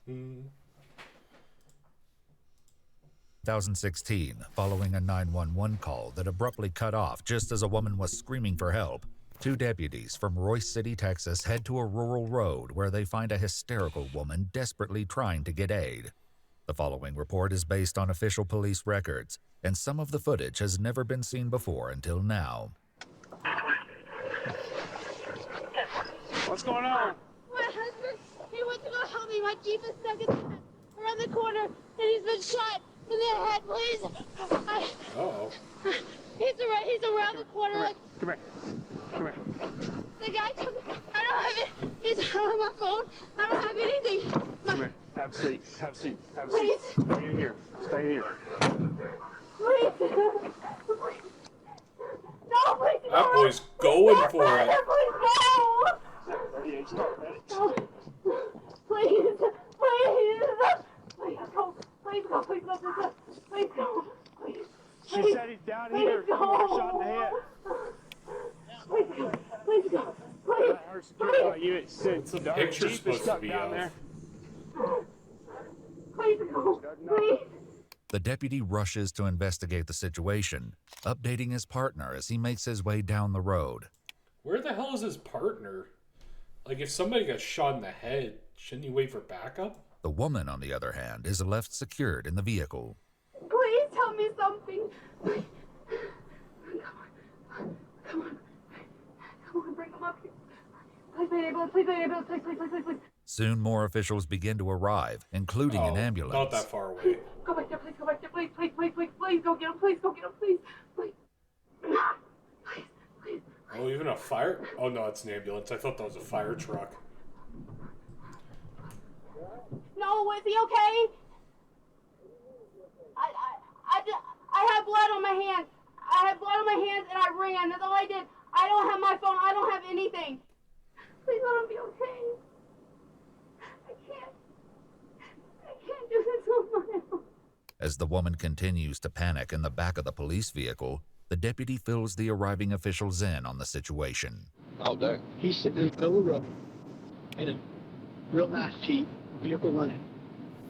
2016, following a 911 call that abruptly cut off just as a woman was screaming for help, two deputies from Royce City, Texas head to a rural road where they find a hysterical woman desperately trying to get aid. The following report is based on official police records, and some of the footage has never been seen before until now. What's going on? My husband, he went to go help me. My Jeep is stuck around the corner, and he's been shot in the head, please. Uh-oh. He's around the corner. Come here. Come here. The guy took it. I don't have it. He's on my phone. I don't have anything. Come here. Have a seat. Have a seat. Have a Please. seat. Stay in here. Stay here. Please. No, please. That boy's going for it. Please, no. 38, start, ready? No. Please. Please. Please go. Please go. Please go. Please go. Please. She said he's down here. He got shot in the head. Please go. Please go. Please. Her security unit said The her picture's Jeep is supposed to stuck be down off. there. Please go. Please. The deputy rushes to investigate the situation, updating his partner as he makes his way down the road. Where the hell is his partner? Like, if somebody got shot in the head, shouldn't you wait for backup? The woman, on the other hand, is left secured in the vehicle. Please tell me something. Please. Come on. Come on, bring him up here. Please, please. Soon more officials begin to arrive, including an ambulance. Not that far away. Go back there, please, please, go get him, please, please. Oh, even a fire? Oh, no, it's an ambulance. I thought that was a fire truck. No, is he okay? I have blood on my hands. I have blood on my hands and I ran. That's all I did. I don't have my phone. I don't have anything. Please let him be okay. I can't do this on my own. As the woman continues to panic in the back of the police vehicle, the deputy fills the arriving officials in on the situation. All day. He's sitting in the middle of the road in a real nice Jeep, vehicle running,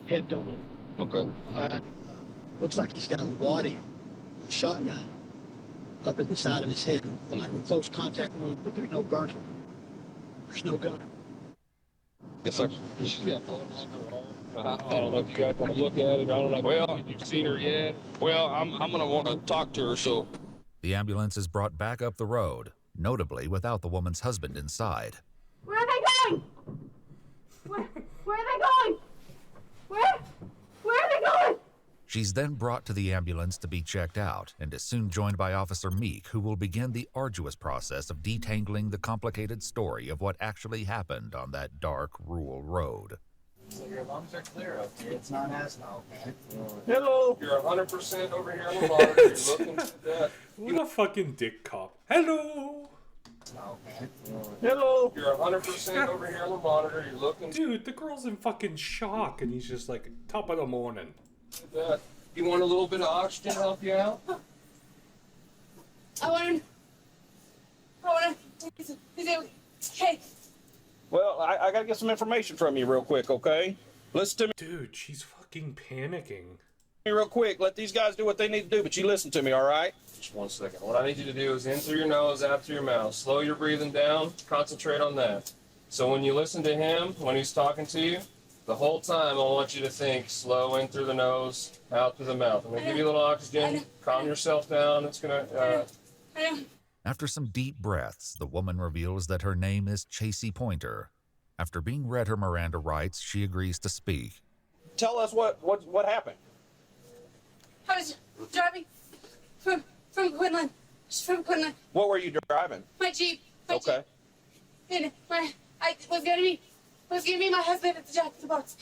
head down. Okay. Looks like he's got a wad shotgun up at the side of his head. Like in close contact wound, but there's no burn. There's no gun. Yes, sir. I don't know if you guys want to look at it. I don't know. Well, you've seen her yet. Well, I'm going to want to talk to her, so. The ambulance is brought back up the road, notably without the woman's husband inside. Where are they going? Where are they going? Where are they going? She's then brought to the ambulance to be checked out and is soon joined by Officer Meek, who will begin the arduous process of detangling the complicated story of what actually happened on that dark, rural road. So your lungs are clear up here. It's not asthma, okay? Hello. You're 100% over here on the monitor. You're looking at that. What a fucking dick cop. Hello! Okay. Hello. You're 100% over here on the monitor. You're looking Dude, the girl's in fucking shock, and he's just like, top of the morning. at that. You want a little bit of oxygen to help you out? I want to. Hey. Well, I got to get some information from you real quick, okay? Listen to me Dude, she's fucking panicking. real quick. Let these guys do what they need to do, but you listen to me, all right? Just 1 second. What I need you to do is in through your nose, out through your mouth. Slow your breathing down. Concentrate on that. So when you listen to him, when he's talking to you, the whole time I want you to think slow in through the nose, out through the mouth. I'm going to give you a little oxygen. Calm yourself down. It's going to... After some deep breaths, the woman reveals that her name is Chasey Pointer. After being read her Miranda rights, she agrees to speak. Tell us what happened. I was driving from Quinlan. From Quinlan. What were you driving? My Jeep. Okay. And I was gonna be my husband at the Jack in the Box.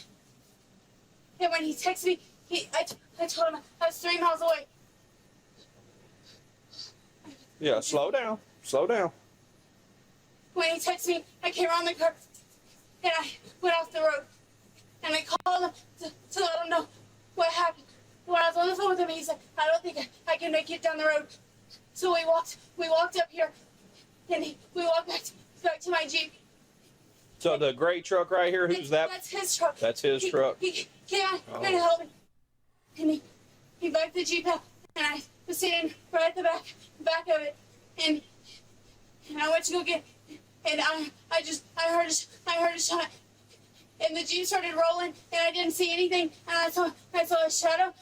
And when he texted me, I told him I was 3 miles away. Yeah, slow down. Slow down. When he texted me, I came around the curve and I went off the road. And I called him to let him know what happened. When I was on the phone with him, he said, I don't think I can make it down the road. So we walked up here and we walked back to my Jeep. So the gray truck right here, who's that? That's his truck. That's his truck. He came out trying to help me. And he backed the Jeep up, and I was sitting right at the back of it. And I went to go get, and I heard a shot. And the Jeep started rolling, and I didn't see anything. And I saw a shadow.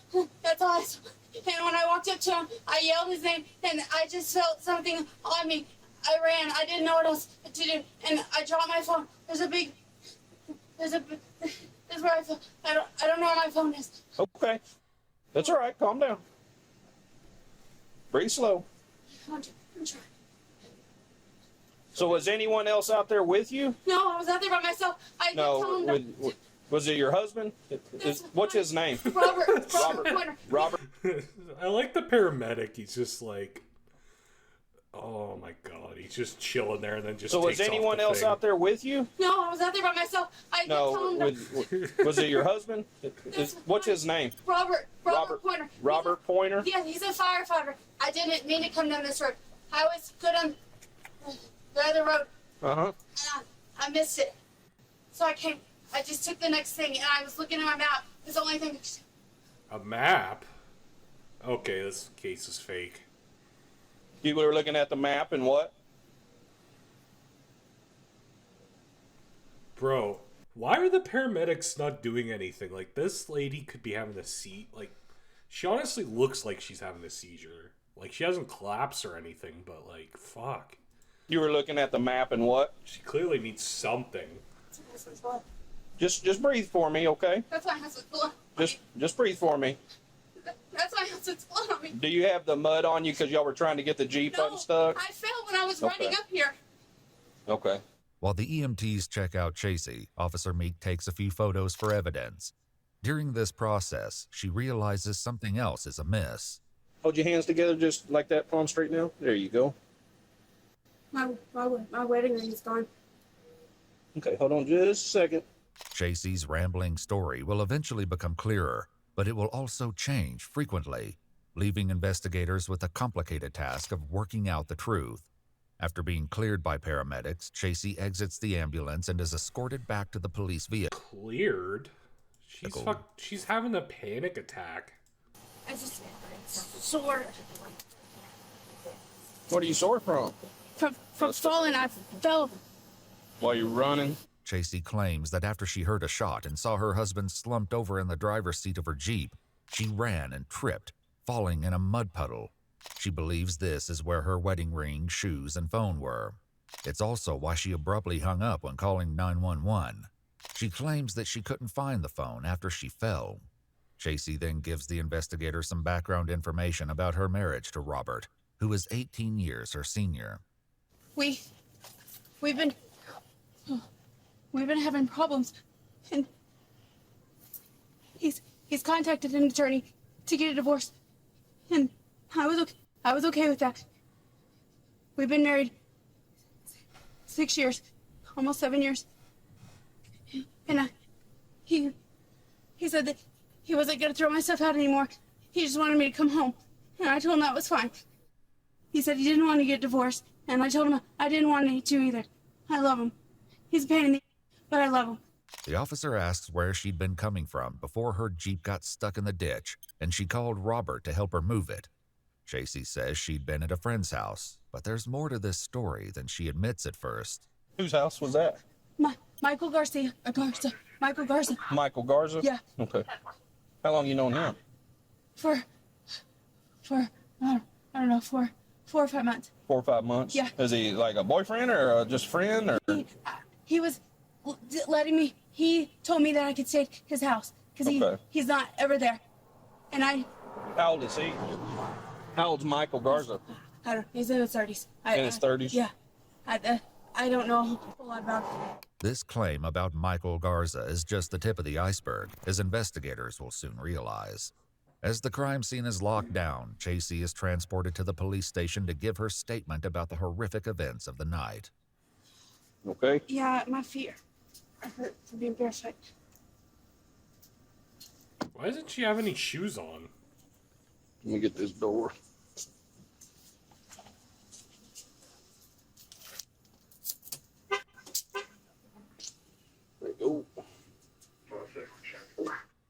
That's all I saw. And when I walked up to him, I yelled his name, and I just felt something on me. I ran. I didn't know what else to do, and I dropped my phone. This is where I feel. I don't know where my phone is. Okay. That's all right. Calm down. Breathe slow. I'm trying. So was anyone else out there with you? No, I was out there by myself. I did tell him was it your husband? What's his name? Robert Pointer. Robert. I like the paramedic. He's just like, oh my god, he's just chilling there and then just. So was anyone else out there with you? No, I was out there by myself. I did tell him was it your husband? What's his name? Robert Pointer. Robert Pointer? Yeah, he's a firefighter. I didn't mean to come down this road. I was good on the other road. Uh-huh. And I missed it. So I just took the next thing, and I was looking at my map. It's the only thing. A map? Okay, this case is fake. You were looking at the map and what? Bro, why are the paramedics not doing anything? Like, this lady could be having a seat. Like, she honestly looks like she's having a seizure. Like, she hasn't collapsed or anything, but, like, fuck. You were looking at the map and what? She clearly needs something. Just breathe for me, okay? That's why I have blood. Just breathe for me. That's why I have blood on me. Do you have the mud on you because y'all were trying to get the Jeep No, unstuck? I fell when I was running up here. Okay. While the EMTs check out Chasey, Officer Meek takes a few photos for evidence. During this process, she realizes something else is amiss. Hold your hands together just like that, palm straight now. There you go. My wedding ring is gone. Okay, hold on just a second. Chasey's rambling story will eventually become clearer, but it will also change frequently, leaving investigators with the complicated task of working out the truth. After being cleared by paramedics, Chasey exits the ambulance and is escorted back to the police vehicle. Cleared? She's having a panic attack. I just sore What are you sore from? from falling. I fell. While you're running? Chasey claims that after she heard a shot and saw her husband slumped over in the driver's seat of her Jeep, she ran and tripped, falling in a mud puddle. She believes this is where her wedding ring, shoes, and phone were. It's also why she abruptly hung up when calling 911. She claims that she couldn't find the phone after she fell. Chasey then gives the investigator some background information about her marriage to Robert, who is 18 years her senior. We've been having problems, and he's contacted an attorney to get a divorce, and I was okay with that. We've been married 6 years, almost 7 years, and he said that he wasn't gonna throw my stuff out anymore. He just wanted me to come home, and I told him that was fine. He said he didn't want to get divorced, and I told him I didn't want to either. I love him. He's a pain in the but I love him. The officer asks where she'd been coming from before her Jeep got stuck in the ditch, and she called Robert to help her move it. Chasey says she'd been at a friend's house, but there's more to this story than she admits at first. Whose house was that? Michael Garza. Michael Garza. Michael Garza? Yeah. Okay. How long you known him? For I don't know, 4 or 5 months. 4 or 5 months? Yeah. Is he like a boyfriend or just friend or? He was letting me. He told me that I could stay at his house because he's not ever there, and I. How old is he? How old's Michael Garza? I don't. He's in his 30s. In his 30s? Yeah. I don't know a whole lot about it. This claim about Michael Garza is just the tip of the iceberg, as investigators will soon realize. As the crime scene is locked down, Chasey is transported to the police station to give her statement about the horrific events of the night. Okay. Yeah, my feet are hurt from being barefoot. Why doesn't she have any shoes on? Let me get this door.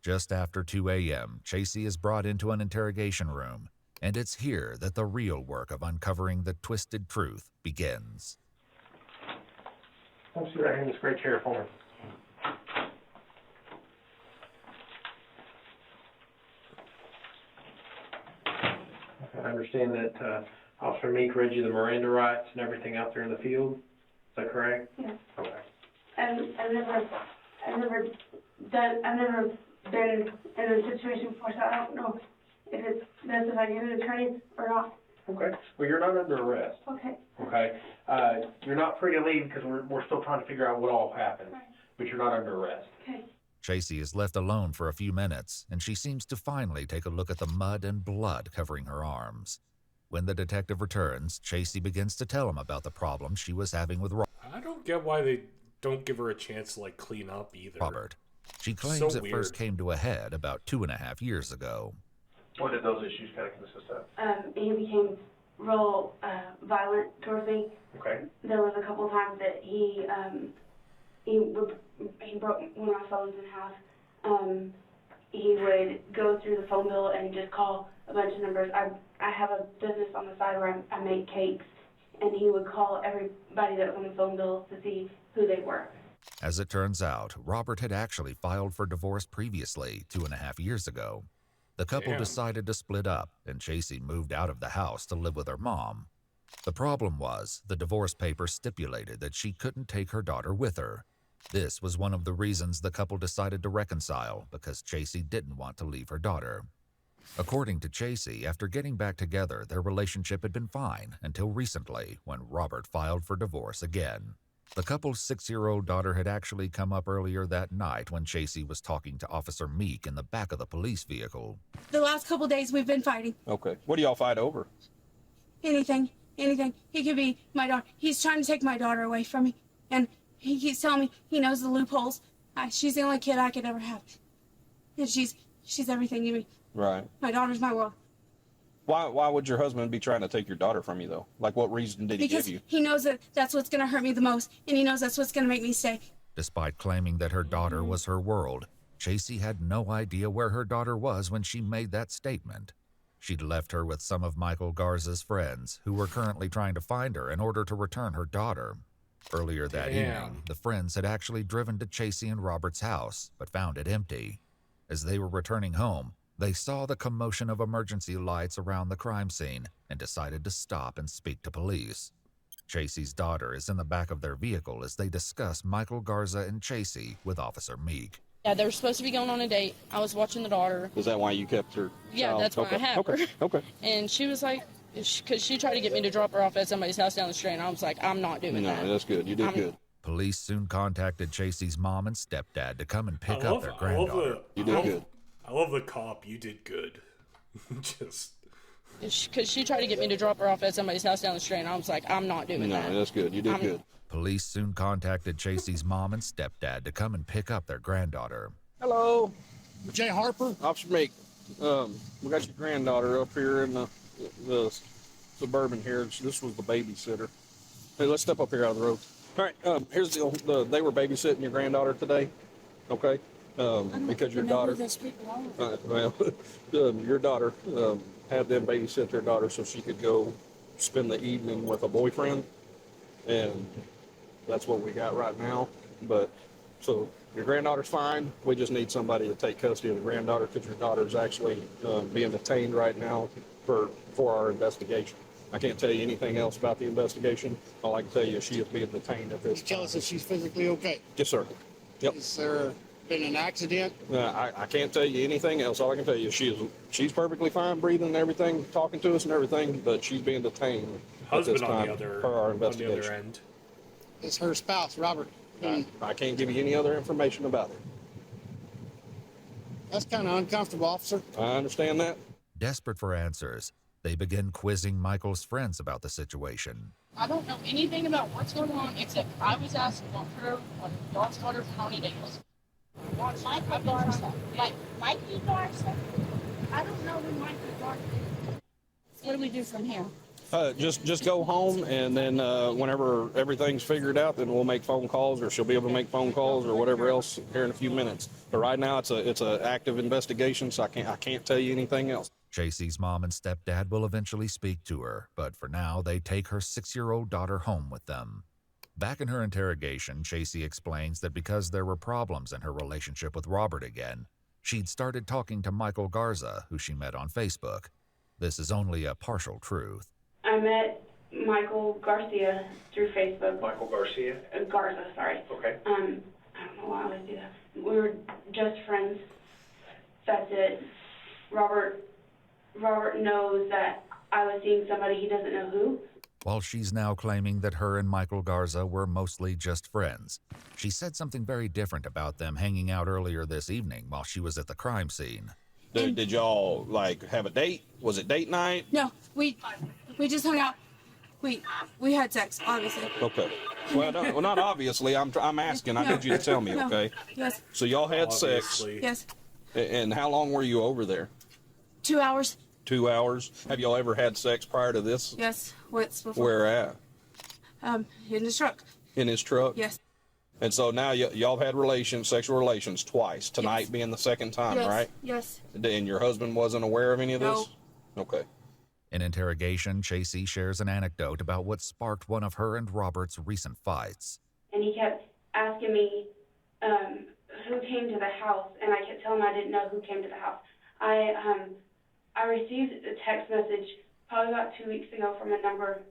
Just after 2 a.m., Chasey is brought into an interrogation room, and it's here that the real work of uncovering the twisted truth begins. Come sit right here in this great chair for me. I understand that Officer Meek read you the Miranda rights and everything out there in the field. Is that correct? Yes. Okay. I've never been in a situation before, so I don't know if it's best if I get an attorney or not. Okay. Well, you're not under arrest. Okay. Okay. You're not free to leave because we're still trying to figure out what all happened. Right. But you're not under arrest. Okay. Chasey is left alone for a few minutes, and she seems to finally take a look at the mud and blood covering her arms. When the detective returns, Chasey begins to tell him about the problem she was having with I don't get why they don't give her a chance to, like, clean up either. Robert. She claims So it first weird. came to a head about 2.5 years ago. What did those issues kind of consist of? He became real violent towards me. Okay. There was a couple times that he broke one of my phones in half. He would go through the phone bill and just call a bunch of numbers. I have a business on the side where I make cakes, and he would call everybody that was on the phone bill to see who they were. As it turns out, Robert had actually filed for divorce previously, 2.5 years ago. The couple Damn. decided to split up, and Chasey moved out of the house to live with her mom. The problem was, the divorce papers stipulated that she couldn't take her daughter with her. This was one of the reasons the couple decided to reconcile, because Chasey didn't want to leave her daughter. According to Chasey, after getting back together, their relationship had been fine until recently, when Robert filed for divorce again. The couple's 6-year-old daughter had actually come up earlier that night when Chasey was talking to Officer Meek in the back of the police vehicle. The last couple days we've been fighting. Okay. What do y'all fight over? Anything. He could be my daughter. He's trying to take my daughter away from me, and he keeps telling me he knows the loopholes. She's the only kid I could ever have, and she's everything to me. Right. My daughter's my world. Why would your husband be trying to take your daughter from you, though? Like, what reason did he Because give you? he knows that that's what's going to hurt me the most, and he knows that's what's going to make me stay. Despite claiming that her daughter was her world, Chasey had no idea where her daughter was when she made that statement. She'd left her with some of Michael Garza's friends, who were currently trying to find her in order to return her daughter. Earlier that Damn. evening, the friends had actually driven to Chasey and Robert's house, but found it empty. As they were returning home, they saw the commotion of emergency lights around the crime scene and decided to stop and speak to police. Chasey's daughter is in the back of their vehicle as they discuss Michael Garza and Chasey with Officer Meek. Yeah, they were supposed to be going on a date. I was watching the daughter. Is that why you kept her? Yeah, child? that's why I have her. Okay. And she was like, because she tried to get me to drop her off at somebody's house down the street, and I was like, I'm not doing that. that's good. You did good. Police soon contacted Chasey's mom and stepdad to come and pick up their granddaughter. You did good. I love the cop. You did good. Just. Because she tried to get me to drop her off at somebody's house down the street, and I was like, I'm not doing that. that's good. You did good. Police soon contacted Chasey's mom and stepdad to come and pick up their granddaughter. Hello, Jay Harper? Officer Meek. We got your granddaughter up here in the Suburban here. This was the babysitter. Hey, let's step up here out of the road. All right, here's they were babysitting your granddaughter today, okay? Because your daughter, your daughter had them babysit their daughter so she could go spend the evening with a boyfriend, and that's what we got right now. But so your granddaughter's fine. We just need somebody to take custody of the granddaughter because your daughter's actually being detained right now for our investigation. I can't tell you anything else about the investigation. All I can tell you is she is being detained at this time. Tell us if she's physically okay. Yes, sir. Yep. Has there been an accident? I can't tell you anything else. All I can tell you is she's perfectly fine, breathing and everything, talking to us and everything, but she's being detained at this Husband on time the other, for our on the investigation. other end. It's her spouse, Robert. I can't give you any other information about it. That's kind of uncomfortable, officer. I understand that. Desperate for answers, they begin quizzing Michael's friends about the situation. I don't know anything about what's going on, except I was asked what her daughter's daughter Connie Davis. Michael Garza. Like Mikey Garza? I don't know who Michael Garza is. What do we do from here? Just go home, and then whenever everything's figured out, then we'll make phone calls, or she'll be able to make phone calls, or whatever else here in a few minutes. But right now, it's a active investigation, so I can't tell you anything else. Chasey's mom and stepdad will eventually speak to her, but for now, they take her 6-year-old daughter home with them. Back in her interrogation, Chasey explains that because there were problems in her relationship with Robert again, she'd started talking to Michael Garza, who she met on Facebook. This is only a partial truth. I met Michael Garcia through Facebook. Michael Garcia? Garza, sorry. Okay. I don't know why I always do that. We were just friends. That's it. Robert knows that I was seeing somebody, he doesn't know who. While she's now claiming that her and Michael Garza were mostly just friends, she said something very different about them hanging out earlier this evening while she was at the crime scene. Did y'all have a date? Was it date night? No, we just hung out. We had sex, obviously. Okay. Well, not obviously. I'm asking. I need you to tell me, No. okay? Yes. So y'all had sex, Obviously. Yes. and how long were you over there? 2 hours. 2 hours. Have y'all ever had sex prior to this? Yes. What's before? Where at? In the truck. In his truck? Yes. And so now y'all had sexual relations twice. Tonight Yes. being the second time, Yes. right? Yes. And your husband wasn't aware of any of this? No. Okay. In interrogation, Chasey shares an anecdote about what sparked one of her and Robert's recent fights. And he kept asking me who came to the house, and I kept telling him I didn't know who came to the house. I received a text message probably about 2 weeks ago from a number,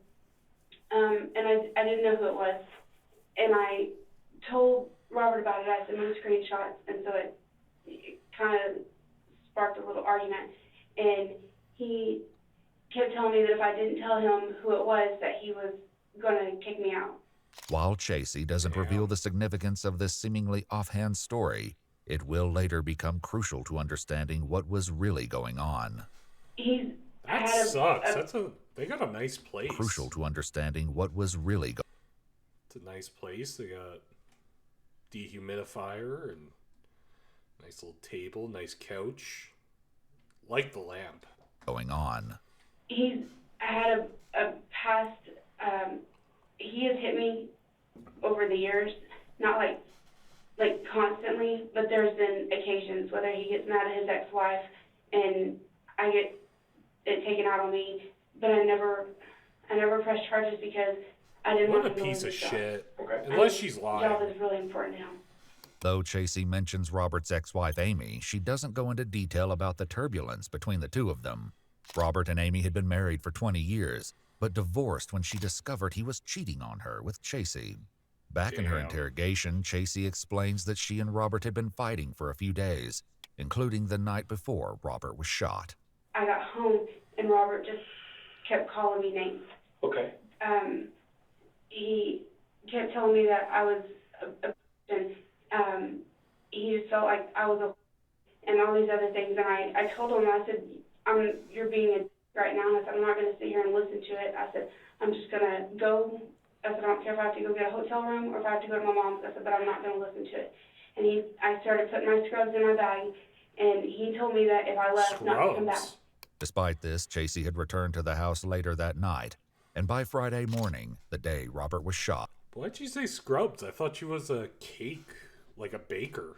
and I didn't know who it was. And I told Robert about it. I sent him screenshots, and so it kind of sparked a little argument. And he kept telling me that if I didn't tell him who it was, that he was going to kick me out. While Chasey doesn't reveal the significance of this seemingly offhand story, it will later become crucial to understanding what was really going on. That sucks. They got a nice place. Crucial to understanding what was really going It's a nice place. They got dehumidifier and nice little table, nice couch. Like the lamp. on. He's had a past, he has hit me over the years, not like constantly, but there's been occasions whether he gets mad at his ex-wife and I get it taken out on me, but I never pressed charges because I didn't What want a him to piece lose of his job. shit. Okay. Unless she's lying. Job is really important to him. Though Chasey mentions Robert's ex-wife Amy, she doesn't go into detail about the turbulence between the two of them. Robert and Amy had been married for 20 years, but divorced when she discovered he was cheating on her with Chasey. Back in her Damn. interrogation, Chasey explains that she and Robert had been fighting for a few days, including the night before Robert was shot. I got home and Robert just kept calling me names. Okay. He kept telling me that I was and he just felt like I was a and all these other things. And I told him, I said, you're being a right now. I said, I'm not going to sit here and listen to it. I said, I'm just going to go. I said, I don't care if I have to go get a hotel room or if I have to go to my mom's. I said, but I'm not going to listen to it. And I started putting my scrubs in my bag, and he told me that if I left, not to come back. Scrubs? Despite this, Chasey had returned to the house later that night, and by Friday morning, the day Robert was shot, Why'd you say scrubs? I thought she was a cake, like a baker.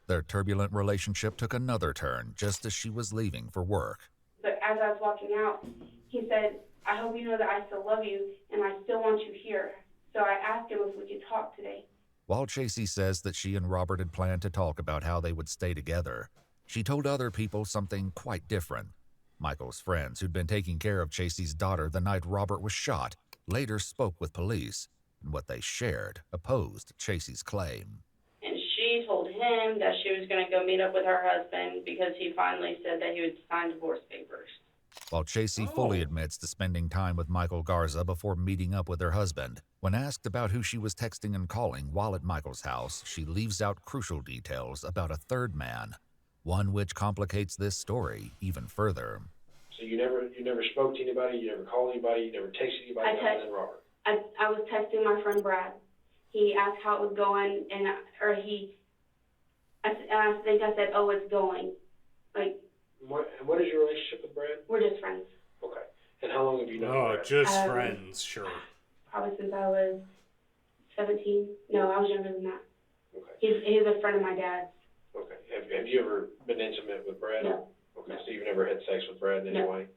their turbulent relationship took another turn just as she was leaving for work. But as I was walking out, he said, I hope you know that I still love you, and I still want you here. So I asked him if we could talk today. While Chasey says that she and Robert had planned to talk about how they would stay together, she told other people something quite different. Michael's friends, who'd been taking care of Chasey's daughter the night Robert was shot, later spoke with police, and what they shared opposed Chasey's claim. And she told him that she was going to go meet up with her husband because he finally said that he would sign divorce papers. While Chasey fully admits to spending time with Michael Garza before meeting up with her husband, when asked about who she was texting and calling while at Michael's house, she leaves out crucial details about a third man, one which complicates this story even further. So you never spoke to anybody, you never called anybody, you never texted anybody other than Robert? I was texting my friend Brad. He asked how it was going, I think I said, oh, it's going. Like, What is your relationship with Brad? we're just friends. Okay. And how long have you known Oh, Brad? just friends, sure. Probably since I was 17. No, I was younger than that. Okay. He's a friend of my dad's. Okay. Have you ever been intimate with Brad? No. Okay, so you've never had sex with Brad in any way?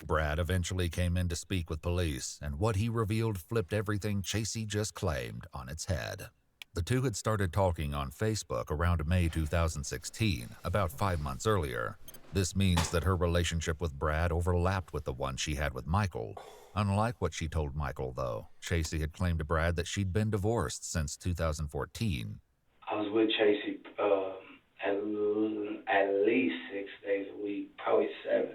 Brad eventually came in to speak with police, and what he revealed flipped everything Chasey just claimed on its head. The two had started talking on Facebook around May 2016, about 5 months earlier. This means that her relationship with Brad overlapped with the one she had with Michael. Unlike what she told Michael, though, Chasey had claimed to Brad that she'd been divorced since 2014. I was with Chasey at least 6 days a week, probably 7.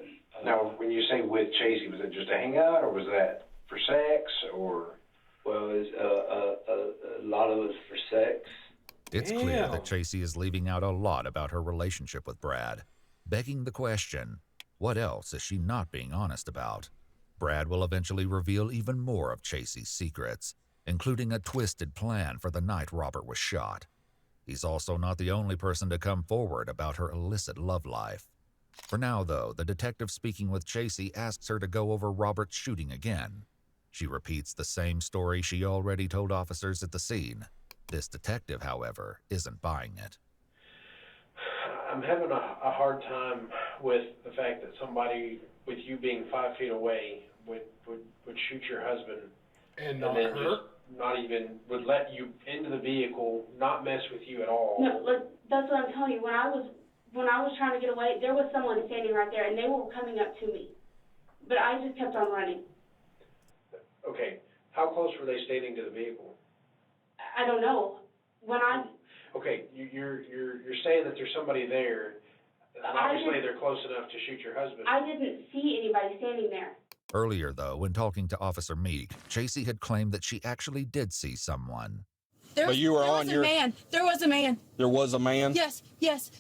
Now, when you say with Chasey, was it just a hangout, or was that for sex, or? Well, it's a lot of it for sex. It's clear that Chasey is leaving out a lot about her relationship with Brad, begging the question, what else is she not being honest about? Brad will eventually reveal even more of Chasey's secrets, including a twisted plan for the night Robert was shot. He's also not the only person to come forward about her illicit love life. For now, though, the detective speaking with Chasey asks her to go over Robert's shooting again. She repeats the same story she already told officers at the scene. This detective, however, isn't buying it. I'm having a hard time with the fact that somebody, with you being 5 feet away, would shoot your husband and then just not even would let you into the vehicle, not mess with you at all. No, look, that's what I'm telling you. When I was trying to get away, there was someone standing right there, and they were coming up to me. But I just kept on running. Okay, how close were they standing to the vehicle? I don't know. Okay, you're saying that there's somebody there, and obviously they're close enough to shoot your husband. I didn't see anybody standing there. Earlier, though, when talking to Officer Meek, Chasey had claimed that she actually did see someone. There was a man. There was a man. There was a man? Yes, yes.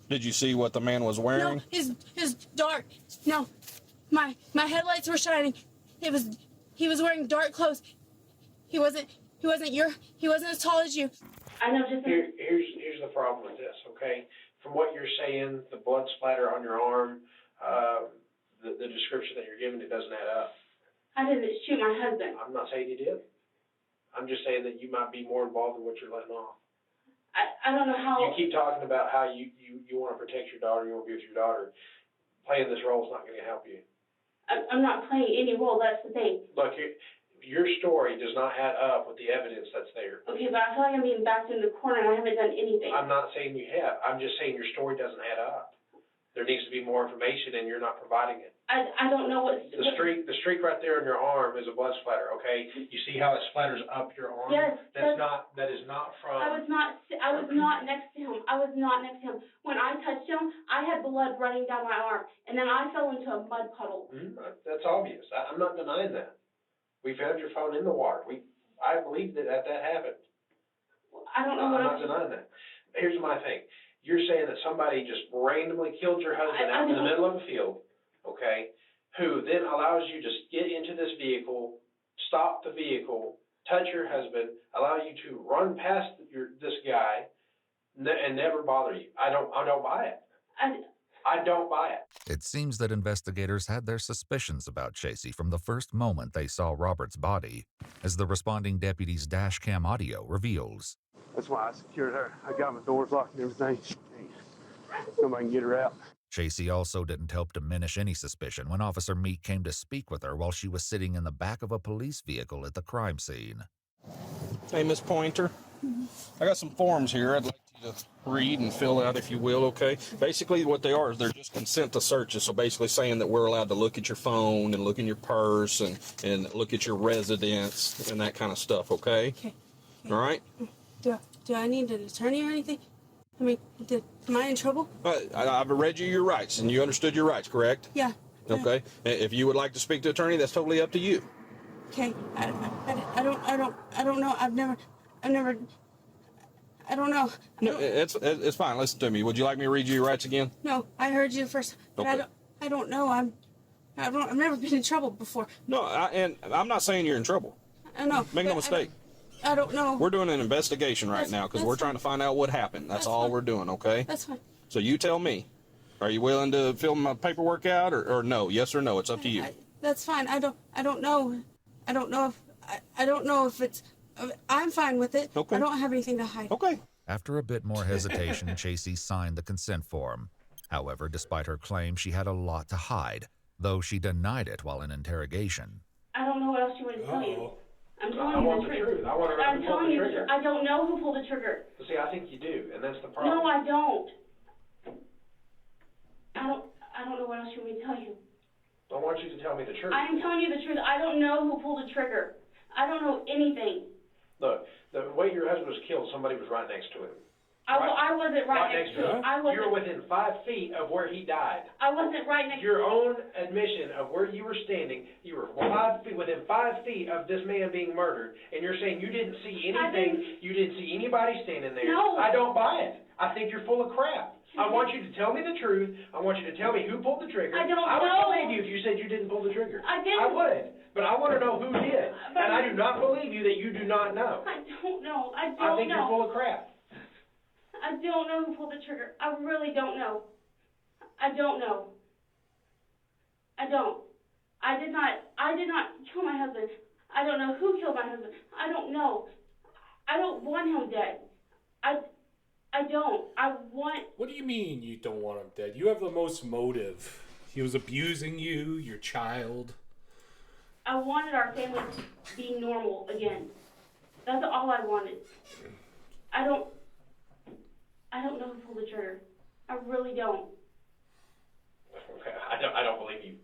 Did you see what the man was wearing? No, his dark. No, my headlights were shining. He was wearing dark clothes. He wasn't as tall as you. I know. Just here's the problem with this. Okay, from what you're saying, the blood splatter on your arm, the description that you're giving, it doesn't add up. I didn't shoot my husband. I'm not saying you did. I'm just saying that you might be more involved in what you're letting off. I don't know how. You keep talking about how you want to protect your daughter, you want to be with your daughter. Playing this role is not going to help you. I'm not playing any role, that's the thing. Look, your story does not add up with the evidence that's there. Okay, but I feel like I'm being backed in the corner and I haven't done anything. I'm not saying you have. I'm just saying your story doesn't add up. There needs to be more information and you're not providing it. I don't know what... The streak right there on your arm is a blood splatter, okay? You see how it splatters up your arm? Yes. That is not from... I was not next to him. I was not next to him. When I touched him, I had blood running down my arm, and then I fell into a mud puddle. That's obvious. I'm not denying that. We found your phone in the water. I believe that happened. I don't know what I'm not denying that. Here's my thing. You're saying that somebody just randomly killed your husband out in the middle of a field, okay, who then allows you to get into this vehicle, stop the vehicle, touch your husband, allow you to run past this guy, and never bother you. I don't buy it. I don't buy it. It seems that investigators had their suspicions about Chasey from the first moment they saw Robert's body, as the responding deputy's dash cam audio reveals. That's why I secured her. I got my doors locked and everything. Nobody can get her out. Chasey also didn't help diminish any suspicion when Officer Meek came to speak with her while she was sitting in the back of a police vehicle at the crime scene. Hey, Miss Pointer. I got some forms here I'd like you to read and fill out, if you will, okay? Basically, what they are is they're just consent to searches, so basically saying that we're allowed to look at your phone and look in your purse and look at your residence and that kind of stuff, okay? Okay. All right? Do I need an attorney or anything? I mean, am I in trouble? I've read you your rights, and you understood your rights, correct? Yeah. Okay. If you would like to speak to an attorney, that's totally up to you. Okay. I don't know. I've never. I don't know. No, it's fine. Listen to me. Would you like me to read you your rights again? No, I heard you first. But okay. I don't know. I've never been in trouble before. No, and I'm not saying you're in trouble. I know. Make no mistake. I don't know. We're doing an investigation right now because we're trying to find out what happened. That's all we're doing, okay? That's fine. So you tell me. Are you willing to fill my paperwork out or no? Yes or no? It's up to you. That's fine. I don't know. I don't know if it's. I'm fine with it. Okay. I don't have anything to hide. Okay. After a bit more hesitation, Chasey signed the consent form. However, despite her claim, she had a lot to hide, though she denied it while in interrogation. I don't know what else you want to tell you. I'm telling I you want the the truth. truth. I want to know I'm who pulled telling the you the trigger. truth. I don't know who pulled the trigger. See, I think you do, and that's the problem. No, I don't. I don't know what else you want me to tell you. I want you to tell me the truth. I am telling you the truth. I don't know who pulled the trigger. I don't know anything. Look, the way your husband was killed, somebody was right next to him. I wasn't right next to him. You were within 5 feet of where he died. I wasn't right next to him. Your own admission of where you were standing, you were within 5 feet of this man being murdered, and you're saying you didn't see anything, you didn't see anybody standing there. No. I don't buy it. I think you're full of crap. I want you to tell me the truth. I want you to tell me who pulled the trigger. I don't I would know. believe you if you said you didn't pull the trigger. I didn't. I would. But I want to know who did. But- And I do not believe you that you do not know. I don't know. I I don't think you're know. full of crap. I don't know who pulled the trigger. I really don't know. I don't know. I don't. I did not kill my husband. I don't know who killed my husband. I don't know. I don't want him dead. I don't. I want... What do you mean you don't want him dead? You have the most motive. He was abusing you, your child. I wanted our family to be normal again. That's all I wanted. I don't know who pulled the trigger. I really don't. I don't believe you.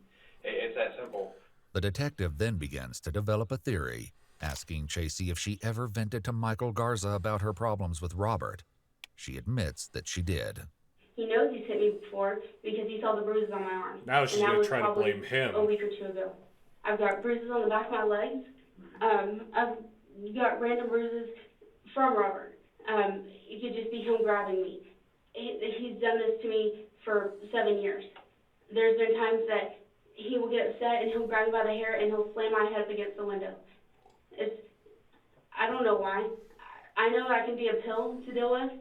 It's that simple. The detective then begins to develop a theory, asking Chasey if she ever vented to Michael Garza about her problems with Robert. She admits that she did. He knows he's hit me before because he saw the bruises on my arm. Now she's And that gonna was try to probably blame him. A week or two ago. I've got bruises on the back of my legs. I've got random bruises from Robert. It could just be him grabbing me. He's done this to me for 7 years. There's been times that he will get upset and he'll grab me by the hair and he'll slam my head up against the window. I don't know why. I know I can be a pill to deal with,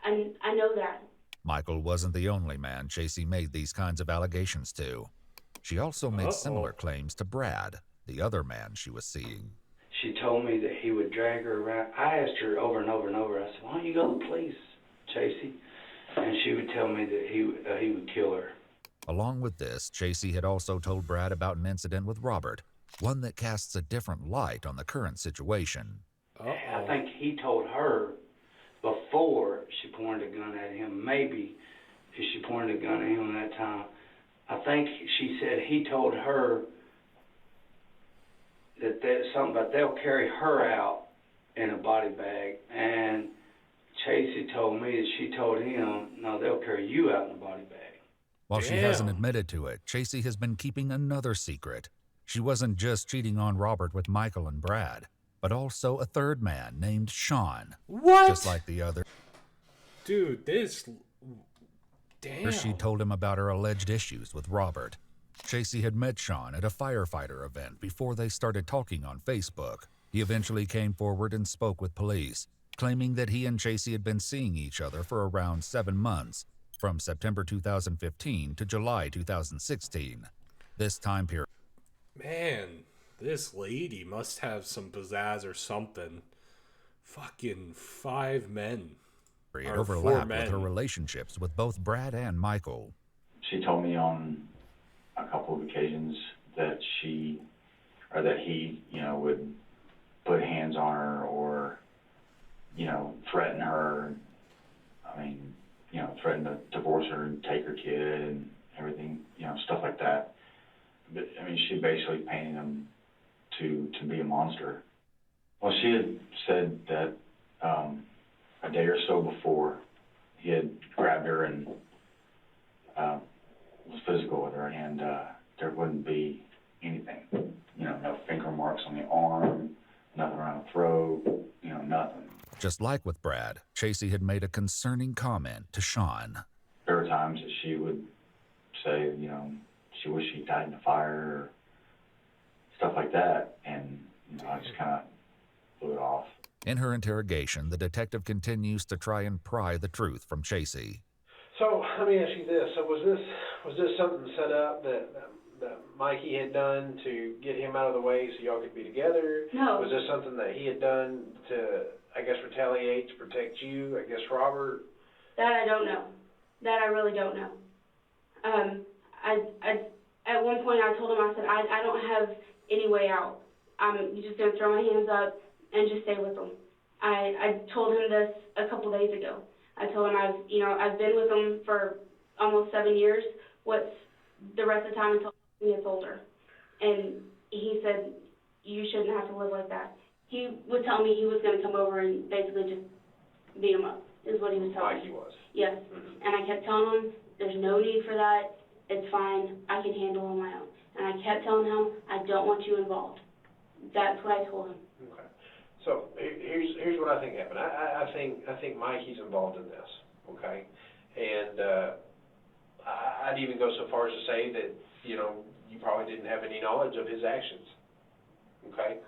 and I know that. Michael wasn't the only man Chasey made these kinds of allegations to. She also made similar claims to Brad, the other man she was seeing. She told me that he would drag her around. I asked her over and over and over. I said, "Why don't you go to the police, Chasey?" And she would tell me that he would kill her. Along with this, Chasey had also told Brad about an incident with Robert, one that casts a different light on the current situation. I think he told her before she pointed a gun at him, maybe if she pointed a gun at him that time. I think she said he told her that there's something about they'll carry her out in a body bag, and Chasey told me that she told him, no, they'll carry you out in a body bag. While she hasn't admitted to it, Chasey has been keeping another secret. She wasn't just cheating on Robert with Michael and Brad, but also a third man named Sean. What? Just like the other. Dude, this... Damn. She told him about her alleged issues with Robert. Chasey had met Sean at a firefighter event before they started talking on Facebook. He eventually came forward and spoke with police, claiming that he and Chasey had been seeing each other for around 7 months, from September 2015 to July 2016. This time period. Man, this lady must have some pizzazz or something. Fucking 5 men. It overlapped with her relationships with both Brad and Michael. She told me on a couple of occasions that he, would put hands on her or, threaten her. Threaten to divorce her and take her kid and everything, stuff like that. But, she basically painted him to be a monster. Well, she had said that a day or so before, he had grabbed her and was physical with her, and there wouldn't be anything. No finger marks on the arm, nothing around the throat, nothing. Just like with Brad, Chasey had made a concerning comment to Sean. There were times that she would say, she wished she died in the fire or stuff like that, and I just kind of blew it off. In her interrogation, the detective continues to try and pry the truth from Chasey. So let me ask you this: so was this something set up that Mikey had done to get him out of the way so y'all could be together? No. Was this something that he had done to, I guess, retaliate, to protect you, I guess, Robert? That I don't know. That I really don't know. At one point I told him, I said, I don't have any way out. I'm just going to throw my hands up and just stay with him. I told him this a couple days ago. I told him I've been with him for almost 7 years. What's the rest of the time until he gets older? And he said, you shouldn't have to live like that. He would tell me he was going to come over and basically just beat him up, is what he was telling me. Mikey was. Yes. And I kept telling him, there's no need for that. It's fine. I can handle it on my own. And I kept telling him, I don't want you involved. That's what I told him. Okay. So here's what I think happened. I think Mikey's involved in this. Okay. And I'd even go so far as to say that you probably didn't have any knowledge of his actions. Okay.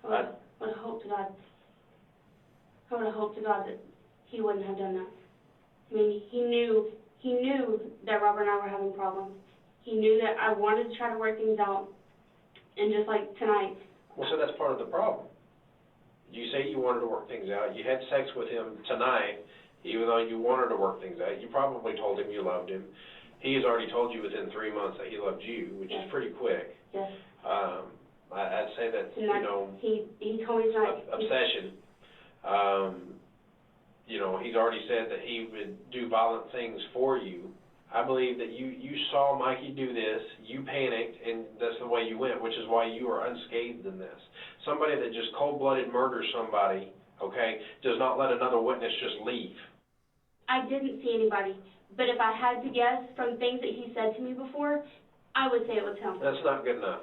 I would hope to God. I would hope to God that he wouldn't have done that. I mean, he knew that Robert and I were having problems. He knew that I wanted to try to work things out. And just like tonight. Well, so that's part of the problem. You say you wanted to work things out. You had sex with him tonight, even though you wanted to work things out. You probably told him you loved him. He has already told you within 3 months that he loved you, which is pretty quick. Yes. I'd say that, he told me tonight. Obsession. He's already said that he would do violent things for you. I believe that you saw Mikey do this, you panicked, and that's the way you went, which is why you are unscathed in this. Somebody that just cold-blooded murders somebody, okay, does not let another witness just leave. I didn't see anybody, but if I had to guess from things that he said to me before, I would say it was him. That's not good enough.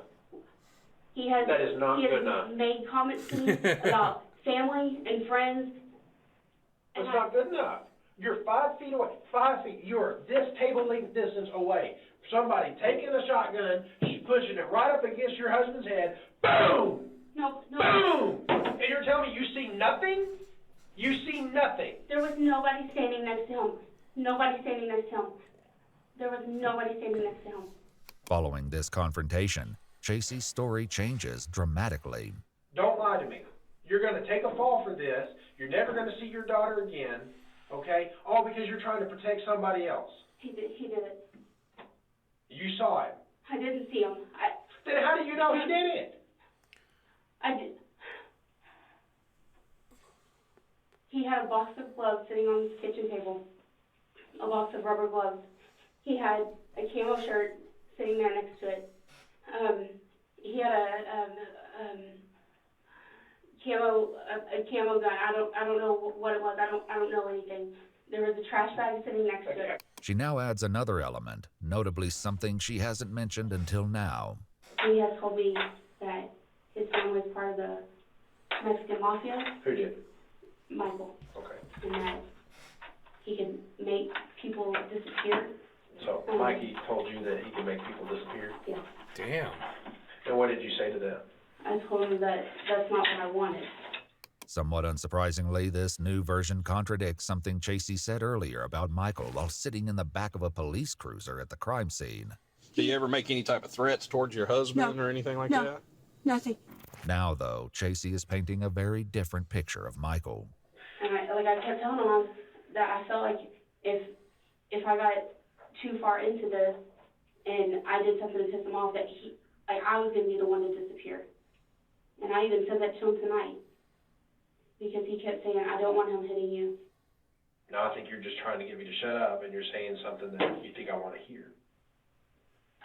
That is not good enough. He has made comments to me about family and friends. That's not good enough. You're 5 feet away. 5 feet. You're this table length distance away. Somebody taking a shotgun, pushing it right up against your husband's head. Boom! No. Boom! And you're telling me you see nothing? You see nothing. There was nobody standing next to him. Nobody standing next to him. There was nobody standing next to him. Following this confrontation, Chasey's story changes dramatically. Don't lie to me. You're going to take a fall for this. You're never going to see your daughter again. Okay? All because you're trying to protect somebody else. He did it. You saw it. I didn't see him. Then how do you know he did it? I did. He had a box of gloves sitting on his kitchen table. A box of rubber gloves. He had a camo shirt sitting there next to it. He had a camo gun. I don't know what it was. I don't know anything. There was a trash bag sitting next to it. She now adds another element, notably something she hasn't mentioned until now. He has told me that his family is part of the Mexican mafia. Who did? Michael. Okay. And that he can make people disappear. So Mikey told you that he can make people disappear? Yeah. Damn. And what did you say to that? I told him that that's not what I wanted. Somewhat unsurprisingly, this new version contradicts something Chasey said earlier about Michael while sitting in the back of a police cruiser at the crime scene. Do you ever make any type of threats towards your husband or anything like that? Nothing. Now, though, Chasey is painting a very different picture of Michael. And I kept telling him that I felt like if I got too far into this and I did something to piss him off, that I was going to be the one to disappear. And I even said that to him tonight. Because he kept saying, I don't want him hitting you. No, I think you're just trying to get me to shut up, and you're saying something that you think I want to hear.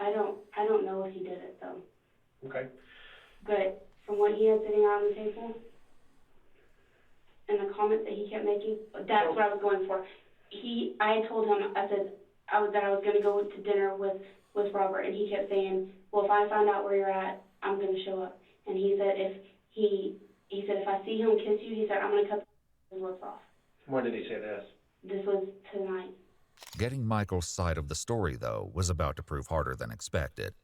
I don't know if he did it, though. Okay. But from what he had sitting out on the table, and the comments that he kept making, that's what I was going for. I had told him, I said that I was going to go to dinner with Robert, and he kept saying, well, if I find out where you're at, I'm going to show up. And he said, if I see him kiss you, he said, I'm going to cut his lips off. When did he say this? This was tonight. Getting Michael's side of the story, though, was about to prove harder than expected.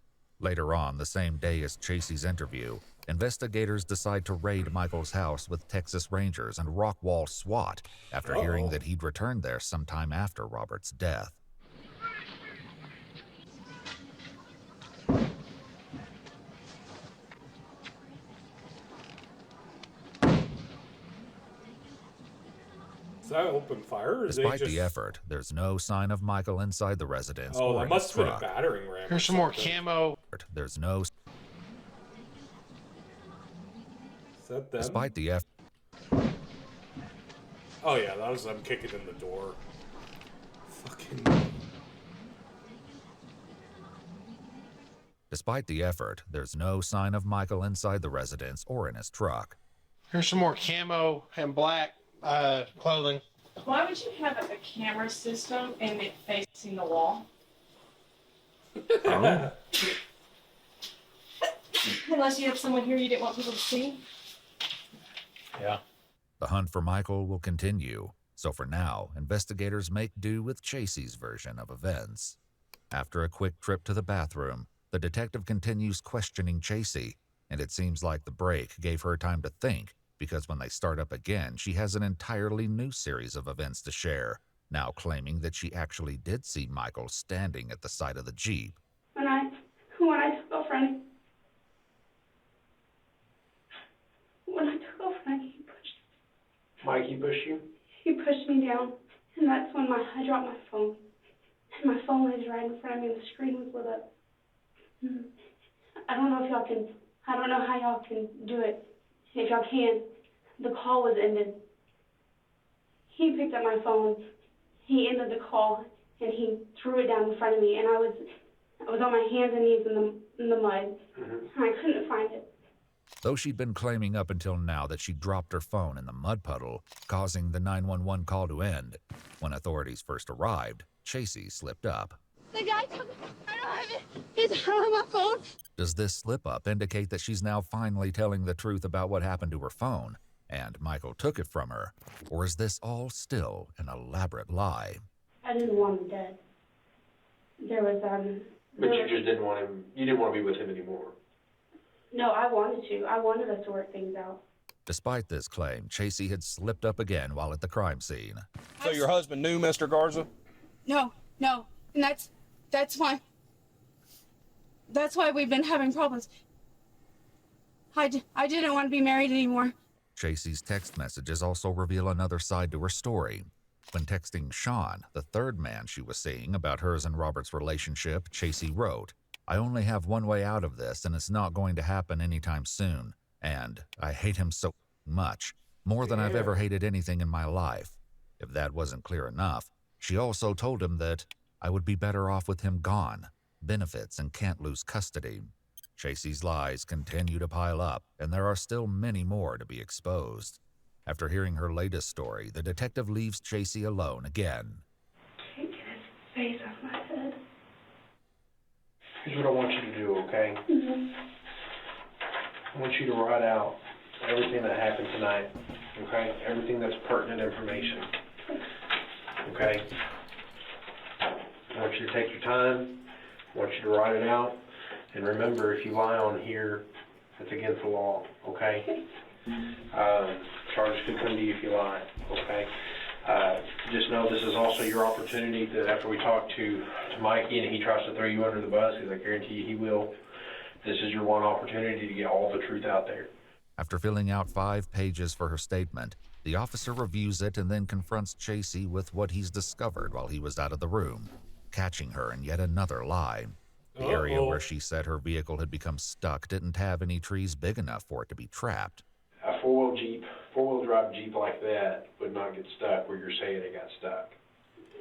Later on, the same day as Chasey's interview, investigators decide to raid Michael's house with Texas Rangers and Rockwall SWAT after hearing that he'd returned there sometime after Robert's death. Is that open fire? Or is Despite they just... the effort, there's no sign of Michael inside the residence Oh, or that in must his have been a truck. battering ram. Here's some more camo. There's no... Is that them? Despite the effort... Oh yeah, that was them kicking in the door. Fucking... Despite the effort, there's no sign of Michael inside the residence or in his truck. Here's some more camo and black clothing. Why would you have a camera system and it facing the wall? Unless you have someone here you didn't want people to see. Yeah. The hunt for Michael will continue, so for now, investigators make do with Chasey's version of events. After a quick trip to the bathroom, the detective continues questioning Chasey, and it seems like the break gave her time to think, because when they start up again, she has an entirely new series of events to share, now claiming that she actually did see Michael standing at the side of the Jeep. When I took off running, Mikey pushed you? he pushed me down, and that's when I dropped my phone. And my phone was right in front of me, and the screen was lit up. I don't know how y'all can do it. If y'all can, the call was ended. He picked up my phone, he ended the call, and he threw it down in front of me, and I was on my hands and knees in the mud, and I couldn't find it. Though she'd been claiming up until now that she dropped her phone in the mud puddle, causing the 911 call to end, when authorities first arrived, Chasey slipped up. The guy took I don't have it. He's on my phone. Does this slip-up indicate that she's now finally telling the truth about what happened to her phone, and Michael took it from her? Or is this all still an elaborate lie? I didn't want him dead. There was, But you just didn't want him, you didn't want to be with him anymore. No, I wanted to. I wanted us to work things out. Despite this claim, Chasey had slipped up again while at the crime scene. So your husband knew Mr. Garza? No. And that's why we've been having problems. I didn't want to be married anymore. Chasey's text messages also reveal another side to her story. When texting Sean, the third man she was seeing, about hers and Robert's relationship, Chasey wrote, "I only have one way out of this, and it's not going to happen anytime soon. And I hate him so much, more than I've ever hated anything in my life." If that wasn't clear enough, she also told him that I would be better off with him gone, benefits and can't lose custody. Chasey's lies continue to pile up, and there are still many more to be exposed. After hearing her latest story, the detective leaves Chasey alone again. Can't get his face off my head. Here's what I want you to do, okay? I want you to write out everything that happened tonight, okay? Everything that's pertinent information, okay? I want you to take your time. I want you to write it out. And remember, if you lie on here, it's against the law, okay? Charges could come to you if you lie, okay? Just know this is also your opportunity that after we talk to Mikey and he tries to throw you under the bus, because I guarantee you he will, this is your one opportunity to get all the truth out there. After filling out 5 pages for her statement, the officer reviews it and then confronts Chasey with what he's discovered while he was out of the room, catching her in yet another lie. The area where she said her vehicle had become stuck didn't have any trees big enough for it to be trapped. A four-wheel drive Jeep like that would not get stuck where you're saying it got stuck.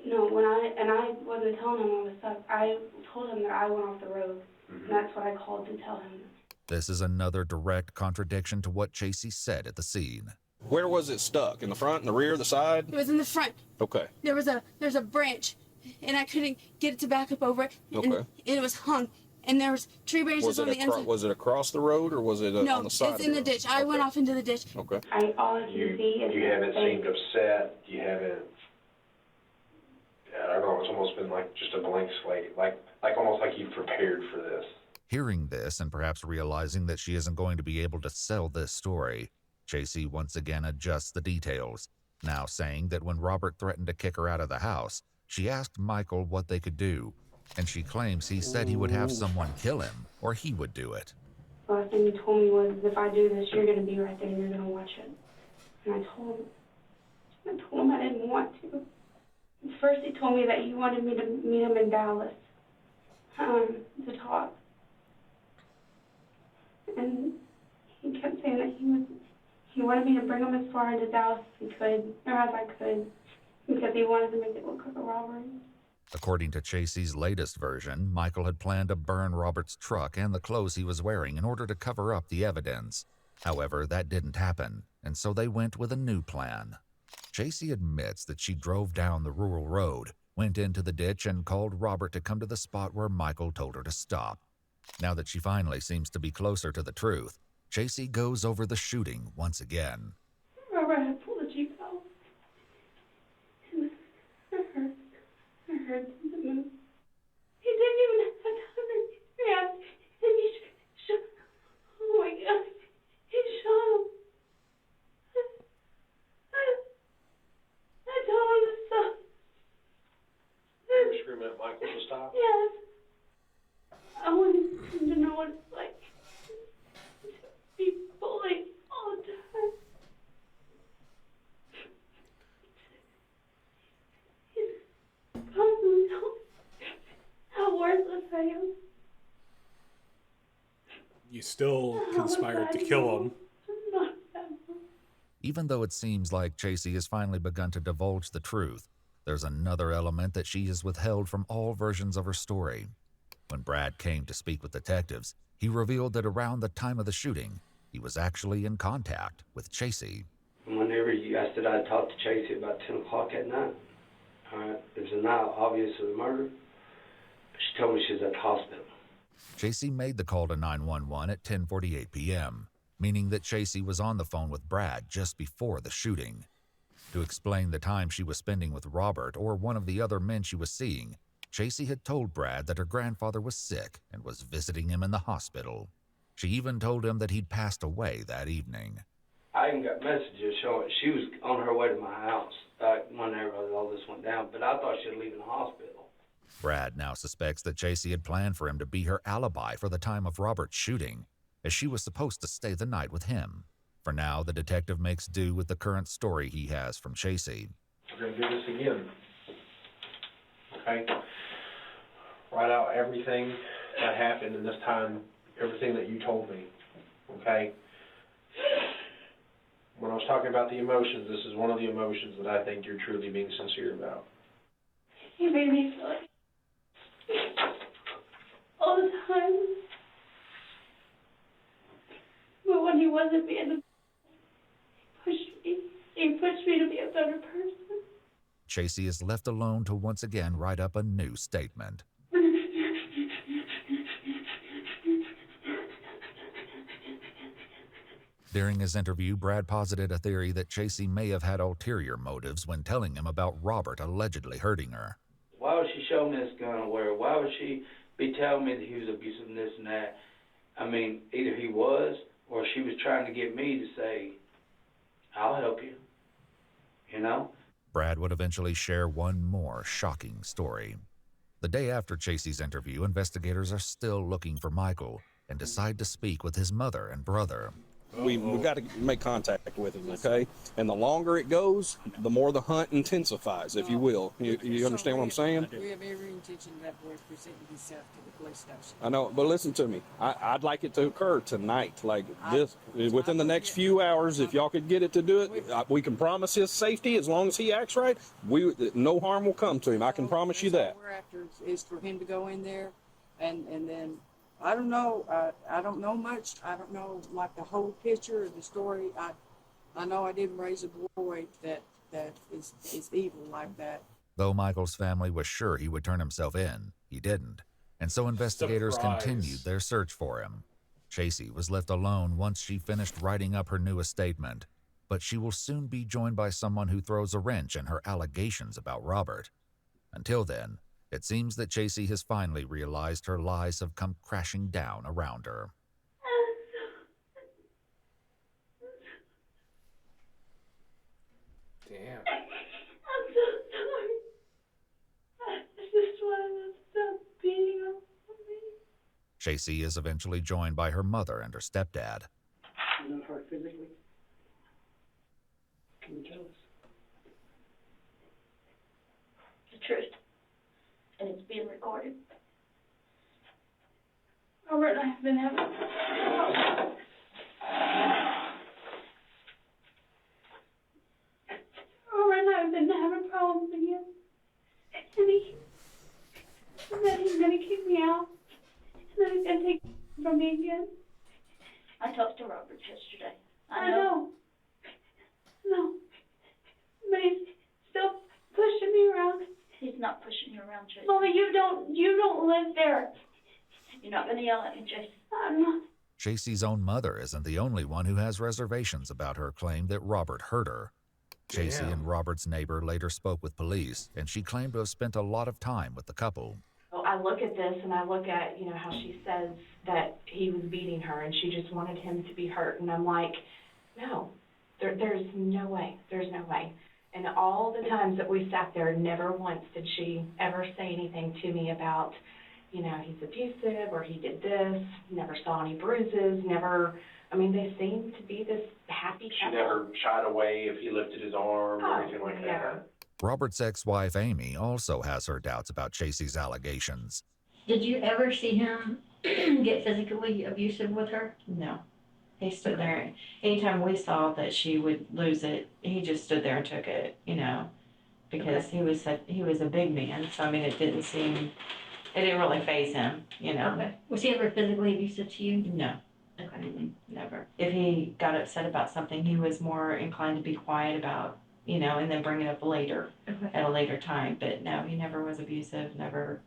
No, I wasn't telling him I was stuck. I told him that I went off the road. And that's what I called to tell him. This is another direct contradiction to what Chasey said at the scene. Where was it stuck? In the front, in the rear, the side? It was in the front. Okay. There's a branch, and I couldn't get it to back up over it. And Okay. it was hung, and there was tree branches on the inside. Was it across the road or was it on the side? No, it's in the ditch. I went off into the ditch. Okay. All I can see is You haven't seemed upset. You haven't. I don't know. It's almost been like just a blank slate, like almost like you prepared for this. Hearing this and perhaps realizing that she isn't going to be able to sell this story, Chasey once again adjusts the details, now saying that when Robert threatened to kick her out of the house, she asked Michael what they could do, and she claims he said he would have someone kill him or he would do it. the last thing he told me was, if I do this, you're going to be right there and you're going to watch it. And I told him, I told him I didn't want to. First he told me that he wanted me to meet him in Dallas to talk. And he kept saying that he wanted me to bring him as far into Dallas as he could, or as I could, because he wanted to make it look like a robbery. According to Chasey's latest version, Michael had planned to burn Robert's truck and the clothes he was wearing in order to cover up the evidence. However, that didn't happen, and so they went with a new plan. Chasey admits that she drove down the rural road, went into the ditch, and called Robert to come to the spot where Michael told her to stop. Now that she finally seems to be closer to the truth, Chasey goes over the shooting once again. Robert had pulled the Jeep out. And I heard the move. He didn't even have time to react. And he shot. Oh my God. He shot him. I told him to stop. You were screaming at Michael to stop? Yes. I wanted him to know what it's like to be bullied all the time. He's constantly telling me how worthless I am. You still conspired to kill him. Even though it seems like Chasey has finally begun to divulge the truth, there's another element that she has withheld from all versions of her story. When Brad came to speak with detectives, he revealed that around the time of the shooting, he was actually in contact with Chasey. Whenever you guys said I talked to Chasey about 10 o'clock at night, all right, it was the night, obviously, the murder. She told me she was at the hospital. Chasey made the call to 911 at 10:48 p.m., meaning that Chasey was on the phone with Brad just before the shooting. To explain the time she was spending with Robert or one of the other men she was seeing, Chasey had told Brad that her grandfather was sick and was visiting him in the hospital. She even told him that he'd passed away that evening. I even got messages showing she was on her way to my house whenever all this went down, but I thought she was leaving the hospital. Brad now suspects that Chasey had planned for him to be her alibi for the time of Robert's shooting, as she was supposed to stay the night with him. For now, the detective makes do with the current story he has from Chasey. We're going to do this again. Okay? Write out everything that happened in this time, everything that you told me. Okay? When I was talking about the emotions, this is one of the emotions that I think you're truly being sincere about. He made me feel like all the time. But when he wasn't being, he pushed me to be a better person. Chasey is left alone to once again write up a new statement. During his interview, Brad posited a theory that Chasey may have had ulterior motives when telling him about Robert allegedly hurting her. Why would she show me this gun aware? Why would she be telling me that he was abusive and this and that? I mean, either he was, or she was trying to get me to say, I'll help you. You know? Brad would eventually share one more shocking story. The day after Chasey's interview, investigators are still looking for Michael and decide to speak with his mother and brother. We've got to make contact with him, okay? And the longer it goes, the more the hunt intensifies, if you will. You understand what I'm saying? We have every intention of that boy presenting himself to the police station. I know, but listen to me. I'd like it to occur tonight, like just within the next few hours. If y'all could get it to do it, we can promise his safety as long as he acts right. No harm will come to him. I can promise you that. What we're after is for him to go in there, and then I don't know. I don't know much. I don't know like the whole picture of the story. I know I didn't raise a boy that is evil like that. Though Michael's family was sure he would turn himself in, he didn't, and so investigators continued their search for him. Chasey was left alone once she finished writing up her newest statement, but she will soon be joined by someone who throws a wrench in her allegations about Robert. Until then, it seems that Chasey has finally realized her lies have come crashing down around her. Damn. I'm so sorry. I just want to stop beating up on me. Chasey is eventually joined by her mother and her stepdad. You're not hurt physically? Can you tell us? truth. And it's being recorded. Robert and I have been having problems again. And then he's gonna kick me out. And then he's gonna take from me again. I talked to Robert yesterday. I know. No. But he's still pushing me around. He's not pushing you around, Jason. Mama, you don't live there. You're not gonna yell at me, Jason. I'm not. Chasey's own mother isn't the only one who has reservations about her claim that Robert hurt her. Chasey Damn. and Robert's neighbor later spoke with police, and she claimed to have spent a lot of time with the couple. Well, I look at this and I look at, how she says that he was beating her and she just wanted him to be hurt. And I'm like, no, there's no way. There's no way. And all the times that we sat there, never once did she ever say anything to me about, he's abusive or he did this, never saw any bruises, never, they seem to be this happy She couple. never shied away if he lifted his arm or anything like never. that. Robert's ex-wife, Amy, also has her doubts about Chasey's allegations. Did you ever see him get physically abusive with her? No. He stood there. Anytime we saw that she would lose it, he just stood there and took it, because he was a big man. So, it didn't really faze him, Okay. Was he ever physically abusive to you? No. Okay. Never. If he got upset about something, he was more inclined to be quiet about, and then bring it up later, at a later time. But no, he never was abusive, never,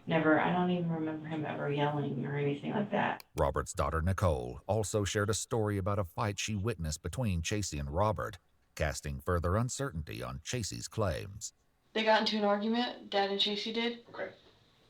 I don't even remember him ever yelling or anything like that. Robert's daughter, Nicole, also shared a story about a fight she witnessed between Chasey and Robert, casting further uncertainty on Chasey's claims. They got into an argument, Dad and Chasey did. Okay.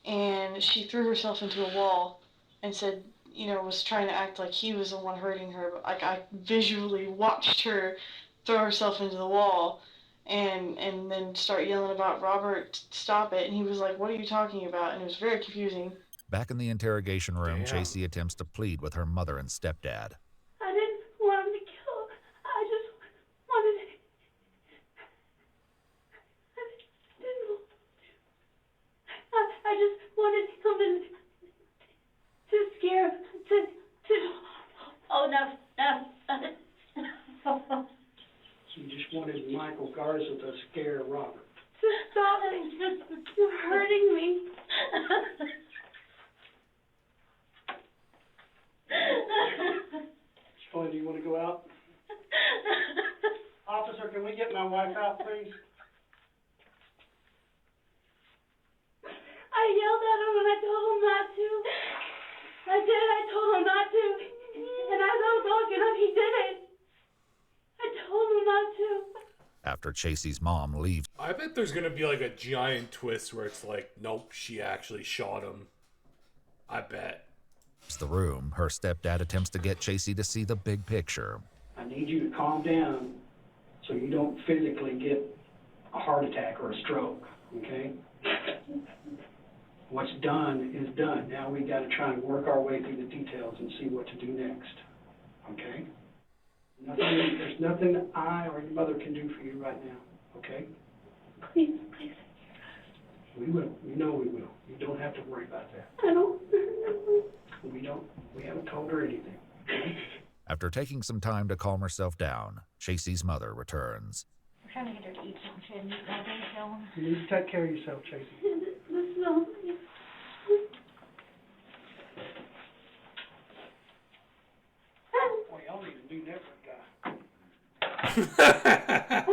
And she threw herself into a wall and said, was trying to act like he was the one hurting her. But I visually watched her throw herself into the wall and then start yelling about Robert, stop it. And he was like, what are you talking about? And it was very confusing. Back in the interrogation room, Damn. Chasey attempts to plead with her mother and stepdad. I didn't want him to kill him. I just wanted to. I just wanted him to scare him. Oh, no. You just wanted Michael Garza to scare Robert. Stop it. You're hurting me. Shirley, do you want to go out? Officer, can we get my wife out, please? I yelled at him and I told him not to. I did. I told him not to. And as I was walking up, he did it. I told him not to. After Chasey's mom leaves, I bet there's gonna be like a giant twist where it's like, nope, she actually shot him. I bet. the room, her stepdad attempts to get Chasey to see the big picture. I need you to calm down so you don't physically get a heart attack or a stroke, okay? What's done is done. Now we got to try and work our way through the details and see what to do next, okay? There's nothing I or your mother can do for you right now, okay? Please, please. We will. You know we will. You don't have to worry about that. I don't. We haven't told her anything. After taking some time to calm herself down, Chasey's mother returns. We're trying to get her to eat something. You need to take care of yourself, Chasey. No. Boy, y'all need to do that for a guy.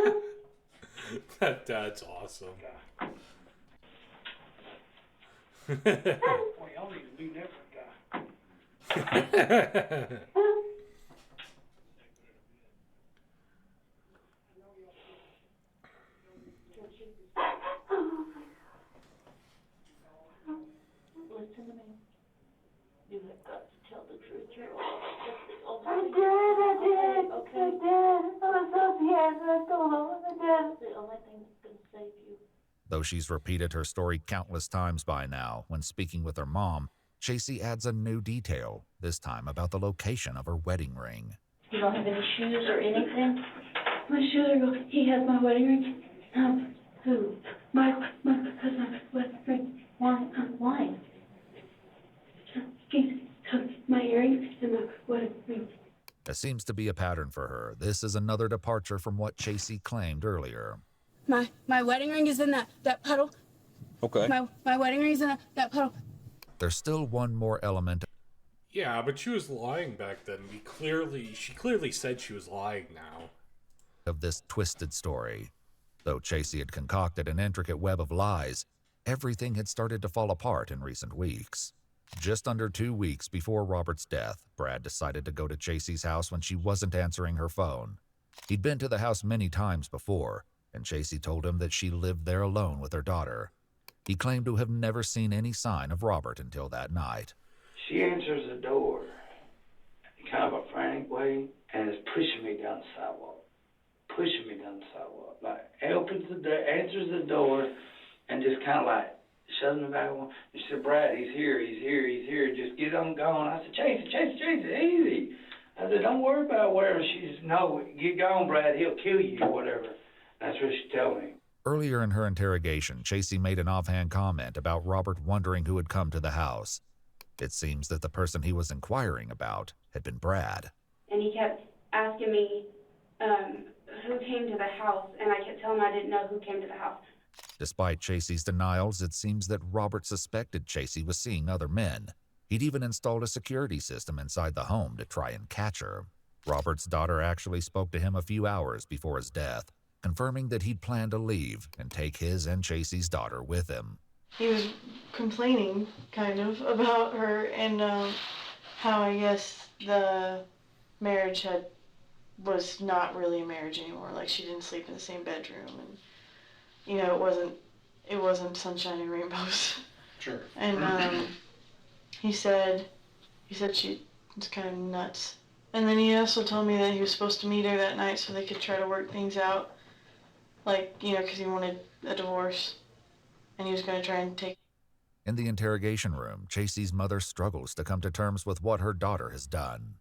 That dad's awesome. Boy, y'all need to do that for a guy. Listen to me. You have got to tell the truth. I did. Okay. I did. I was so scared, but I told him I did. The only thing that's going to save you. Though she's repeated her story countless times by now, when speaking with her mom, Chasey adds a new detail, this time about the location of her wedding ring. You don't have any shoes or anything? My shoes are gone. He has my wedding ring. Who? my cousin was why? He took my earrings and my wedding ring. There seems to be a pattern for her. This is another departure from what Chasey claimed earlier. My wedding ring is in that puddle. Okay. My wedding ring is in that puddle. There's still one more element Yeah, but she was lying back then. She clearly said she was lying now. of this twisted story. Though Chasey had concocted an intricate web of lies, everything had started to fall apart in recent weeks. Just under 2 weeks before Robert's death, Brad decided to go to Chasey's house when she wasn't answering her phone. He'd been to the house many times before, and Chasey told him that she lived there alone with her daughter. He claimed to have never seen any sign of Robert until that night. She answers the door in kind of a frantic way and is pushing me down the sidewalk. Like, answers the door and just kind of like shoving the back one. She said, Brad, he's here. Just get on going. I said, Chase, easy. I said, don't worry about whatever. She said, no, get going, Brad. He'll kill you or whatever. That's what she told me. Earlier in her interrogation, Chasey made an offhand comment about Robert wondering who had come to the house. It seems that the person he was inquiring about had been Brad. And he kept asking me who came to the house, and I kept telling him I didn't know who came to the house. Despite Chasey's denials, it seems that Robert suspected Chasey was seeing other men. He'd even installed a security system inside the home to try and catch her. Robert's daughter actually spoke to him a few hours before his death, confirming that he'd planned to leave and take his and Chasey's daughter with him. He was complaining, kind of, about her and how I guess the marriage was not really a marriage anymore. Like, she didn't sleep in the same bedroom, and it wasn't sunshine and rainbows. Sure. And he said she was kind of nuts. And then he also told me that he was supposed to meet her that night so they could try to work things out, like, because he wanted a divorce, and he was going to try and take. In the interrogation room, Chasey's mother struggles to come to terms with what her daughter has done.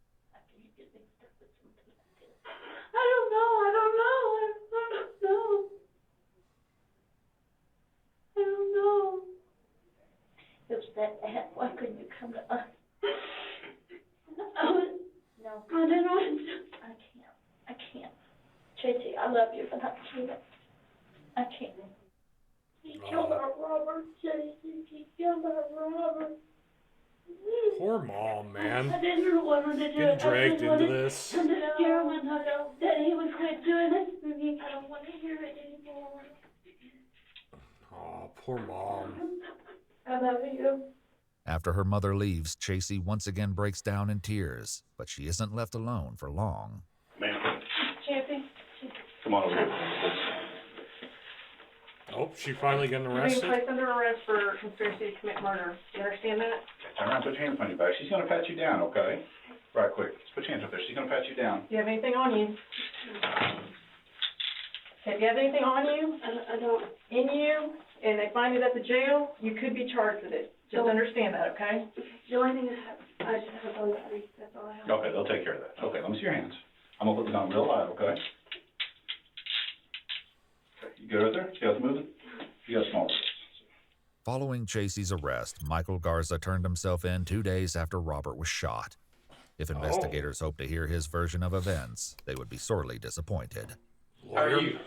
I don't know. It was that bad. Why couldn't you come to us? No. I didn't want to. I can't. Tracy, I love you, but I can't. I can't. He killed our Robert, Tracy. He killed our Robert. Poor mom, man. I didn't want to do it. Getting dragged into this. I just scare him that he was quit doing this for me. I don't want to hear it anymore. Oh, poor mom. I love you. After her mother leaves, Chasey once again breaks down in tears, but she isn't left alone for long. Ma'am, Champion. come on over here. Oh, she finally getting You're arrested? being placed under arrest for conspiracy to commit murder. Do you understand that? Turn around, put your hands on your back. She's going to pat you down, okay? Right quick. Just put your hands up there. She's going to pat you down. Do you have anything on you? Okay, if you have anything on you, I don't. in you, and they find it at the jail, you could be charged with it. Just understand that, okay? The only thing I just have on that ring. That's all I have. Okay, they'll take care of that. Okay, let me see your hands. I'm going to put this on real live, okay? You good right there? See how it's moving? You got small wrists. Following Chasey's arrest, Michael Garza turned himself in 2 days after Robert was shot. If investigators hoped to hear his version of events, they would be sorely disappointed. How are you?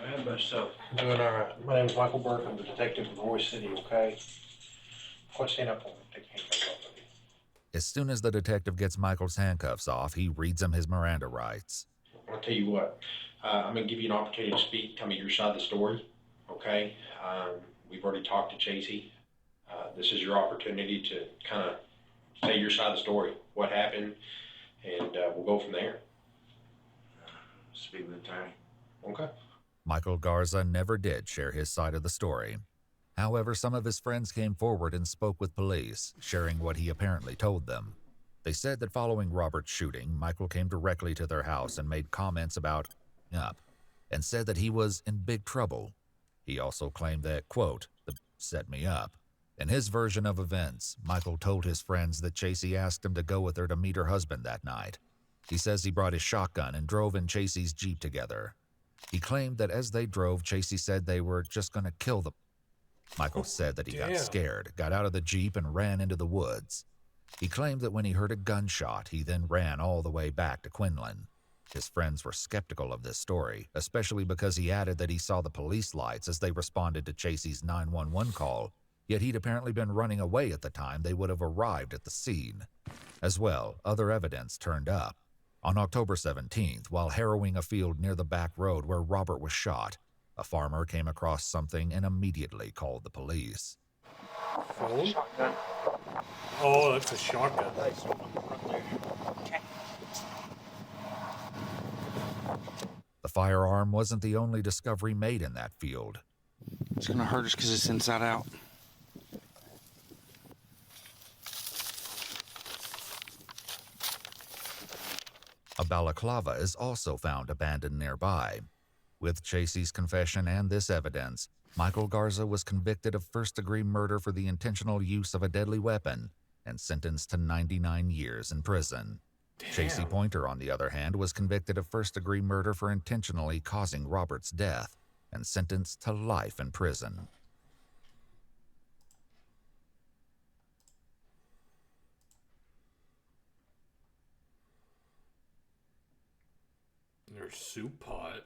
Man, but so. Doing all right. My name's Michael Burke. I'm the detective from Roy City, okay? What's stand up for me? Take your handcuffs off of me. As soon as the detective gets Michael's handcuffs off, he reads him his Miranda rights. I'll tell you what. I'm going to give you an opportunity to speak. Tell me your side of the story, okay? We've already talked to Chasey. This is your opportunity to kind of say your side of the story, what happened, and we'll go from there. Speak with the attorney. Okay. Michael Garza never did share his side of the story. However, some of his friends came forward and spoke with police, sharing what he apparently told them. They said that following Robert's shooting, Michael came directly to their house and made comments about up, and said that he was in big trouble. He also claimed that, quote, the set me up. In his version of events, Michael told his friends that Chasey asked him to go with her to meet her husband that night. He says he brought his shotgun and drove in Chasey's Jeep together. He claimed that as they drove, Chasey said they were just going to kill them. Michael said that he got scared, got out of the Jeep, and ran into the woods. He claimed that when he heard a gunshot, he then ran all the way back to Quinlan. His friends were skeptical of this story, especially because he added that he saw the police lights as they responded to Chasey's 911 call, yet he'd apparently been running away at the time they would have arrived at the scene. As well, other evidence turned up. On October 17th, while harrowing a field near the back road where Robert was shot, a farmer came across something and immediately called the police. Phone? Oh, that's a shotgun. The firearm wasn't the only discovery made in that field. It's gonna hurt us because it's inside out. A balaclava is also found abandoned nearby. With Chasey's confession and this evidence, Michael Garza was convicted of first-degree murder for the intentional use of a deadly weapon and sentenced to 99 years in prison. Chasey Pointer, on the other hand, was convicted of first-degree murder for intentionally causing Robert's death and sentenced to life in prison. There's soup pot.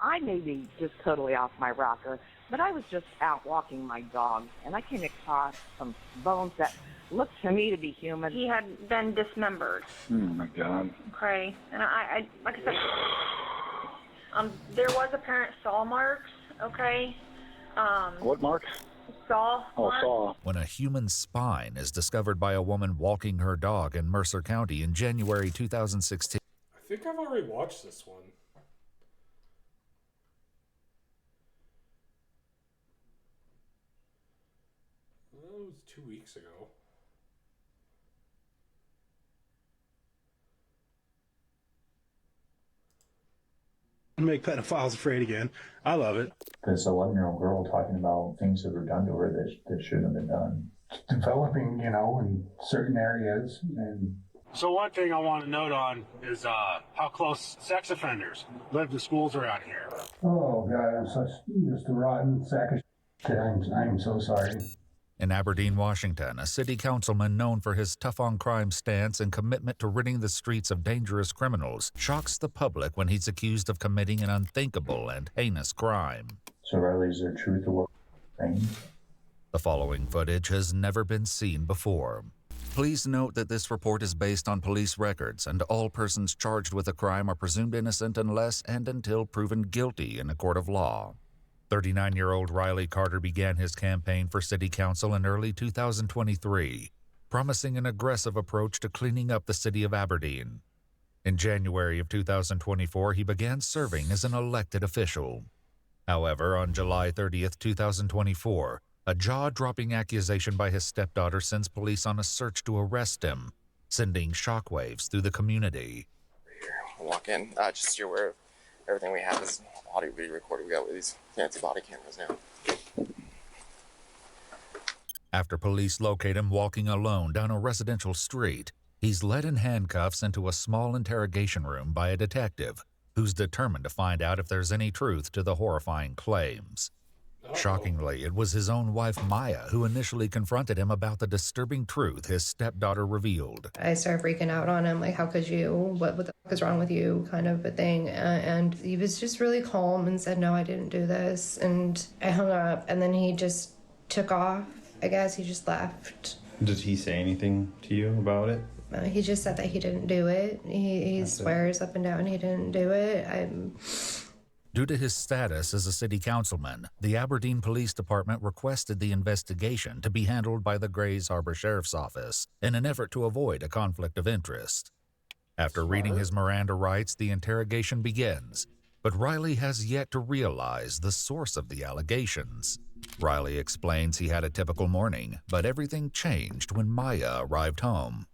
I may be just totally off my rocker, but I was just out walking my dog, and I came across some bones that looked to me to be human. He had been dismembered. Oh my God. Okay, and I like I said, there was apparent saw marks. Okay. What marks? Saw. Oh, saw. When a human spine is discovered by a woman walking her dog in Mercer County in January 2016. I think I've already watched this one. That was 2 weeks ago. Make pedophiles afraid again. I love it. This 11-year-old girl talking about things that were done to her that shouldn't have been done. Developing, in certain areas. And So one thing I want to note on is how close sex offenders live to schools around here. oh God, I'm just a rotten sack of shit. I'm so sorry. In Aberdeen, Washington, a city councilman known for his tough-on-crime stance and commitment to ridding the streets of dangerous criminals shocks the public when he's accused of committing an unthinkable and heinous crime. So Riley, is there truth to what thing? The following footage has never been seen before. Please note that this report is based on police records, and all persons charged with a crime are presumed innocent unless and until proven guilty in a court of law. 39-year-old Riley Carter began his campaign for city council in early 2023, promising an aggressive approach to cleaning up the city of Aberdeen. In January of 2024, he began serving as an elected official. However, on July 30th, 2024, a jaw-dropping accusation by his stepdaughter sends police on a search to arrest him, sending shockwaves through the community. Walk in, just so you're aware of everything we have is audio video recorded. We got these fancy body cameras now. After police locate him walking alone down a residential street, he's led in handcuffs into a small interrogation room by a detective who's determined to find out if there's any truth to the horrifying claims. Shockingly, it was his own wife, Maya, who initially confronted him about the disturbing truth his stepdaughter revealed. I started freaking out on him, like, how could you? What the fuck is wrong with you? Kind of a thing. And he was just really calm and said, no, I didn't do this. And I hung up, and then he just took off. I guess he just left. Did he say anything to you about it? He just said that he didn't do it. He swears up and down he didn't do it. Due to his status as a city councilman, the Aberdeen Police Department requested the investigation to be handled by the Grays Harbor Sheriff's Office in an effort to avoid a conflict of interest. After reading his Miranda rights, the interrogation begins, but Riley has yet to realize the source of the allegations. Riley explains he had a typical morning, but everything changed when Maya arrived home.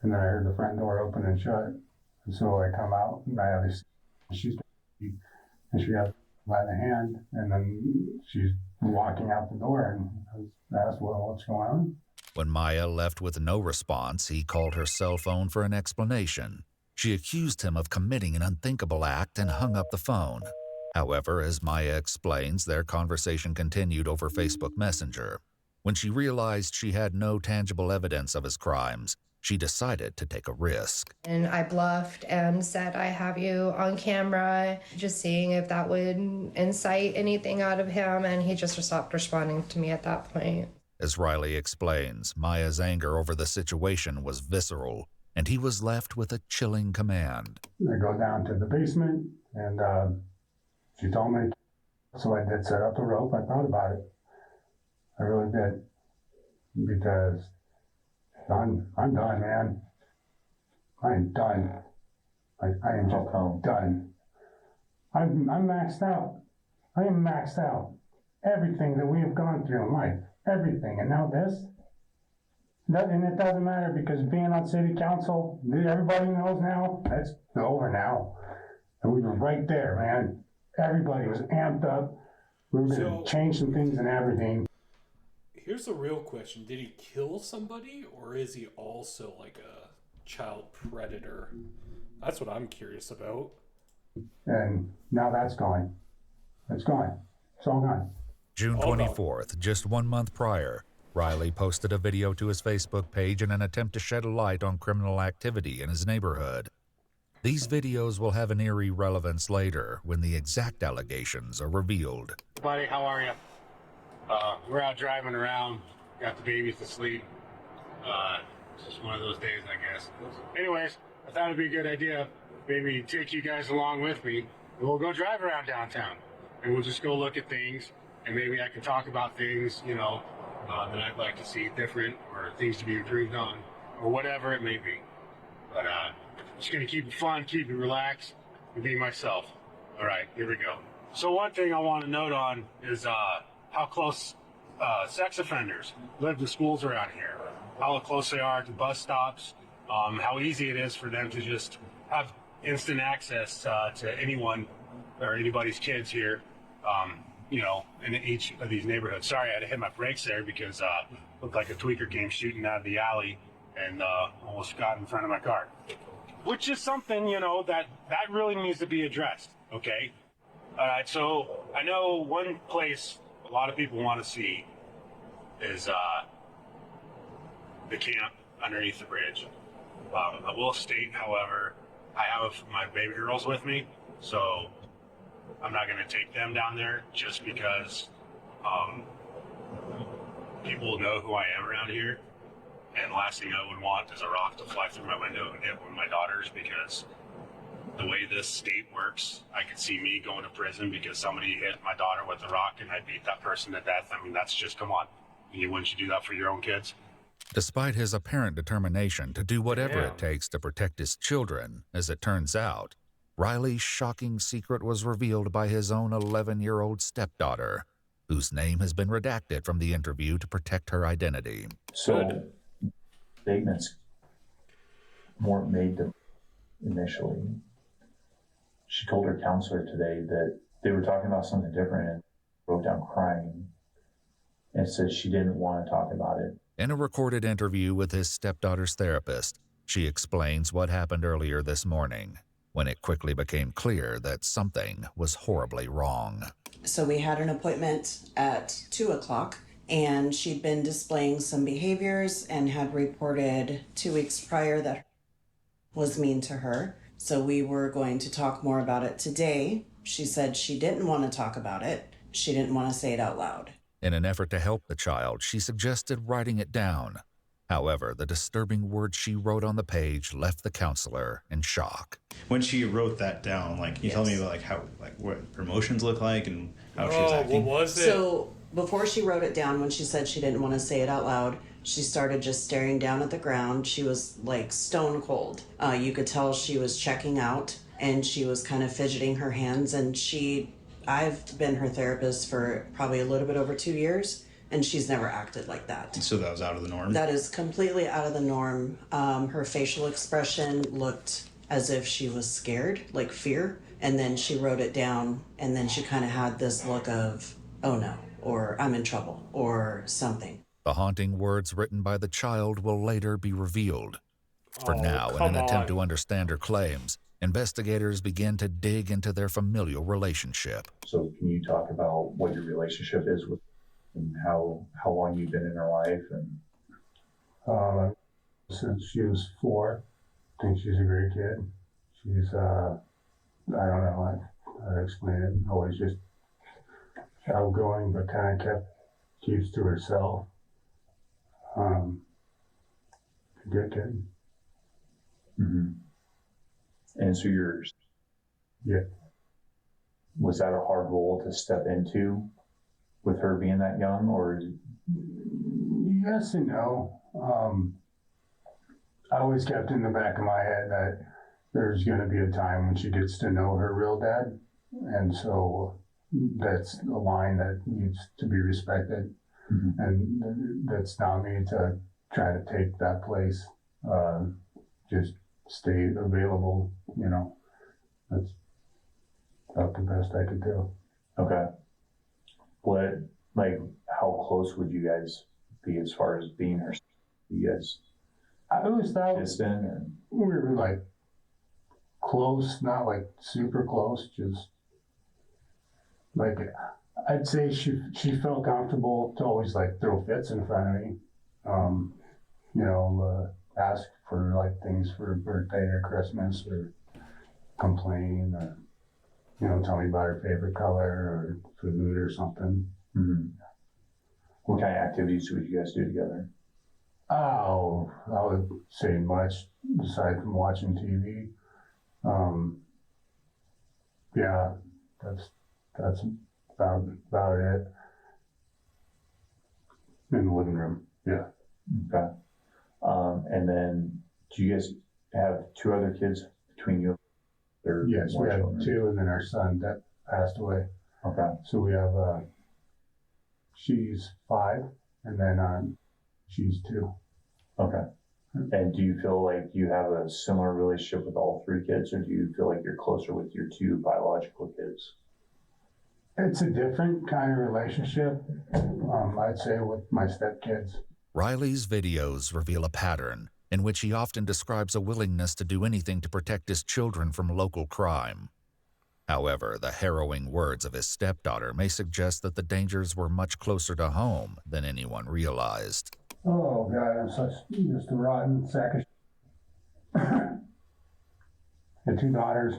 And then I heard the front door open and shut. And so I come out and I have this, and she has by the hand, and then she's walking out the door, and I asked, well, what's going on? When Maya left with no response, he called her cell phone for an explanation. She accused him of committing an unthinkable act and hung up the phone. However, as Maya explains, their conversation continued over Facebook Messenger. When she realized she had no tangible evidence of his crimes, she decided to take a risk. And I bluffed and said, I have you on camera, just seeing if that would incite anything out of him, and he just stopped responding to me at that point. As Riley explains, Maya's anger over the situation was visceral, and he was left with a chilling command. I go down to the basement, and she told me, so I did set up a rope. I thought about it. I really did, because I'm done, man. I am done. I am just done. I'm maxed out. I am maxed out. Everything that we have gone through in life, everything, and now this. And it doesn't matter, because being on city council, everybody knows now, that's over now. And we were right there, man. Everybody was amped up. We were going to change some things and everything. Here's the real question. Did he kill somebody, or is he also like a child predator? That's what I'm curious about. And now that's gone. It's gone. It's all gone. June 24th, just 1 month prior, Riley posted a video to his Facebook page in an attempt to shed a light on criminal activity in his neighborhood. These videos will have an eerie relevance later when the exact allegations are revealed. Buddy, how are you? We're out driving around, got the babies to sleep. It's just one of those days, I guess. Anyways, I thought it'd be a good idea, maybe take you guys along with me, and we'll go drive around downtown. And we'll just go look at things, and maybe I can talk about things, you know, that I'd like to see different, or things to be improved on, or whatever it may be. But just gonna keep it fun, keep it relaxed, and be myself. All right, here we go. So one thing I want to note on is how close sex offenders live to schools around here, how close they are to bus stops, how easy it is for them to just have instant access to anyone or anybody's kids here, you know, in each of these neighborhoods. Sorry, I had to hit my brakes there because looked like a tweaker came shooting out of the alley and almost got in front of my car. Which is something, you know, that really needs to be addressed, okay? All right, so I know one place a lot of people want to see is the camp underneath the bridge. I will state, however, I have my baby girls with me, so I'm not going to take them down there just because people know who I am around here. And the last thing I would want is a rock to fly through my window and hit one of my daughters, because the way this state works, I could see me going to prison because somebody hit my daughter with a rock and I beat that person to death. I mean, that's just, come on. Wouldn't you do that for your own kids? Despite his apparent determination to do whatever it takes to protect his children, as it turns out, Riley's shocking secret was revealed by his own 11-year-old stepdaughter, whose name has been redacted from the interview to protect her identity. So, statements weren't made to initially. She told her counselor today that they were talking about something different and broke down crying and said she didn't want to talk about it. In a recorded interview with his stepdaughter's therapist, she explains what happened earlier this morning, when it quickly became clear that something was horribly wrong. So we had an appointment at 2 o'clock, and she'd been displaying some behaviors and had reported 2 weeks prior that was mean to her. So we were going to talk more about it today. She said she didn't want to talk about it. She didn't want to say it out loud. In an effort to help the child, she suggested writing it down. However, the disturbing words she wrote on the page left the counselor in shock. When she wrote that down, like, can you tell me about what her emotions look like and how she was acting? What was it? So before she wrote it down, when she said she didn't want to say it out loud, she started just staring down at the ground. She was like stone cold. You could tell she was checking out, and she was kind of fidgeting her hands. And I've been her therapist for probably a little bit over 2 years, and she's never acted like that. So that was out of the norm? That is completely out of the norm. Her facial expression looked as if she was scared, like fear. And then she wrote it down, and then she kind of had this look of, oh no, or I'm in trouble, or something. The haunting words written by the child will later be revealed. For now, in an attempt to understand her claims, investigators begin to dig into their familial relationship. So can you talk about what your relationship is with and how long you've been in her life? And since she was 4, I think she's a great kid. She's, I don't know how to explain it. Always just outgoing, but kind of keeps to herself. Good kid. Mm-hmm. And so was that a hard role to step into with her being that young, or? Yes and no. I always kept in the back of my head that there's going to be a time when she gets to know her real dad. And so that's a line that needs to be respected. Mm-hmm. And that's not me to try to take that place. Just stay available, you know. That's about the best I could do. Okay. How close would you guys be as far as being her? You guys? I always thought distant, we were like close, not like super close, just like I'd say she felt comfortable to always like throw fits in front of me. Ask for like things for her birthday or Christmas, or complain, or tell me about her favorite color or food or something. Mm-hmm. What kind of activities would you guys do together? Oh, I would say much aside from watching TV. Yeah, that's about it. In the living room, yeah. Okay. And then, do you guys have 2 other kids between you? Yes, we have 2, and then our son that passed away. Okay. So we have, she's 5, and then she's 2. Okay. And do you feel like you have a similar relationship with all 3 kids, or do you feel like you're closer with your 2 biological kids? It's a different kind of relationship, I'd say, with my stepkids. Riley's videos reveal a pattern in which he often describes a willingness to do anything to protect his children from local crime. However, the harrowing words of his stepdaughter may suggest that the dangers were much closer to home than anyone realized. Oh, God, I'm just a rotten sack of shit. The 2 daughters,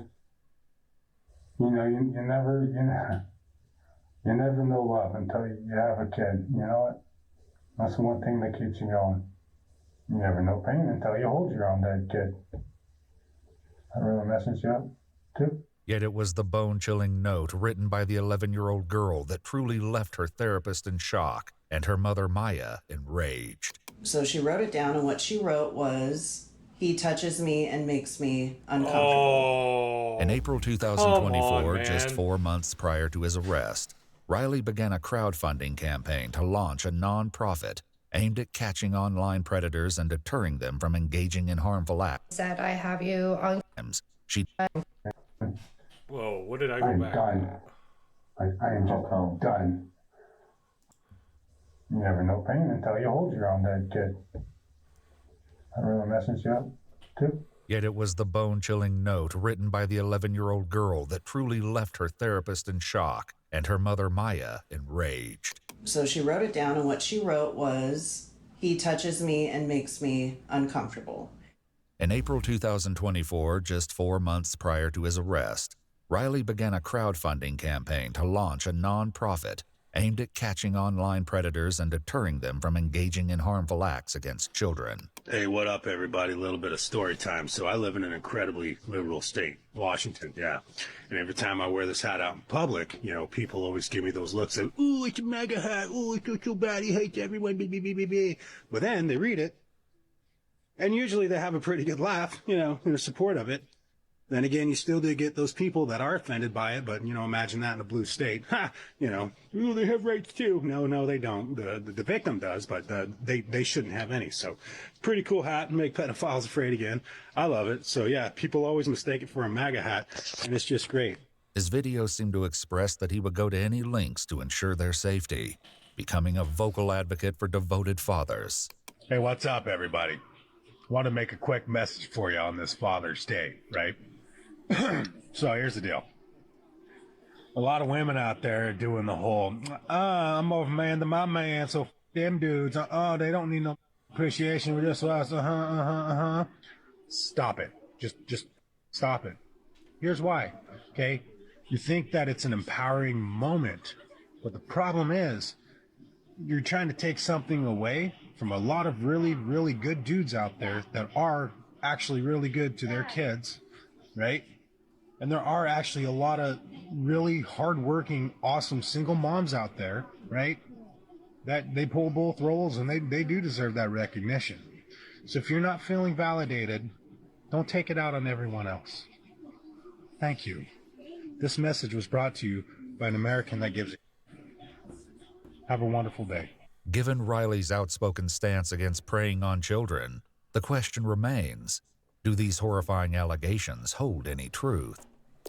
you never know love until you have a kid. You know what? That's the one thing that keeps you going. You never know pain until you hold your own dead kid. That really messes you up, too. Yet it was the bone-chilling note written by the 11-year-old girl that truly left her therapist in shock and her mother, Maya, enraged. So she wrote it down, and what she wrote was, "He touches me and makes me uncomfortable." Oh, in April 2024, just 4 months prior to his arrest, Riley began a crowdfunding campaign to launch a non-profit aimed at catching online predators and deterring them from engaging in harmful acts. Said, I have you on. She. Whoa, what did I go I'm back? done. I am just done. You never know pain until you hold your own dead kid. That really messes you up, too. Yet it was the bone-chilling note written by the 11-year-old girl that truly left her therapist in shock and her mother, Maya, enraged. So she wrote it down, and what she wrote was, "He touches me and makes me uncomfortable." In April 2024, just 4 months prior to his arrest, Riley began a crowdfunding campaign to launch a non-profit aimed at catching online predators and deterring them from engaging in harmful acts against children. Hey, what up, everybody? A little bit of story time. So I live in an incredibly liberal state, Washington, yeah. And every time I wear this hat out in public, people always give me those looks of, ooh, it's a MAGA hat. Ooh, it's so bad. He hates everyone. But then they read it, and usually they have a pretty good laugh, in support of it. Then again, you still do get those people that are offended by it, but, imagine that in a blue state. Ooh, they have rights too. No, they don't. The victim does, but they shouldn't have any. So, pretty cool hat, make pedophiles afraid again. I love it. So, yeah, people always mistake it for a MAGA hat, and it's just great. His videos seem to express that he would go to any lengths to ensure their safety. becoming a vocal advocate for devoted fathers. Hey, what's up, everybody? Want to make a quick message for you on this Father's Day, right? So here's the deal. A lot of women out there are doing the whole, I'm more of a man than my man, so them dudes, they don't need no appreciation with this us, Stop it. Just stop it. Here's why, okay? You think that it's an empowering moment, but the problem is you're trying to take something away from a lot of really, really good dudes out there that are actually really good to their kids, right? And there are actually a lot of really hardworking, awesome single moms out there, right? That they pull both roles, and they do deserve that recognition. So if you're not feeling validated, don't take it out on everyone else. Thank you. This message was brought to you by an American that gives. Have a wonderful day. Given Riley's outspoken stance against preying on children, the question remains, do these horrifying allegations hold any truth?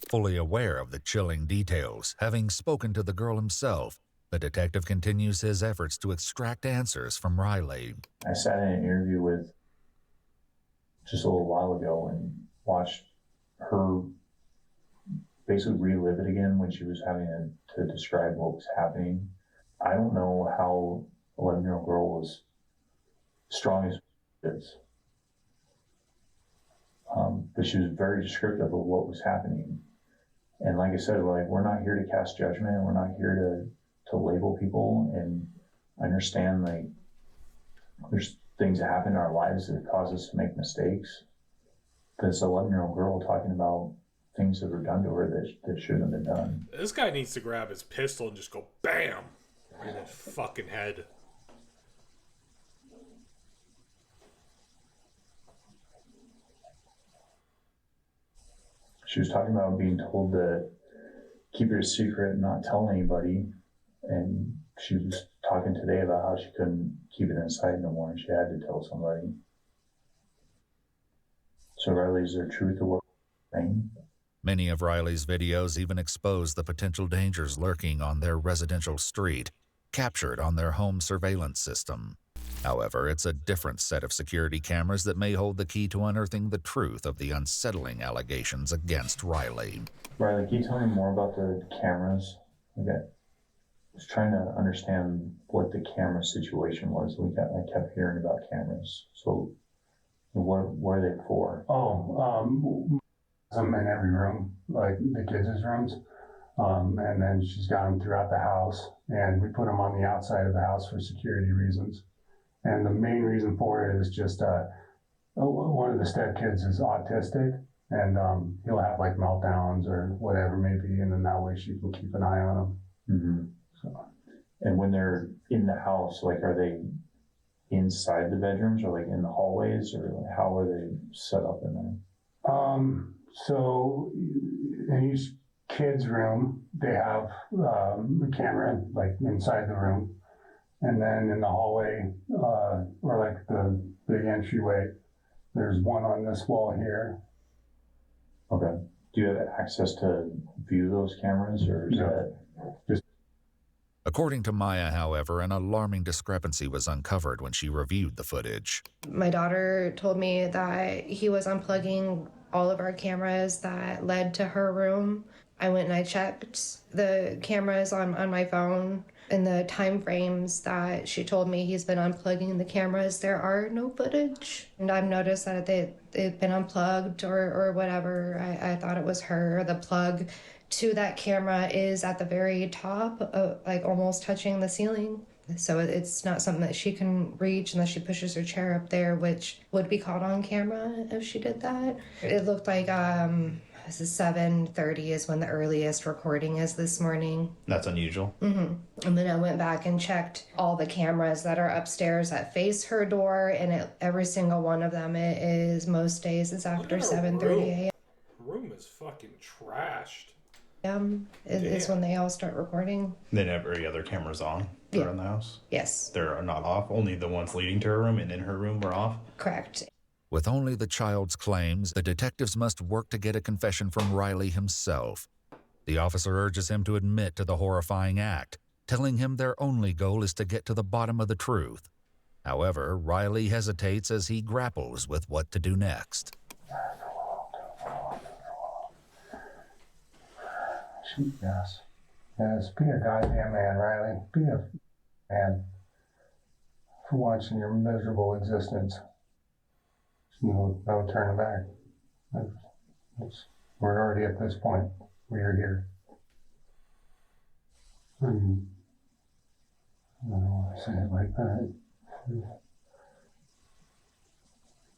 Fully aware of the chilling details, having spoken to the girl himself, the detective continues his efforts to extract answers from Riley. I sat in an interview with just a little while ago and watched her basically relive it again when she was having to describe what was happening. I don't know how 11-year-old girl was strong as she is. But she was very descriptive of what was happening. And like I said, like, we're not here to cast judgment. We're not here to label people. And I understand, like, there's things that happen in our lives that cause us to make mistakes. But it's an 11-year-old girl talking about things that were done to her that shouldn't have been done. This guy needs to grab his pistol and just go BAM! In his fucking head. She was talking about being told to keep it a secret and not tell anybody. And she was talking today about how she couldn't keep it inside no more and she had to tell somebody. So Riley, is there truth to what you're saying? Many of Riley's videos even expose the potential dangers lurking on their residential street, captured on their home surveillance system. However, it's a different set of security cameras that may hold the key to unearthing the truth of the unsettling allegations against Riley. Riley, can you tell me more about the cameras? I was trying to understand what the camera situation was. I kept hearing about cameras. So what are they for? Some in every room, like the kids' rooms. And then she's got them throughout the house, and we put them on the outside of the house for security reasons. And the main reason for it is just one of the step kids is autistic, and he'll have like meltdowns or whatever maybe, and then that way she can keep an eye on him. Mm-hmm. So. And when they're in the house, like, are they inside the bedrooms or like in the hallways, or how are they set up in there? So in each kid's room, they have a camera like inside the room, and then in the hallway or like the big entryway, there's one on this wall here. Okay. Do you have access to view those cameras, or is that just? According to Maya, however, an alarming discrepancy was uncovered when she reviewed the footage. My daughter told me that he was unplugging all of our cameras that led to her room. I went and I checked the cameras on my phone. In the time frames that she told me he's been unplugging the cameras, there are no footage. And I've noticed that they've been unplugged or whatever. I thought it was her. The plug to that camera is at the very top, like almost touching the ceiling. So it's not something that she can reach unless she pushes her chair up there, which would be caught on camera if she did that. It looked like 7:30 is when the earliest recording is this morning. That's unusual. Mm-hmm. And then I went back and checked all the cameras that are upstairs that face her door, and every single one of them most days is after 7:30 a.m. Room is fucking trashed. Is when they all start recording. Then every other camera's on around the house? Yes. They're not off? Only the ones leading to her room and in her room were off? Correct. With only the child's claims, the detectives must work to get a confession from Riley himself. The officer urges him to admit to the horrifying act, telling him their only goal is to get to the bottom of the truth. However, Riley hesitates as he grapples with what to do next. Yes. Yes, be a goddamn man, Riley. Be a man. For once in your miserable existence. No turning back. We're already at this point. We are here. I don't want to say it like that.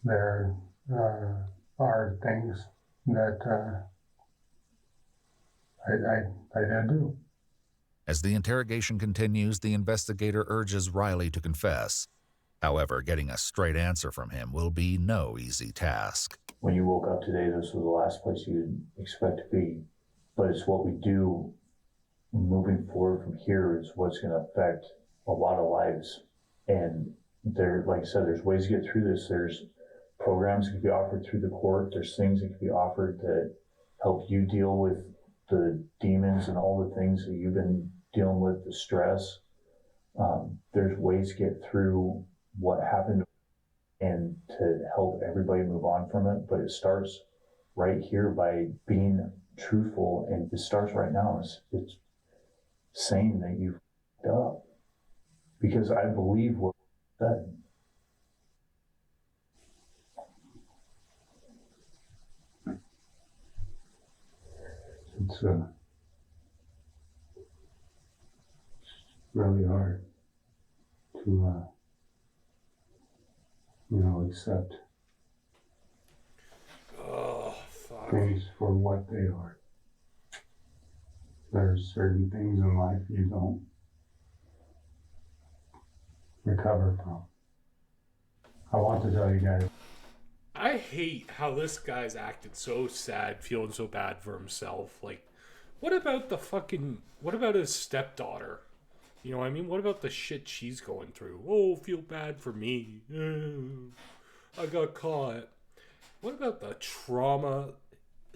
There are things that I did do. As the interrogation continues, the investigator urges Riley to confess. However, getting a straight answer from him will be no easy task. When you woke up today, this was the last place you'd expect to be. But it's what we do moving forward from here is what's going to affect a lot of lives. And there, like I said, there's ways to get through this. There's programs that can be offered through the court. There's things that can be offered that help you deal with the demons and all the things that you've been dealing with, the stress. There's ways to get through what happened and to help everybody move on from it. But it starts right here by being truthful, and it starts right now. It's saying that you f***ed up, because I believe what you said. It's really hard to, accept things for what they are. There's certain things in life you don't recover from. I want to tell you guys. I hate how this guy's acted so sad, feeling so bad for himself. Like, what about his stepdaughter? You know what I mean? What about the shit she's going through? Oh, feel bad for me. I got caught. What about the trauma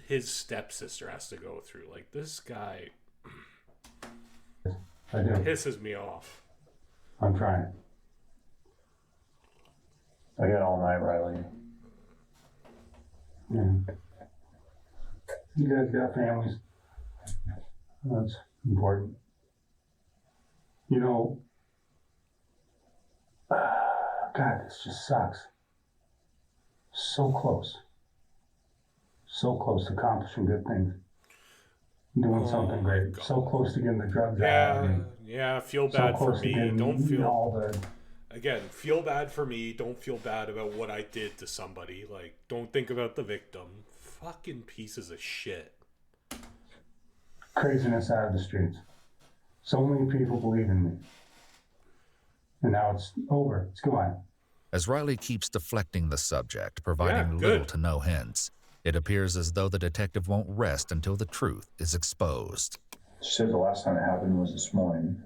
his stepsister has to go through? Like, this guy pisses me off. I'm trying. I got all night, Riley. Yeah. You guys got families. That's important. God, this just sucks. So close. So close to accomplishing good things. Doing something great. So close to getting the drugs out. Yeah, feel bad for me. Don't feel... all the... Again, feel bad for me. Don't feel bad about what I did to somebody. Like, don't think about the victim. Fucking pieces of shit. Craziness out of the streets. So many people believe in me. And now it's over. It's gone. As Riley keeps deflecting the subject, providing little to no hints, it appears as though the detective won't rest until the truth is exposed. She said the last time it happened was this morning.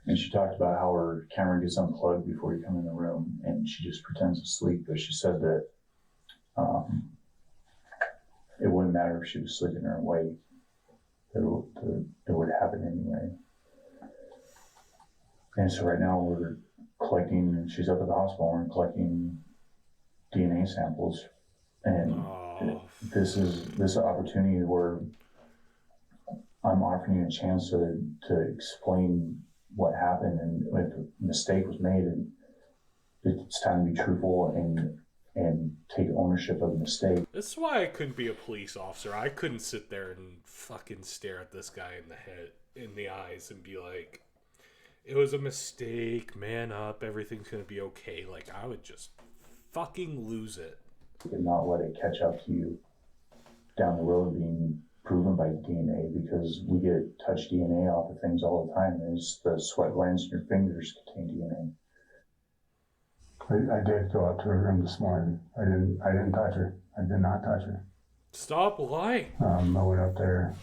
And she talked about how her camera gets unplugged before you come in the room, and she just pretends to sleep. But she said that it wouldn't matter if she was sleeping or awake. It would happen anyway. And so right now we're collecting, she's up at the hospital, and we're collecting DNA samples. And this is an opportunity where I'm offering you a chance to explain what happened, and if a mistake was made, and it's time to be truthful and take ownership of the mistake. This is why I couldn't be a police officer. I couldn't sit there and fucking stare at this guy in the eyes and be like, it was a mistake, man up, everything's gonna be okay. Like, I would just fucking lose it. And not let it catch up to you down the road being proven by DNA, because we get touch DNA off of things all the time. There's the sweat glands in your fingers contain DNA. I did go out to her room this morning. I didn't touch her. I did not touch her. Stop lying. I went up there.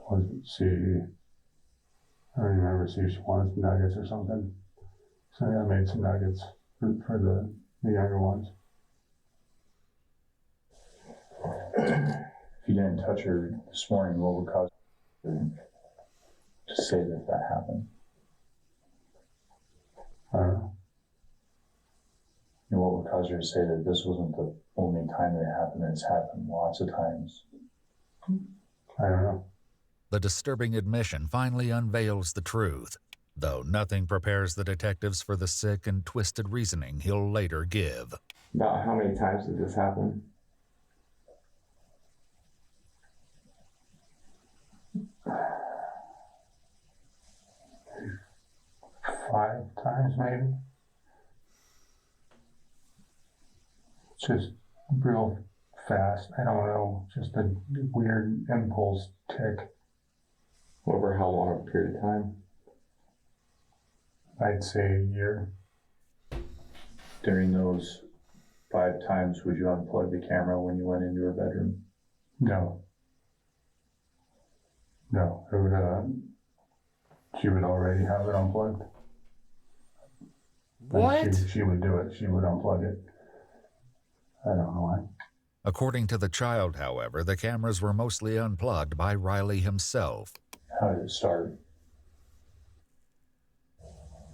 I don't remember, see if she wanted some nuggets or something. So I made some nuggets for the younger ones. If you didn't touch her this morning, what would cause to say that that happened? I don't know. And what would cause you to say that this wasn't the only time that it happened? It's happened lots of times. I don't know. The disturbing admission finally unveils the truth, though nothing prepares the detectives for the sick and twisted reasoning he'll later give. About how many times did this happen? Five times maybe. Just real fast. I don't know. Just a weird impulse tick. Over how long of a period of time? I'd say a year. During those 5 times, would you unplug the camera when you went into her bedroom? No. No. It would, she would already have it unplugged. What? She would do it. She would unplug it. I don't know why. According to the child, however, the cameras were mostly unplugged by Riley himself. How did it start?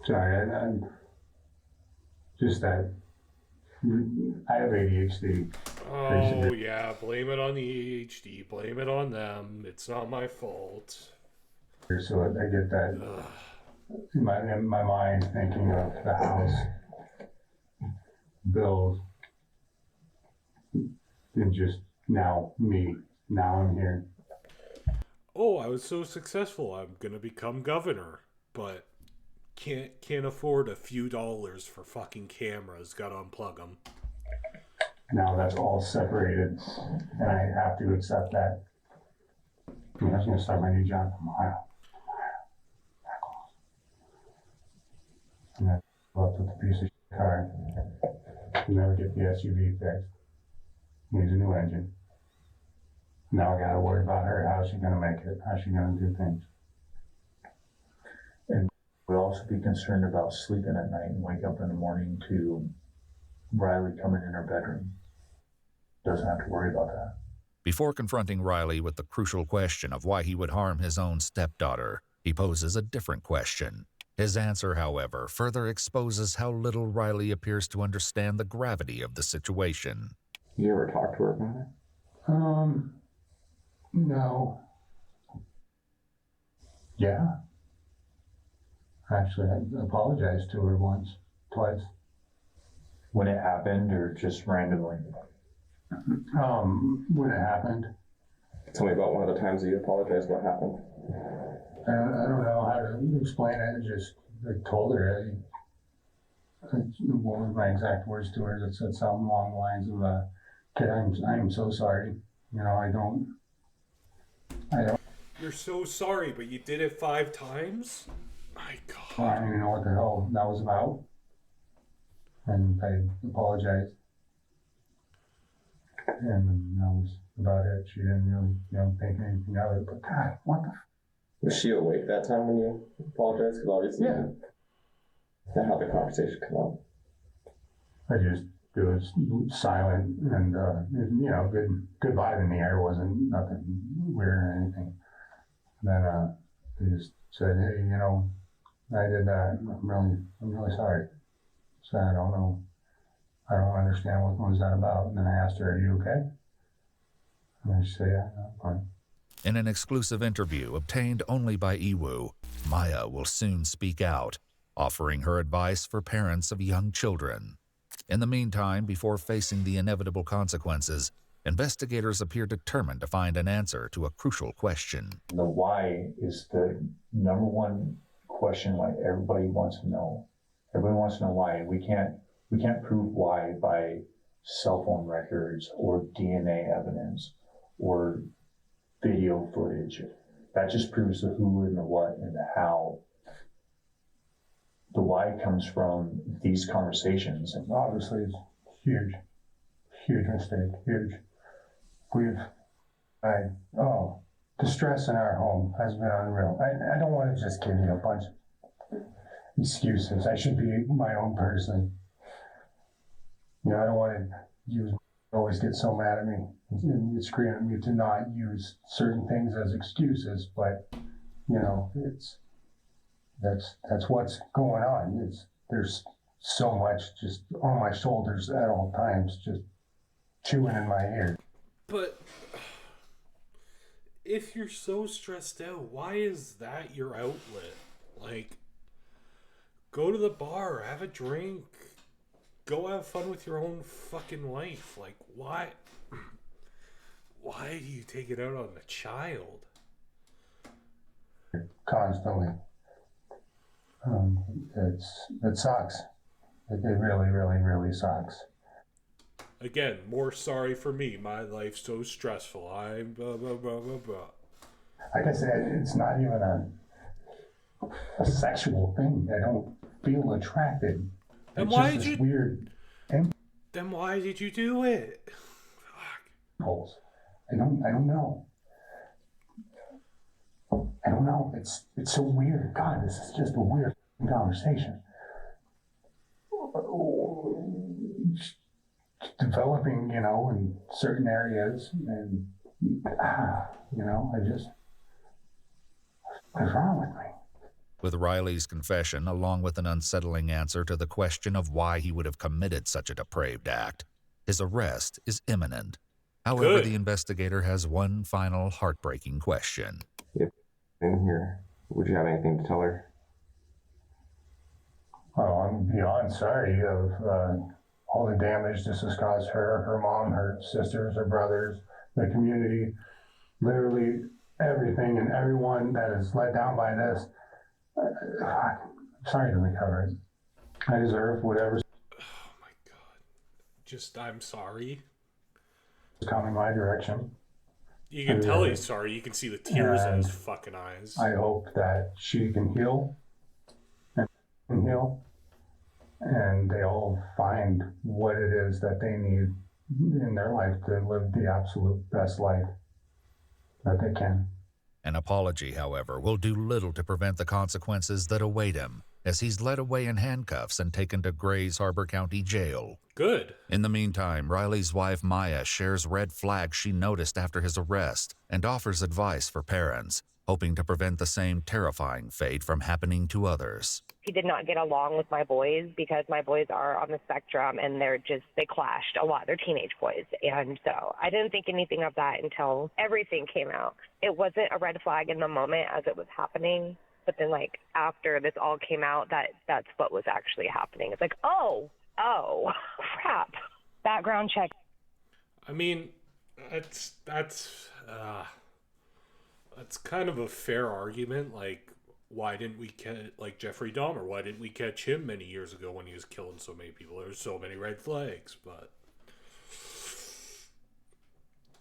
Sorry, I'm just that I have ADHD. Oh, basically. yeah, blame it on the ADHD. Blame it on them. It's not my fault. So I get that in my mind, thinking of the house, bills, and just now me. Now I'm here. Oh, I was so successful. I'm gonna become governor, but can't afford a few dollars for fucking cameras. Gotta unplug them. Now that's all separated, and I have to accept that. I was going to start my new job tomorrow. And I left with a piece of car. Never get the SUV fixed. Needs a new engine. Now I got to worry about her. How's she going to make it? How's she going to do things? And we'll also be concerned about sleeping at night and wake up in the morning to Riley coming in her bedroom. Doesn't have to worry about that. Before confronting Riley with the crucial question of why he would harm his own stepdaughter, he poses a different question. His answer, however, further exposes how little Riley appears to understand the gravity of the situation. You ever talk to her about it? No. Yeah. Actually, I apologized to her once, twice. When it happened, or just randomly? When it happened. Tell me about one of the times that you apologized. What happened? I don't know how to explain it. I told her. What was my exact words to her? That said something along the lines of, "Kid, I'm so sorry. You know, I don't." You're so sorry, but you did it 5 times? My God. I don't even know what the hell that was about. And I apologized. And that was about it. She didn't really, think anything of it. But God, what the? Was she awake that time when you apologized? Because obviously, yeah. That how the conversation come up. It was silent and, good vibe in the air. Wasn't nothing weird or anything. And then they just said, "Hey, I did that. I'm really sorry." So I don't know. I don't understand what was that about. And then I asked her, "Are you okay?" And she said, "Yeah, I'm fine." In an exclusive interview obtained only by Iwu, Maya will soon speak out, offering her advice for parents of young children. In the meantime, before facing the inevitable consequences, investigators appear determined to find an answer to a crucial question. The why is the number one question like everybody wants to know. Everybody wants to know why. We can't prove why by cell phone records or DNA evidence or video footage. That just proves the who and the what and the how. The why comes from these conversations. And obviously it's huge mistake, huge. The stress in our home has been unreal. I don't want to just give you a bunch of excuses. I should be my own person. I don't want to use always get so mad at me and you scream at me to not use certain things as excuses, but you know, that's what's going on. There's so much just on my shoulders at all times, just chewing in my ear. But if you're so stressed out, why is that your outlet? Like, go to the bar, have a drink, go have fun with your own fucking life. Like, why do you take it out on the child? Constantly. It sucks. It really, really, really sucks. Again, more sorry for me. My life's so stressful. I'm blah, blah, blah, blah, blah. Like I said, it's not even a sexual thing. I don't feel attracted. Then It's why just did this you... weird Then why did you do it? impulse. I don't know. I don't know. It's so weird. God, this is just a weird conversation. Developing, you know, in certain areas, and you know, what's wrong with me? With Riley's confession, along with an unsettling answer to the question of why he would have committed such a depraved act, his arrest is imminent. However, Good. the investigator has one final heartbreaking question. If in here, would you have anything to tell her? Oh, I'm beyond sorry of all the damage this has caused her, her mom, her sisters, her brothers, the community, literally everything and everyone that is let down by this. I'm sorry to recover it. I deserve whatever's I'm sorry. coming my direction. You can tell he's sorry. You can see the tears in his fucking eyes. I hope that she can heal and heal, and they'll find what it is that they need in their life to live the absolute best life that they can. An apology, however, will do little to prevent the consequences that await him, as he's led away in handcuffs and taken to Grays Harbor County Jail. Good. In the meantime, Riley's wife Maya shares red flags she noticed after his arrest and offers advice for parents, hoping to prevent the same terrifying fate from happening to others. He did not get along with my boys because my boys are on the spectrum and they clashed a lot. They're teenage boys. And so I didn't think anything of that until everything came out. It wasn't a red flag in the moment as it was happening. But then like after this all came out, that's what was actually happening. It's like, oh, crap. Background check. I mean, that's kind of a fair argument. Like, why didn't we catch, like, Jeffrey Dahmer? Why didn't we catch him many years ago when he was killing so many people? There's so many red flags, but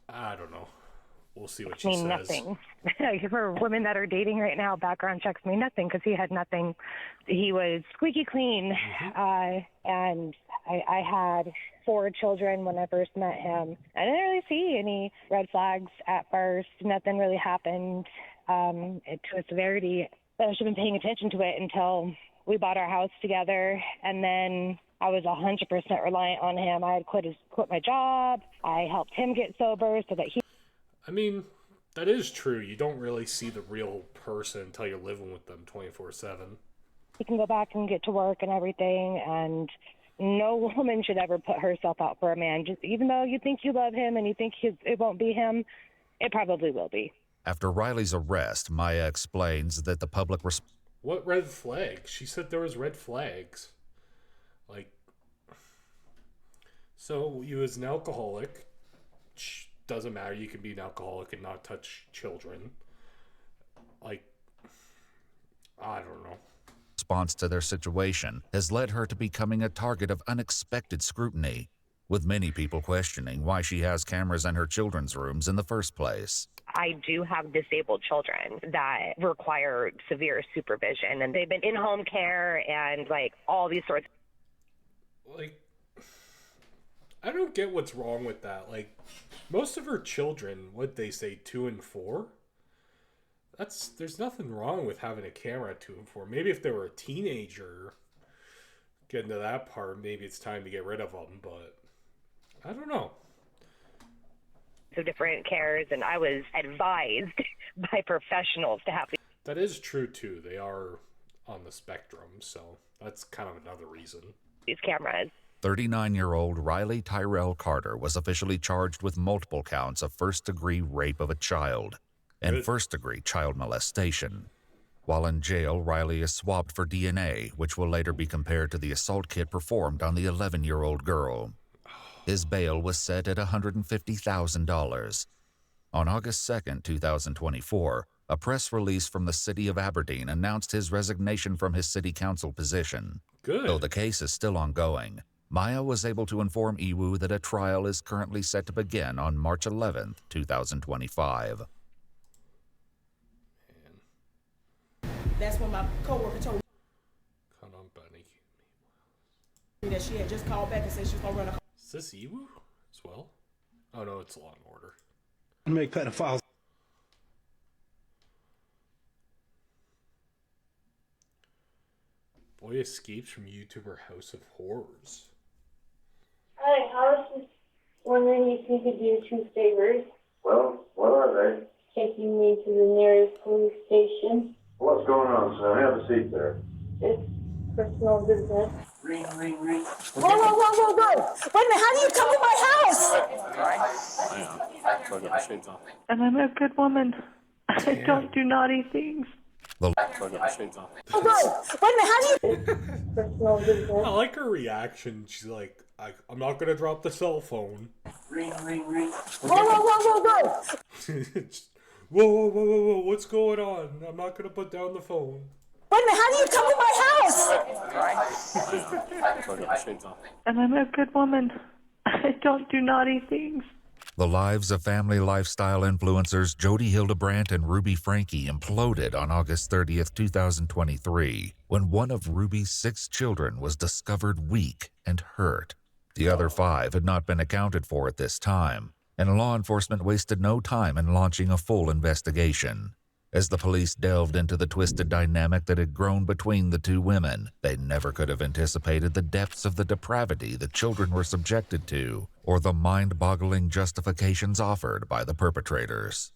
I don't know. We'll see what she says. Nothing. For women that are dating right now, background checks mean nothing because he had nothing. He was squeaky clean. And I had 4 children when I first met him. I didn't really see any red flags at first. Nothing really happened to a severity that I should have been paying attention to it until we bought our house together. And then I was 100% reliant on him. I had quit my job. I helped him get sober so that he... I mean, that is true. You don't really see the real person until you're living with them 24/7. He can go back and get to work and everything, and no woman should ever put herself out for a man. Just even though you think you love him and you think it won't be him, it probably will be. After Riley's arrest, Maya explains that the public... What red flags? She said there was red flags. Like, so you was an alcoholic. Doesn't matter. You can be an alcoholic and not touch children. Like, I don't know. Response to their situation has led her to becoming a target of unexpected scrutiny, with many people questioning why she has cameras in her children's rooms in the first place. I do have disabled children that require severe supervision, and they've been in home care and like all these sorts. Like, I don't get what's wrong with that. Like, most of her children, what they say, 2 and 4. There's nothing wrong with having a camera at 2 and 4. Maybe if they were a teenager, getting to that part, maybe it's time to get rid of them. But I don't know. of different cares, and I was advised by professionals to have That is true, too. They are on the spectrum, so that's kind of another reason. these cameras. 39-year-old Riley Tyrell Carter was officially charged with multiple counts of first-degree rape of a child and first-degree child molestation. While in jail, Riley is swabbed for DNA, which will later be compared to the assault kit performed on the 11-year-old girl. His bail was set at $150,000. On August 2, 2024, a press release from the city of Aberdeen announced his resignation from his city council position. Good. Though the case is still ongoing, Maya was able to inform Iwu that a trial is currently set to begin on March 11, 2025. That's when my coworker told Come on, buddy. me that she had just called back and said she was gonna run a. Is this Iwu as well? Oh no, it's Law and Order. Make pedophiles. Boy escapes from YouTuber House of Horrors. Hi, I was just wondering if you could do 2 favors. Well, what are they? Taking me to the nearest police station. What's going on, son? Have a seat there. It's personal business. Ring, ring, ring. Whoa, whoa, whoa, whoa, whoa! Wait a minute, how do you come to my house? And I'm a good woman. I don't do naughty things. The Oh, whoa! Wait a minute, how do you? Personal business. I like her reaction. She's like, I'm not gonna drop the cell phone. Ring, ring, ring. Whoa, whoa, whoa, whoa, whoa! Whoa, whoa, whoa, whoa, whoa, what's going on? I'm not gonna put down the phone. Wait a minute, how do you come to my house? And I'm a good woman. I don't do naughty things. The lives of family lifestyle influencers Jody Hildebrandt and Ruby Frankie imploded on August 30th, 2023, when one of Ruby's 6 children was discovered weak and hurt. The other 5 had not been accounted for at this time, and law enforcement wasted no time in launching a full investigation. As the police delved into the twisted dynamic that had grown between the 2 women, they never could have anticipated the depths of the depravity the children were subjected to, or the mind-boggling justifications offered by the perpetrators.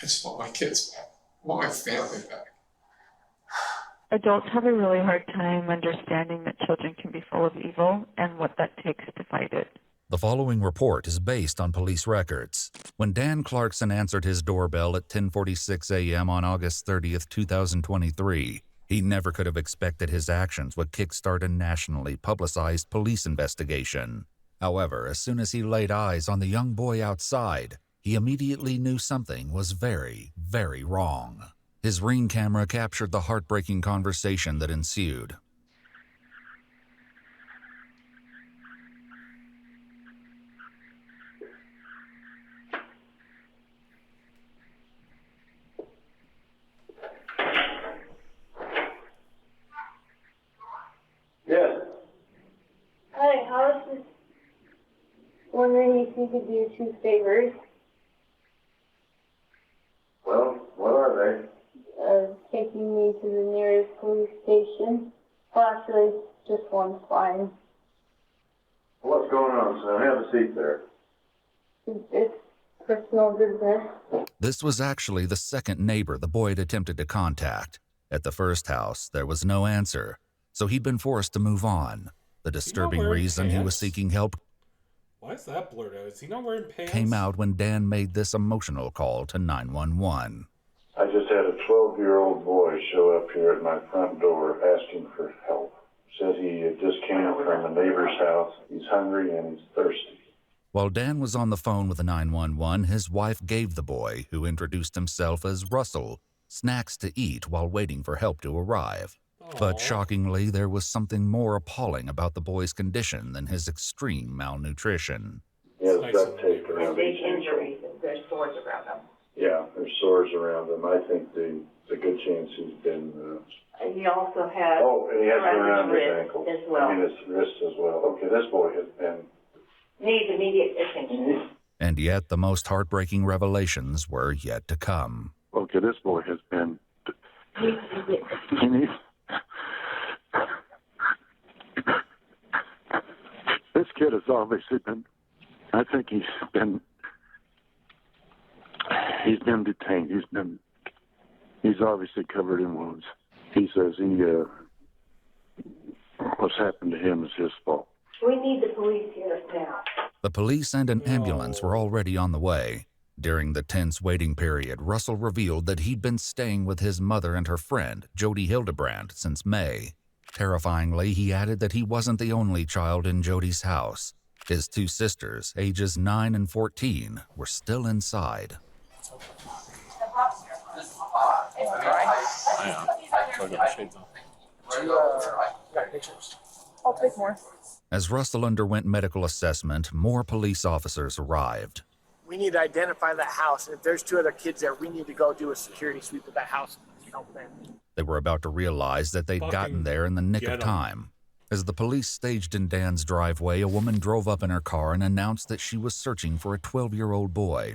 I just want my kids back. I want my family back. Adults have a really hard time understanding that children can be full of evil and what that takes to fight it. The following report is based on police records. When Dan Clarkson answered his doorbell at 10:46 a.m. on August 30th, 2023, he never could have expected his actions would kickstart a nationally publicized police investigation. However, as soon as he laid eyes on the young boy outside, he immediately knew something was very, very wrong. His Ring camera captured the heartbreaking conversation that ensued. Yes. Hi, I was just wondering if you could do 2 favors. Well, what are they? Taking me to the nearest police station. Well, actually, just one's fine. What's going on, son? Have a seat there. It's personal business. This was actually the second neighbor the boy had attempted to contact. At the first house, there was no answer, so he'd been forced to move on. The disturbing reason he was seeking help Why is that blurred out? Is he not wearing pants? came out when Dan made this emotional call to 911. I just had a 12-year-old boy show up here at my front door asking for help. Said he had just came from a neighbor's house. He's hungry and he's thirsty. While Dan was on the phone with the 911, his wife gave the boy, who introduced himself as Russell, snacks to eat while waiting for help to arrive. But shockingly, there was something more appalling about the boy's condition than his extreme malnutrition. He has duct tape around Big his injuries. There's sores around them. Yeah, there's sores around him. I think there's a good chance he's been... And he also has. Oh, and he has been around his wrist ankle. as well. I mean, his wrist as well. Okay, this boy has been... Needs immediate attention. And yet, the most heartbreaking revelations were yet to come. Okay, this boy has been... Needs immediate This kid has obviously been... I think he's been He's been detained. He's obviously covered in wounds. He says what's happened to him is his fault. We need the police here now. The police and an ambulance were already on the way. During the tense waiting period, Russell revealed that he'd been staying with his mother and her friend, Jody Hildebrandt, since May. Terrifyingly, he added that he wasn't the only child in Jody's house. His two sisters, ages 9 and 14, were still inside. I'll take more. As Russell underwent medical assessment, more police officers arrived. We need to identify that house, and if there's 2 other kids there, we need to go do a security sweep of that house and help them. They were about to realize that they'd gotten there in the nick of time. As the police staged in Dan's driveway, a woman drove up in her car and announced that she was searching for a 12-year-old boy.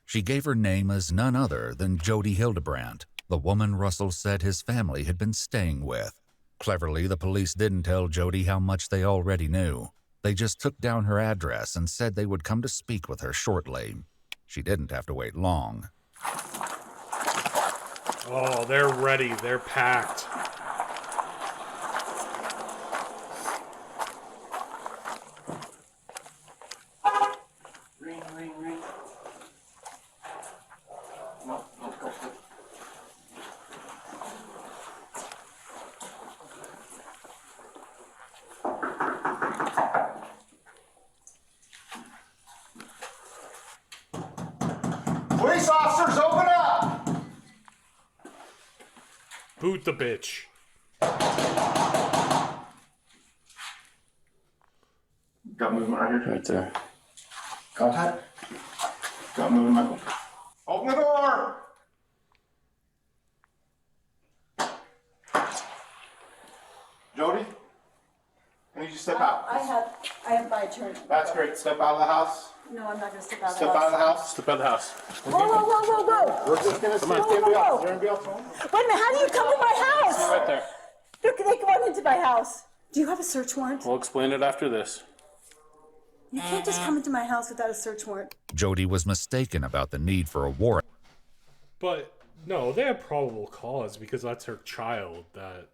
She gave her name as none other than Jody Hildebrandt, the woman Russell said his family had been staying with. Cleverly, the police didn't tell Jody how much they already knew. They just took down her address and said they would come to speak with her shortly. She didn't have to wait long. Oh, they're ready. They're packed. Ring, ring, ring. No, let's go. Police officers, open up! Boot the bitch. Got movement right here. Right there. Contact. Got movement, Michael. Open the door! Jody, I need you to step out. I have my attorney. That's great. Step out of the house. No, I'm not gonna step out of the Step house. out of the house. Step out of the house. Whoa. We're just gonna see if anybody else. Is there anybody else home? Wait a minute, how do you come in my house? Right there. Look, they come on into my house. Do you have a search warrant? We'll explain it after this. You can't just come into my house without a search warrant. Jody was mistaken about the need for a warrant. But no, they have probable cause because that's her child that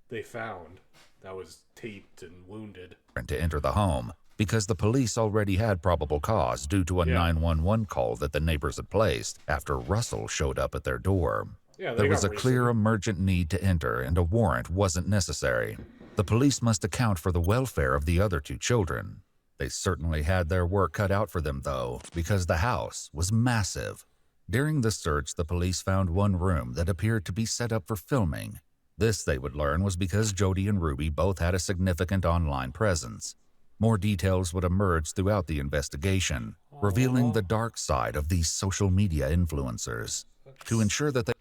they found that was taped and wounded. To enter the home, because the police already had probable cause due to a 911 call that the neighbors had placed after Russell showed up at their door. Yeah, there was a clear emergent need to enter, and a warrant wasn't necessary. The police must account for the welfare of the other 2 children. They certainly had their work cut out for them, though, because the house was massive. During the search, the police found one room that appeared to be set up for filming. This, they would learn, was because Jody and Ruby both had a significant online presence. More details would emerge throughout the investigation, revealing the dark side of these social media influencers. To ensure that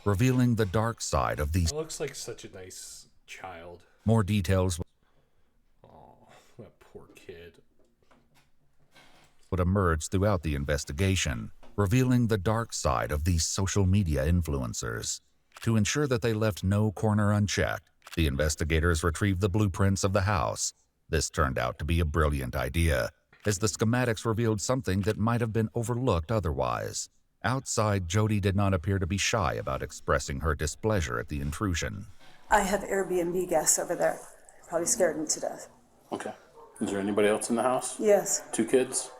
revealing the dark side of these... It looks like such a nice child. More details that poor kid. Would emerge throughout the investigation, revealing the dark side of these social media influencers. To ensure that they left no corner unchecked, the investigators retrieved the blueprints of the house. This turned out to be a brilliant idea, as the schematics revealed something that might have been overlooked otherwise. Outside, Jody did not appear to be shy about expressing her displeasure at the intrusion. I have Airbnb guests over there. Probably scared me to death. Okay. Is there anybody else in the house? Yes. 2 kids?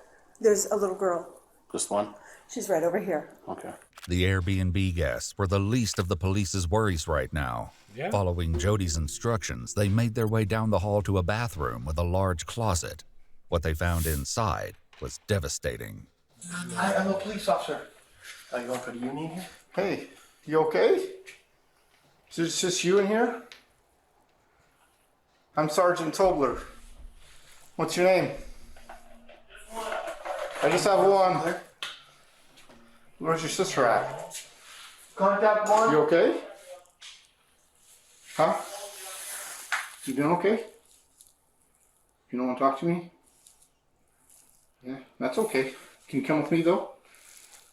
There's a little girl. Just one? She's right over here. Okay. The Airbnb guests were the least of the police's worries right now. Yeah. Following Jody's instructions, they made their way down the hall to a bathroom with a large closet. What they found inside was devastating. I'm a police officer. Are you going for the union here? Hey, you okay? Is it just you in here? I'm Sergeant Tobler. What's your name? I just have one. Where's your sister at? Contact one. You okay? Huh? You doing okay? You don't want to talk to me? Yeah, that's okay. Can you come with me though?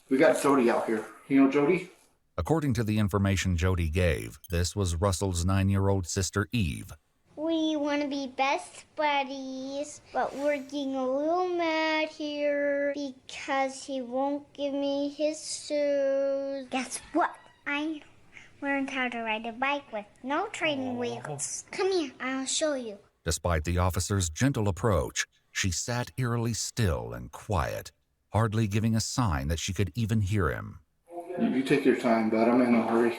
We got Jody out here. You know Jody? According to the information Jody gave, this was Russell's 9-year-old sister Eve. We want to be best buddies, but we're getting a little mad here because he won't give me his shoes. Guess what? I learned how to ride a bike with no training wheels. Come here, I'll show you. Despite the officer's gentle approach, she sat eerily still and quiet, hardly giving a sign that she could even hear him. You take your time, bud. I'm in no hurry.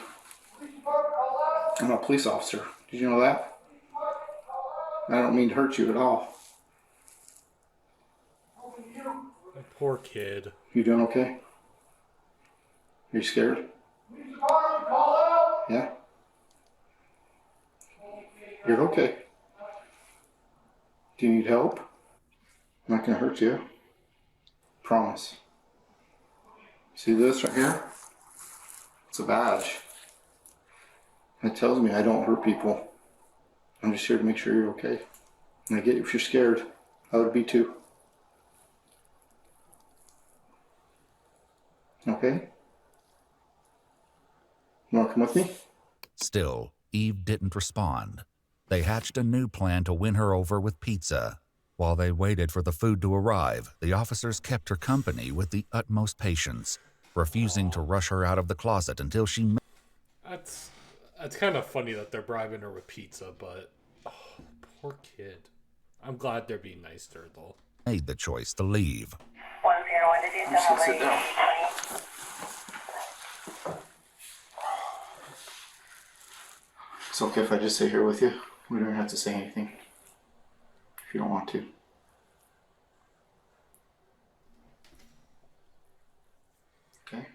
I'm a police officer. Did you know that? I don't mean to hurt you at all. Poor kid. You doing okay? Are you scared? Yeah? You're okay. Do you need help? I'm not gonna hurt you. Promise. See this right here? It's a badge. It tells me I don't hurt people. I'm just here to make sure you're okay. And I get you if you're scared. I would be too. Okay? You wanna come with me? Still, Eve didn't respond. They hatched a new plan to win her over with pizza. While they waited for the food to arrive, the officers kept her company with the utmost patience, refusing to rush her out of the closet until she... That's kind of funny that they're bribing her with pizza, but poor kid. I'm glad they're being nice to her, though. ...made the choice to leave. I'm just gonna sit down. It's okay if I just sit here with you. We don't have to say anything. If you don't want to. Okay?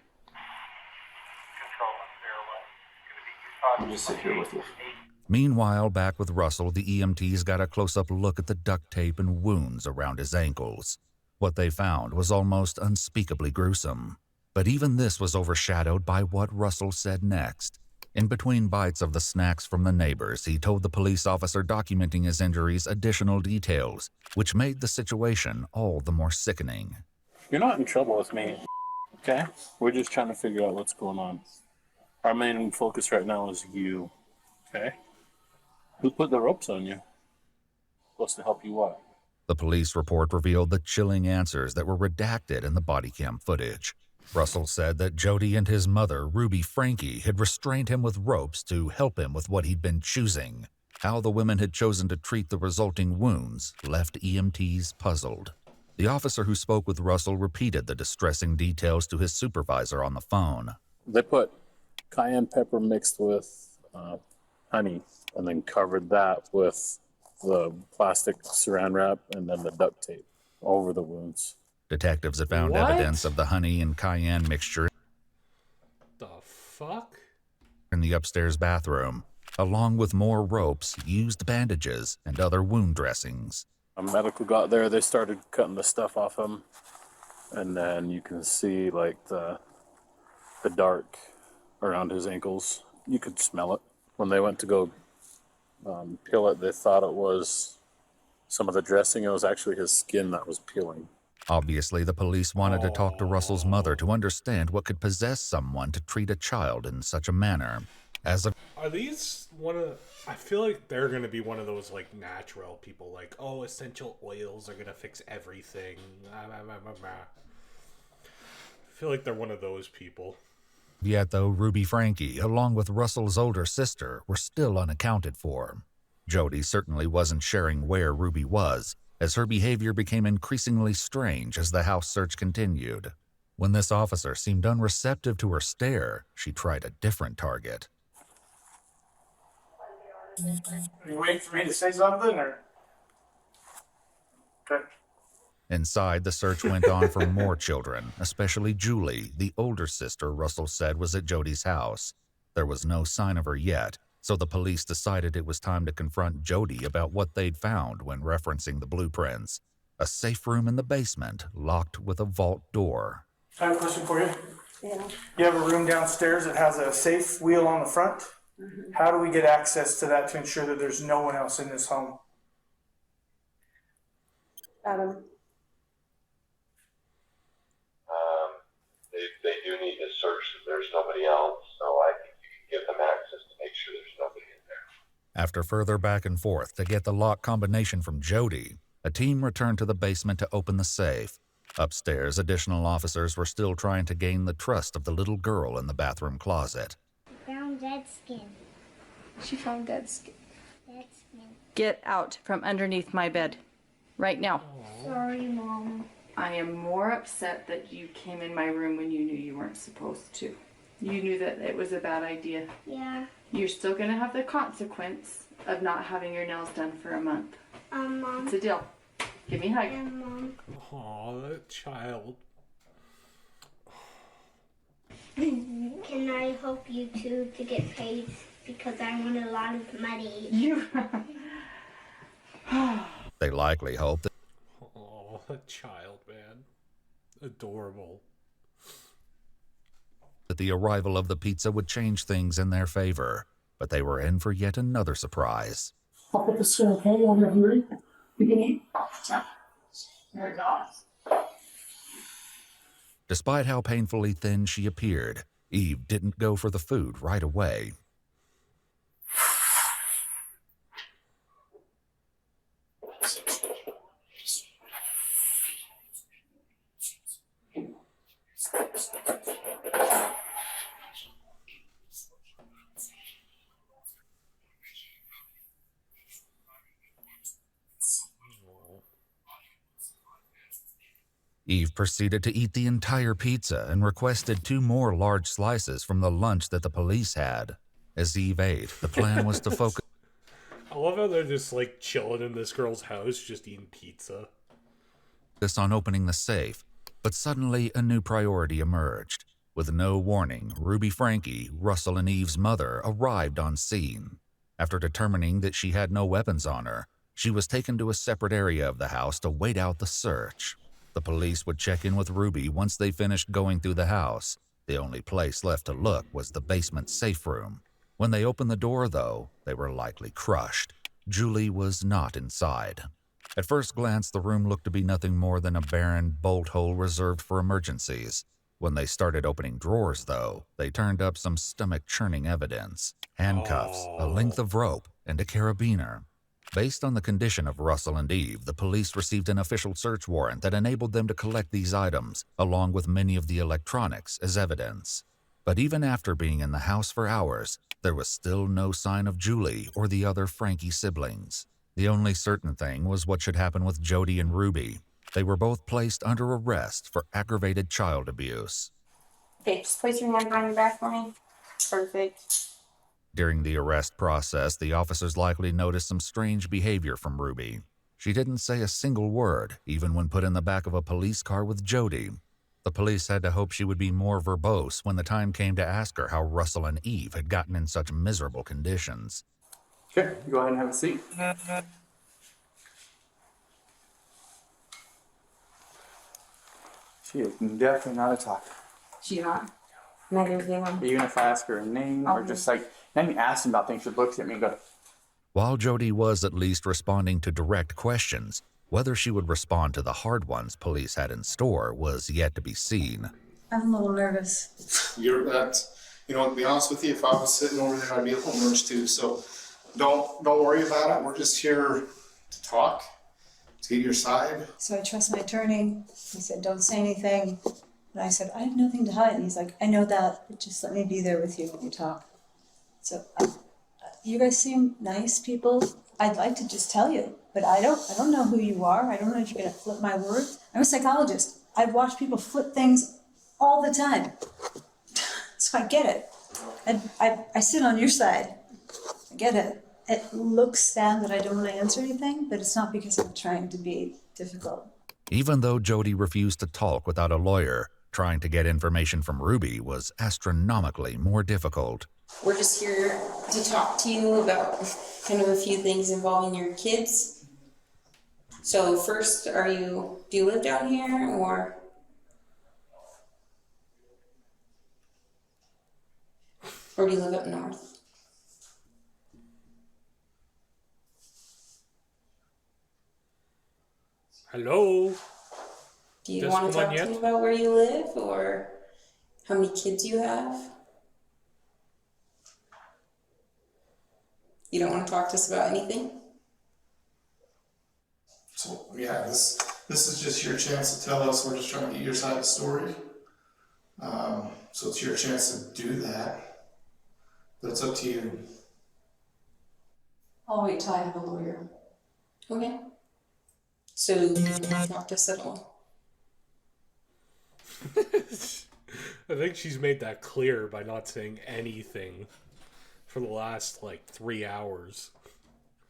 I'll just sit here with you. Meanwhile, back with Russell, the EMTs got a close-up look at the duct tape and wounds around his ankles. What they found was almost unspeakably gruesome. But even this was overshadowed by what Russell said next. In between bites of the snacks from the neighbors, he told the police officer documenting his injuries additional details, which made the situation all the more sickening. You're not in trouble with me, okay? We're just trying to figure out what's going on. Our main focus right now is you, okay? Who put the ropes on you? Supposed to help you what? The police report revealed the chilling answers that were redacted in the body cam footage. Russell said that Jody and his mother, Ruby Frankie, had restrained him with ropes to help him with what he'd been choosing. How the women had chosen to treat the resulting wounds left EMTs puzzled. The officer who spoke with Russell repeated the distressing details to his supervisor on the phone. They put cayenne pepper mixed with honey and then covered that with the plastic saran wrap and then the duct tape over the wounds. Detectives had found evidence of the honey and cayenne mixture The fuck? in the upstairs bathroom, along with more ropes, used bandages, and other wound dressings. A medical got there, they started cutting the stuff off him, and then you can see like the dark around his ankles. You could smell it. When they went to go peel it, they thought it was some of the dressing. It was actually his skin that was peeling. Obviously, the police wanted to talk to Russell's mother to understand what could possess someone to treat a child in such a manner. Are these one of... I feel like they're going to be one of those, like, natural people. Like, oh, essential oils are going to fix everything. I feel like they're one of those people. Yet, though, Ruby Frankie, along with Russell's older sister, were still unaccounted for. Jody certainly wasn't sharing where Ruby was, as her behavior became increasingly strange as the house search continued. When this officer seemed unreceptive to her stare, she tried a different target. You waiting for me to say something, or? Okay. Inside, the search went on for more children, especially Julie, the older sister Russell said was at Jody's house. There was no sign of her yet, so the police decided it was time to confront Jody about what they'd found when referencing the blueprints. A safe room in the basement, locked with a vault door. I have a question for you. Yeah. You have a room downstairs that has a safe wheel on the front. Mm-hmm. How do we get access to that to ensure that there's no one else in this home? Adam. They do need to search that there's nobody else, so I think you can give them access to make sure there's nobody in there. After further back and forth to get the lock combination from Jody, a team returned to the basement to open the safe. Upstairs, additional officers were still trying to gain the trust of the little girl in the bathroom closet. Found dead skin. She found dead skin. Dead skin. Get out from underneath my bed. Right now. Sorry, Mom. I am more upset that you came in my room when you knew you weren't supposed to. You knew that it was a bad idea. Yeah. You're still gonna have the consequence of not having your nails done for a month. Mom. It's a deal. Give me a hug. Yeah, Mom. Oh, that child. Can I help you too to get paid? Because I want a lot of money. You. They likely hoped that Oh, that child, man. Adorable. the arrival of the pizza would change things in their favor, but they were in for yet another surprise. I'll put this in, okay? You want to read? You can eat. There you go. Despite how painfully thin she appeared, Eve didn't go for the food right away. Eve proceeded to eat the entire pizza and requested 2 more large slices from the lunch that the police had. As Eve ate, the plan was to focus I love how they're just like chilling in this girl's house, just eating pizza. on opening the safe, but suddenly a new priority emerged. With no warning, Ruby Frankie, Russell and Eve's mother, arrived on scene. After determining that she had no weapons on her, she was taken to a separate area of the house to wait out the search. The police would check in with Ruby once they finished going through the house. The only place left to look was the basement safe room. When they opened the door, though, they were likely crushed. Julie was not inside. At first glance, the room looked to be nothing more than a barren bolt hole reserved for emergencies. When they started opening drawers, though, they turned up some stomach-churning evidence. Handcuffs, a length of rope, and a carabiner. Based on the condition of Russell and Eve, the police received an official search warrant that enabled them to collect these items, along with many of the electronics, as evidence. But even after being in the house for hours, there was still no sign of Julie or the other Frankie siblings. The only certain thing was what should happen with Jody and Ruby. They were both placed under arrest for aggravated child abuse. Okay, just place your hand behind your back for me. Perfect. During the arrest process, the officers likely noticed some strange behavior from Ruby. She didn't say a single word, even when put in the back of a police car with Jody. The police had to hope she would be more verbose when the time came to ask her how Russell and Eve had gotten in such miserable conditions. Okay, go ahead and have a seat. She is definitely not a talker. She not? Negative one. Even if I ask her a name or just like, not even asking about things, she looks at me and goes, While Jody was at least responding to direct questions, whether she would respond to the hard ones police had in store was yet to be seen. I'm a little nervous. You're that, you know, to be honest with you, if I was sitting over there, I'd be a little nervous too. So don't worry about it. We're just here to talk, to get your side. So I trust my attorney. He said, don't say anything. And I said, I have nothing to hide. And he's like, I know that, but just let me be there with you when you talk. So you guys seem nice people. I'd like to just tell you, but I don't know who you are. I don't know if you're gonna flip my word. I'm a psychologist. I've watched people flip things all the time. So I get it. And I sit on your side. I get it. It looks sad that I don't want to answer anything, but it's not because I'm trying to be difficult. Even though Jody refused to talk without a lawyer, trying to get information from Ruby was astronomically more difficult. We're just here to talk to you about kind of a few things involving your kids. So first, do you live down here or? Or do you live up north? Hello? Do you want to talk to me about where you live or how many kids you have? You don't want to talk to us about anything? So yeah, this is just your chance to tell us. We're just trying to get your side of the story. So it's your chance to do that, but it's up to you. I'll wait till I have a lawyer. Okay. So you don't want to talk to us at all? I think she's made that clear by not saying anything for the last, 3 hours.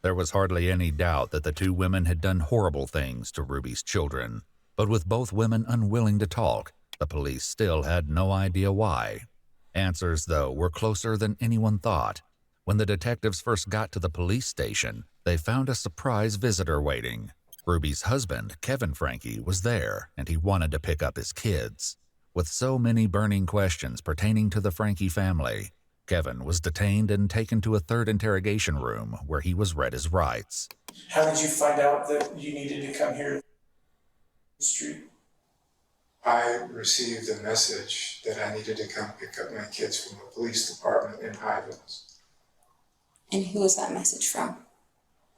There was hardly any doubt that the two women had done horrible things to Ruby's children, but with both women unwilling to talk, the police still had no idea why. Answers, though, were closer than anyone thought. When the detectives first got to the police station, they found a surprise visitor waiting. Ruby's husband, Kevin Franke, was there, and he wanted to pick up his kids. With so many burning questions pertaining to the Franke family, Kevin was detained and taken to a third interrogation room where he was read his rights. How did you find out that you needed to come here to the street? I received a message that I needed to come pick up my kids from the police department in Highlands. And who was that message from?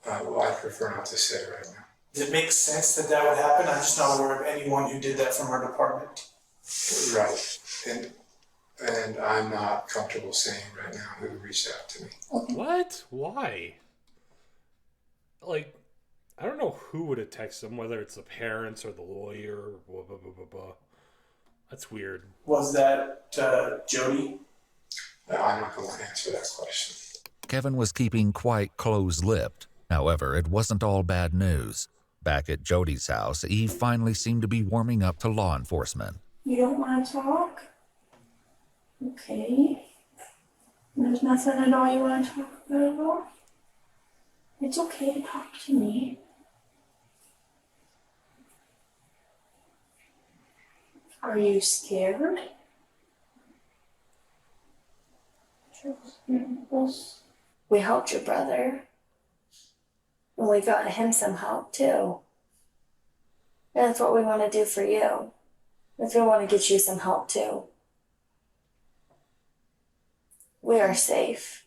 Well, I prefer not to say right now. Does it make sense that that would happen? I'm just not aware of anyone who did that from our department. Right. And I'm not comfortable saying right now who reached out to me. What? Why? I don't know who would have texted them, whether it's the parents or the lawyer or blah, blah, blah, blah, blah. That's weird. Was that Jody? I'm not going to answer that question. Kevin was keeping quite close-lipped. However, it wasn't all bad news. Back at Jody's house, Eve finally seemed to be warming up to law enforcement. You don't want to talk? Okay. There's nothing at all you want to talk about at all? It's okay to talk to me. Are you scared? We helped your brother. And we got him some help too. And that's what we want to do for you. Is we want to get you some help too. We are safe.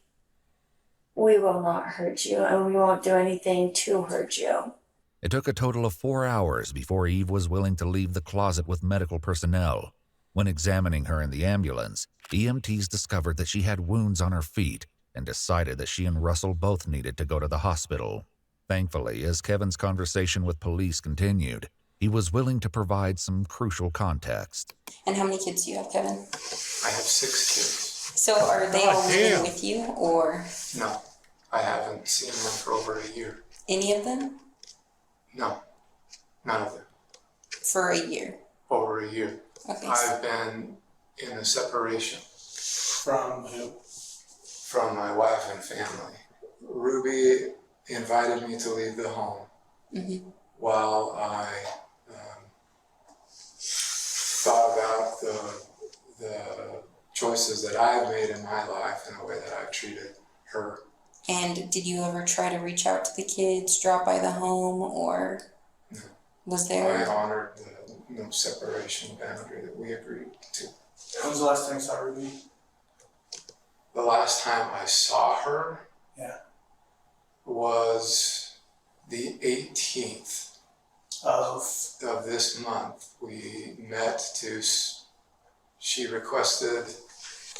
We will not hurt you, and we won't do anything to hurt you. It took a total of 4 hours before Eve was willing to leave the closet with medical personnel. When examining her in the ambulance, EMTs discovered that she had wounds on her feet and decided that she and Russell both needed to go to the hospital. Thankfully, as Kevin's conversation with police continued, he was willing to provide some crucial context. And how many kids do you have, Kevin? I have 6 kids. So are they all living with you, or? No, I haven't seen them for over a year. Any of them? No, none of them. For a year? Over a year. Okay. I've been in a separation. From who? From my wife and family. Ruby invited me to leave the home while I thought about the choices that I've made in my life and the way that I've treated her. And did you ever try to reach out to the kids, drop by the home, or was there? I honored the no separation boundary that we agreed to. When was the last time you saw Ruby? The last time I saw her was the 18th of this month. We met to, she requested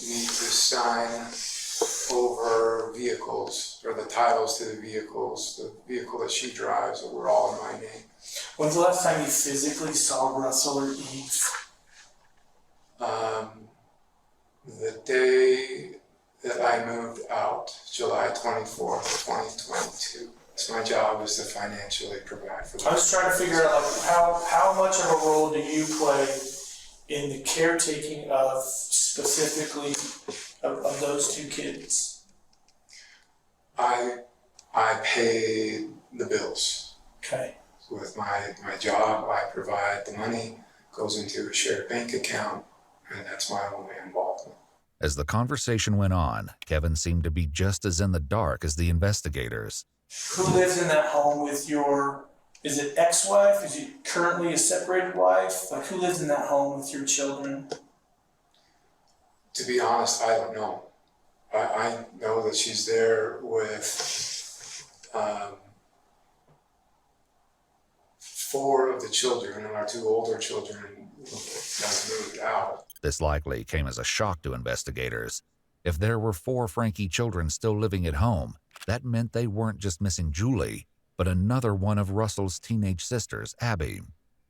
me to sign over vehicles, or the titles to the vehicle that she drives, that were all in my name. When's the last time you physically saw Russell or Eve? The day that I moved out, July 24th, 2022. So my job is to financially provide for them. I was trying to figure out how much of a role do you play in the caretaking of specifically of those 2 kids? I pay the bills. Okay. With my job, I provide the money, goes into a shared bank account, and that's my only involvement. As the conversation went on, Kevin seemed to be just as in the dark as the investigators. Who lives in that home with your, is it ex-wife? Is it currently a separated wife? Like, who lives in that home with your children? To be honest, I don't know. I know that she's there with 4 of the children, and our 2 older children have moved out. This likely came as a shock to investigators. If there were 4 Frankie children still living at home, that meant they weren't just missing Julie, but another one of Russell's teenage sisters, Abby.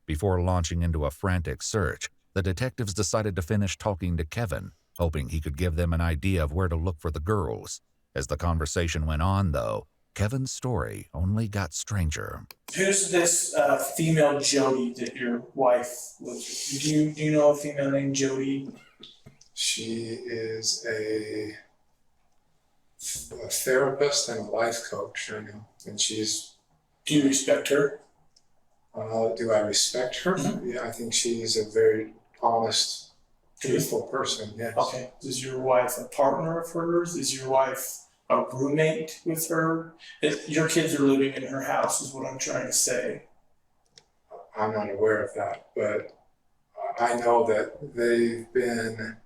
Before launching into a frantic search, the detectives decided to finish talking to Kevin, hoping he could give them an idea of where to look for the girls. As the conversation went on, though, Kevin's story only got stranger. Who's this female Jody that your wife was? Do you know a female named Jody? She is a therapist and a life coach, I know, and she's. Do you respect her? Do I respect her? Mm-hmm. Yeah, I think she's a very honest, truthful person. Yes. Okay. Is your wife a partner of hers? Is your wife a roommate with her? Your kids are living in her house, is what I'm trying to say. I'm not aware of that, but I know that they've been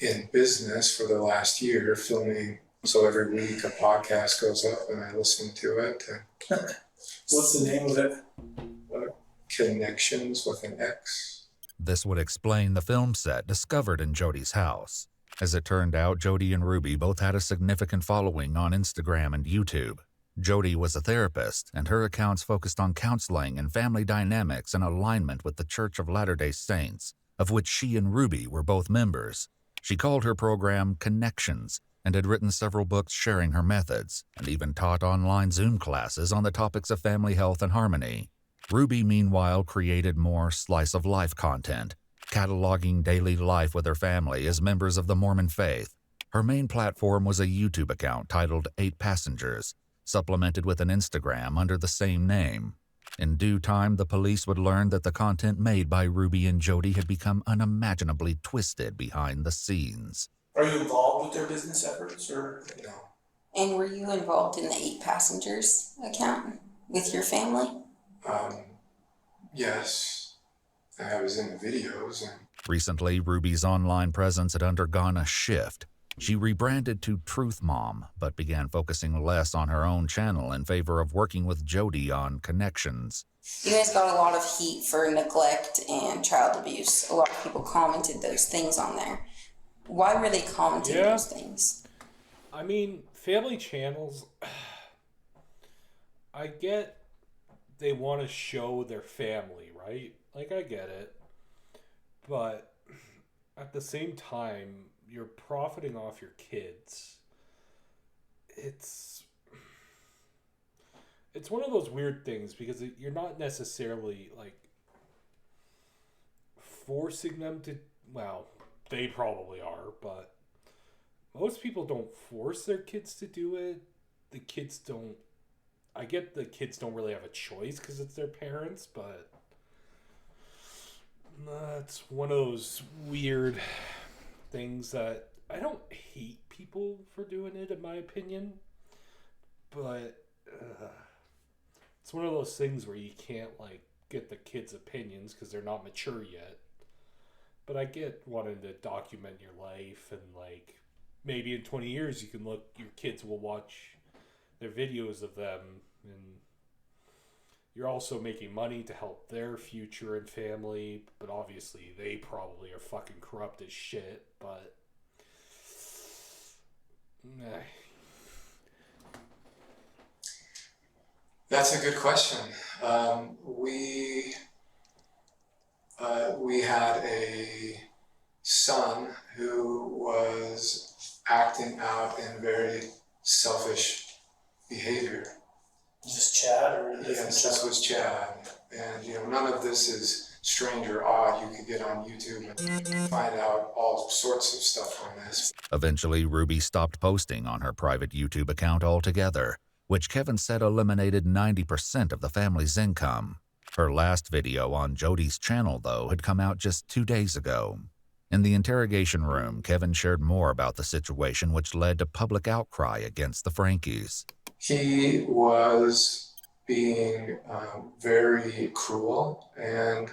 in business for the last year filming. So every week a podcast goes up and I listen to it. What's the name of it? Connections with an X. This would explain the film set discovered in Jody's house. As it turned out, Jody and Ruby both had a significant following on Instagram and YouTube. Jody was a therapist, and her accounts focused on counseling and family dynamics in alignment with the Church of Latter-day Saints, of which she and Ruby were both members. She called her program Connections and had written several books sharing her methods, and even taught online Zoom classes on the topics of family health and harmony. Ruby, meanwhile, created more slice-of-life content, cataloging daily life with her family as members of the Mormon faith. Her main platform was a YouTube account titled 8 Passengers, supplemented with an Instagram under the same name. In due time, the police would learn that the content made by Ruby and Jody had become unimaginably twisted behind the scenes. Are you involved with their business efforts, or no? And were you involved in the 8 Passengers account with your family? Yes. I was in the videos. Recently, Ruby's online presence had undergone a shift. She rebranded to Truth Mom, but began focusing less on her own channel in favor of working with Jody on Connections. You guys got a lot of heat for neglect and child abuse. A lot of people commented those things on there. Why were they commenting those things? I mean, family channels, I get they want to show their family, right? Like, I get it. But at the same time, you're profiting off your kids. It's one of those weird things because you're not necessarily, like, forcing them to, well, they probably are, but most people don't force their kids to do it. The kids don't, I get the kids don't really have a choice because it's their parents, but it's one of those weird things that I don't hate people for doing it, in my opinion, but it's one of those things where you can't, like, get the kids' opinions because they're not mature yet. But I get wanting to document your life, and, like, maybe in 20 years you can look, your kids will watch their videos of them, and you're also making money to help their future and family, but obviously they probably are fucking corrupt as shit, but That's a good question. We had a son who was acting out in very selfish behavior. Is this Chad or? Yes, this was Chad. And, none of this is strange or odd. You could get on YouTube and find out all sorts of stuff on this. Eventually, Ruby stopped posting on her private YouTube account altogether, which Kevin said eliminated 90% of the family's income. Her last video on Jody's channel, though, had come out just 2 days ago. In the interrogation room, Kevin shared more about the situation, which led to public outcry against the Frankies. He was being very cruel and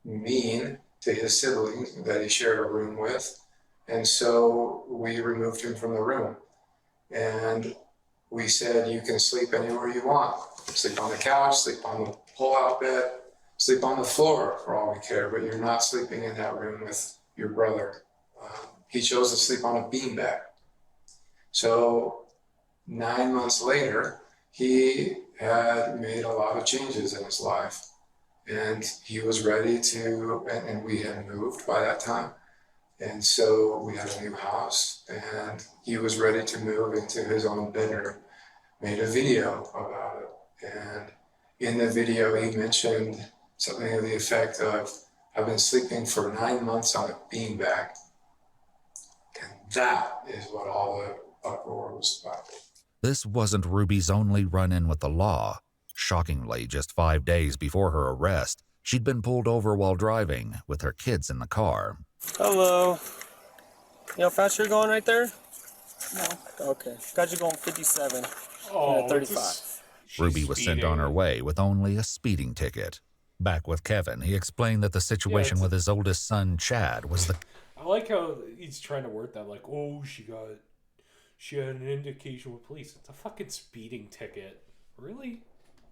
mean to his siblings that he shared a room with, And so we removed him from the room. And we said, you can sleep anywhere you want. Sleep on the couch, sleep on the pull-out bed, sleep on the floor for all we care, but you're not sleeping in that room with your brother. He chose to sleep on a beanbag. So 9 months later, he had made a lot of changes in his life. And he was ready to, and we had moved by that time. And so we had a new house, and he was ready to move into his own bedroom. Made a video about it. And in the video, he mentioned something to the effect of, I've been sleeping for 9 months on a beanbag. And that is what all the uproar was about. This wasn't Ruby's only run-in with the law. Shockingly, just 5 days before her arrest, she'd been pulled over while driving with her kids in the car. Hello. You know how fast you're going right there? No. Okay. Got you going 57. Oh, 35. Ruby was sent on her way with only a speeding ticket. Back with Kevin, he explained that the situation with his oldest son, Chad, was the... I like how he's trying to work that like, oh, she had an indication with police. It's a fucking speeding ticket. Really?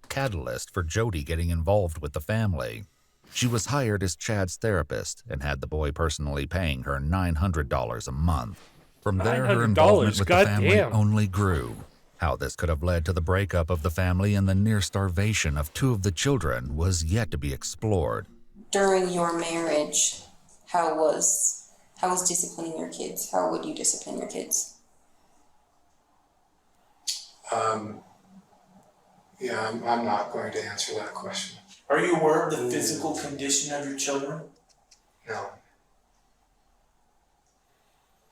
catalyst for Jody getting involved with the family. She was hired as Chad's therapist and had the boy personally paying her $900 a month. From there, her involvement with the family only grew. How this could have led to the breakup of the family and the near starvation of two of the children was yet to be explored. During your marriage, how was disciplining your kids? How would you discipline your kids? I'm not going to answer that question. Are you aware of the physical condition of your children?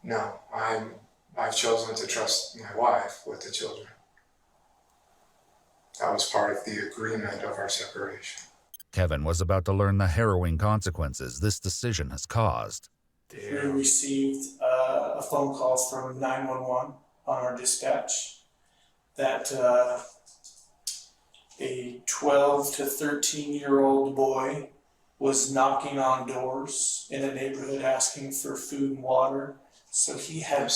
No, I've chosen to trust my wife with the children. That was part of the agreement of our separation. Kevin was about to learn the harrowing consequences this decision has caused. We received a phone call from 911 on our dispatch that a 12 to 13-year-old boy was knocking on doors in a neighborhood asking for food and water. So he had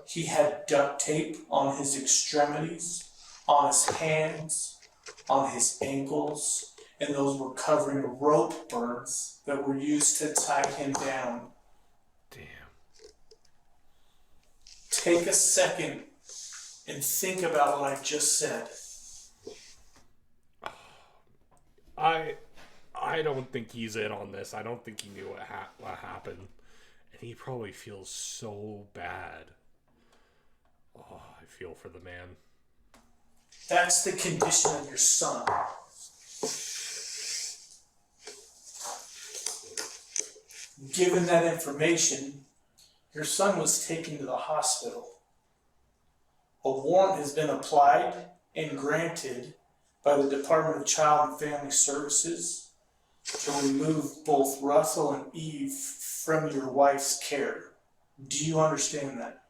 He had duct tape on his extremities, on his hands, on his ankles, and those were covering rope burns that were used to tie him down. Damn. Take a second and think about what I just said. I don't think he's in on this. I don't think he knew what happened. And he probably feels so bad. Oh, I feel for the man. That's the condition of your son. Given that information, your son was taken to the hospital. A warrant has been applied and granted by the Department of Child and Family Services to remove both Russell and Eve from your wife's care. Do you understand that?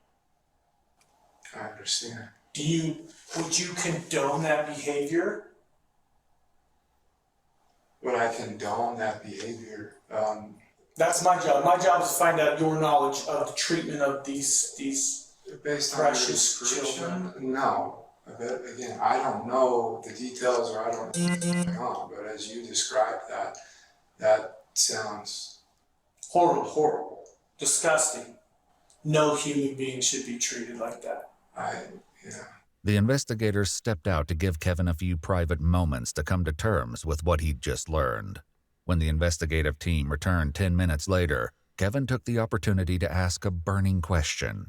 I understand. Would you condone that behavior? Would I condone that behavior? That's my job. My job is to find out your knowledge of the treatment of these based precious on your description, children. No. But again, I don't know the details or I don't know what's going on, but as you described that sounds horrible, disgusting. No human being should be treated like that. The investigators stepped out to give Kevin a few private moments to come to terms with what he'd just learned. When the investigative team returned 10 minutes later, Kevin took the opportunity to ask a burning question.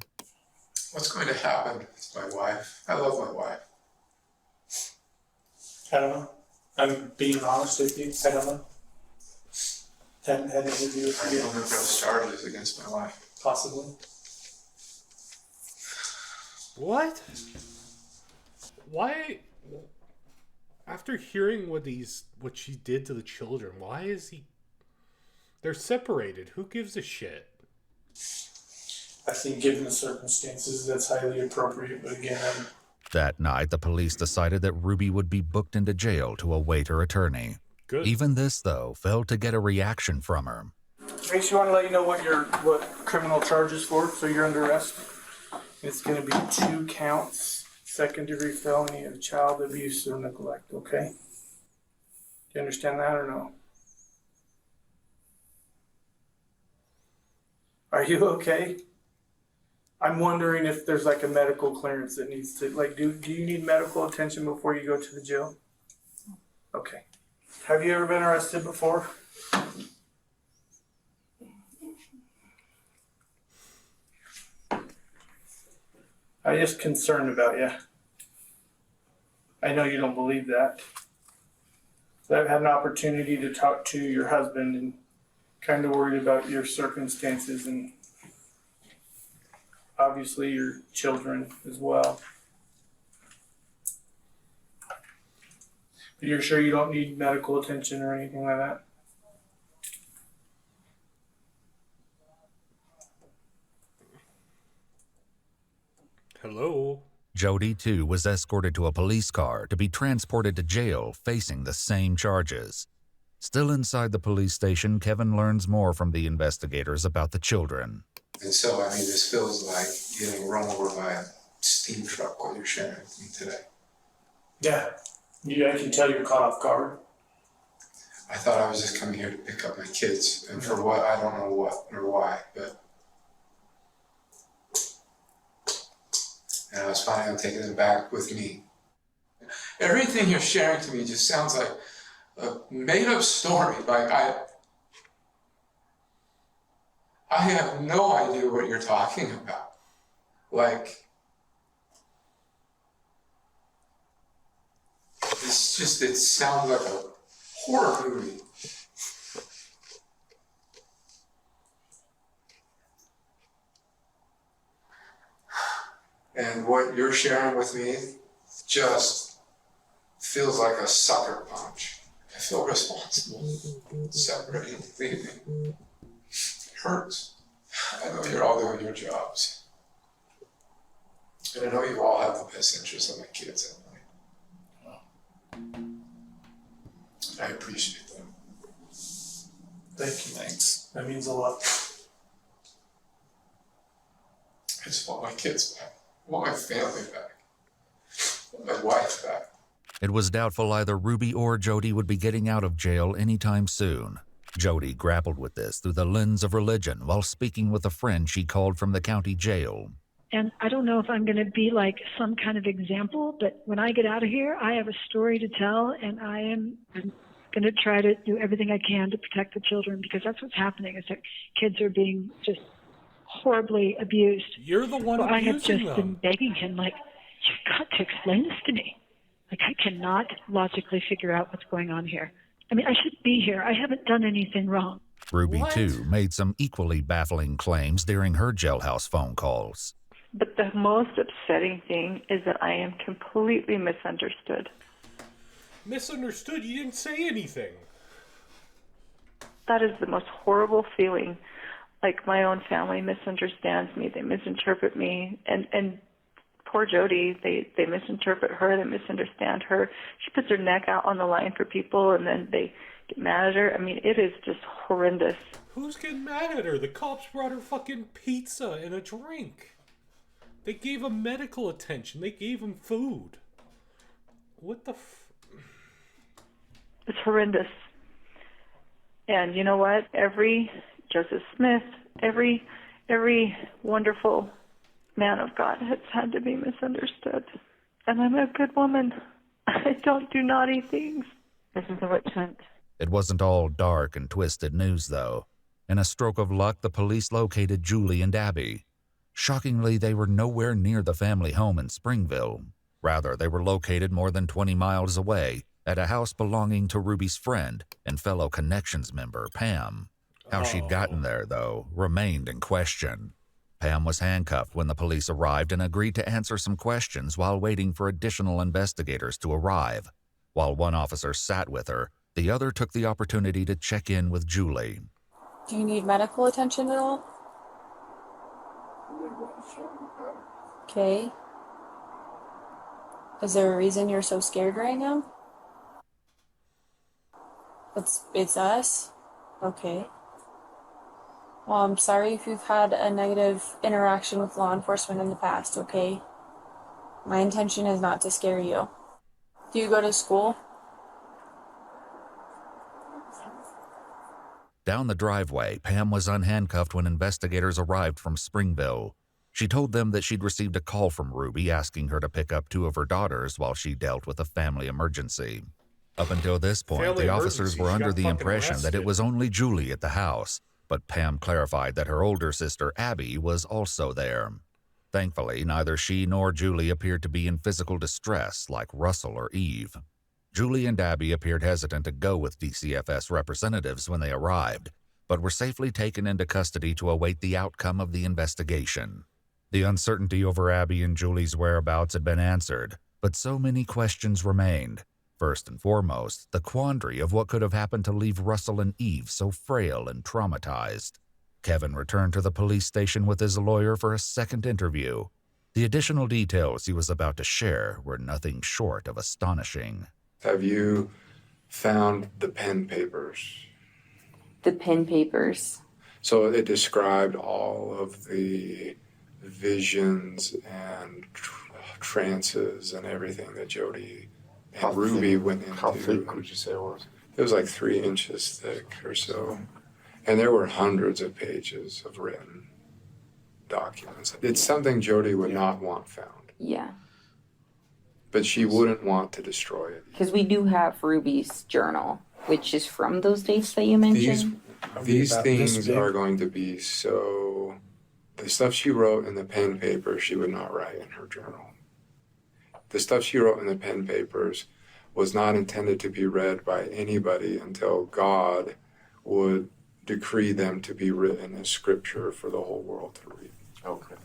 What's going to happen to my wife? I love my wife. I don't know. I'm being honest with you. I don't know. Haven't had an interview with you. I don't have those charges against my wife. Possibly. What? Why? After hearing what she did to the children, why is he? They're separated. Who gives a shit? I think given the circumstances, that's highly appropriate, but again, That night, the police decided that Ruby would be booked into jail to await her attorney. Good. Even this, though, failed to get a reaction from her. Makes you want to let you know what criminal charge is for, so you're under arrest. It's going to be 2 counts, second-degree felony of child abuse or neglect, okay? Do you understand that or no? Are you okay? I'm wondering if there's like a medical clearance that needs to, like, do you need medical attention before you go to the jail? Okay. Have you ever been arrested before? I'm just concerned about you. I know you don't believe that. So I've had an opportunity to talk to your husband and kind of worried about your circumstances and obviously your children as well. But you're sure you don't need medical attention or anything like that? Hello? Jody, too, was escorted to a police car to be transported to jail facing the same charges. Still inside the police station, Kevin learns more from the investigators about the children. And so, I mean, this feels like getting run over by a steam truck while you're sharing with me today. Yeah. I can tell you're caught off guard. I thought I was just coming here to pick up my kids, and for what, I don't know what or why, but... And I was planning on taking them back with me. Everything you're sharing to me just sounds like a made-up story. Like, I have no idea what you're talking about. Like, it sounds like a horror movie. And what you're sharing with me just feels like a sucker punch. I feel responsible. Separating, leaving. It hurts. I know you're all doing your jobs. And I know you all have the best interests of my kids in mind. I appreciate that. Thank you. Thanks. That means a lot. I just want my kids back. I want my family back. I want my wife back. It was doubtful either Ruby or Jody would be getting out of jail anytime soon. Jody grappled with this through the lens of religion while speaking with a friend she called from the county jail. And I don't know if I'm going to be like some kind of example, but when I get out of here, I have a story to tell, and I'm going to try to do everything I can to protect the children, because that's what's happening, is that kids are being just horribly abused. You're the one I have abusing just them. been begging him, like, you've got to explain this to me. Like, I cannot logically figure out what's going on here. I mean, I should be here. I haven't done anything wrong. Ruby, too, made some equally baffling claims during her jailhouse phone calls. But the most upsetting thing is that I am completely misunderstood. Misunderstood? You didn't say anything. That is the most horrible feeling. Like, my own family misunderstands me. They misinterpret me. And poor Jody, they misinterpret her. They misunderstand her. She puts her neck out on the line for people, and then they get mad at her. I mean, it is just horrendous. Who's getting mad at her? The cops brought her fucking pizza and a drink. They gave him medical attention. They gave him food. What the It's horrendous. And you know what? Every Joseph Smith, every wonderful man of God has had to be misunderstood. And I'm a good woman. I don't do naughty things. This is a witch hunt. It wasn't all dark and twisted news, though. In a stroke of luck, the police located Julie and Abby. Shockingly, they were nowhere near the family home in Springville. Rather, they were located more than 20 miles away at a house belonging to Ruby's friend and fellow Connections member, Pam. How she'd gotten there, though, remained in question. Pam was handcuffed when the police arrived and agreed to answer some questions while waiting for additional investigators to arrive. While one officer sat with her, the other took the opportunity to check in with Julie. Do you need medical attention at all? Okay. Is there a reason you're so scared right now? It's us? Okay. Well, I'm sorry if you've had a negative interaction with law enforcement in the past, okay? My intention is not to scare you. Do you go to school? Down the driveway, Pam was unhandcuffed when investigators arrived from Springville. She told them that she'd received a call from Ruby asking her to pick up 2 of her daughters while she dealt with a family emergency. Up until this point, Family the officers emergency? were She under got the fucking impression that it arrested. was only Julie at the house, but Pam clarified that her older sister Abby was also there. Thankfully, neither she nor Julie appeared to be in physical distress like Russell or Eve. Julie and Abby appeared hesitant to go with DCFS representatives when they arrived, but were safely taken into custody to await the outcome of the investigation. The uncertainty over Abby and Julie's whereabouts had been answered, but so many questions remained. First and foremost, the quandary of what could have happened to leave Russell and Eve so frail and traumatized. Kevin returned to the police station with his lawyer for a second interview. The additional details he was about to share were nothing short of astonishing. Have you found the pen papers? The pen papers. So it described all of the visions and trances and everything that Jody and Ruby went into. How thick would you say it was? It was like 3 inches thick or so. And there were hundreds of pages of written documents. It's something Jody would not want found, Yeah. but she wouldn't want to destroy it. Because we do have Ruby's journal, which is from those dates that you mentioned. These things are going to be so... The stuff she wrote in the pen paper, she would not write in her journal. The stuff she wrote in the pen papers was not intended to be read by anybody until God would decree them to be written as scripture for the whole world to read. Okay.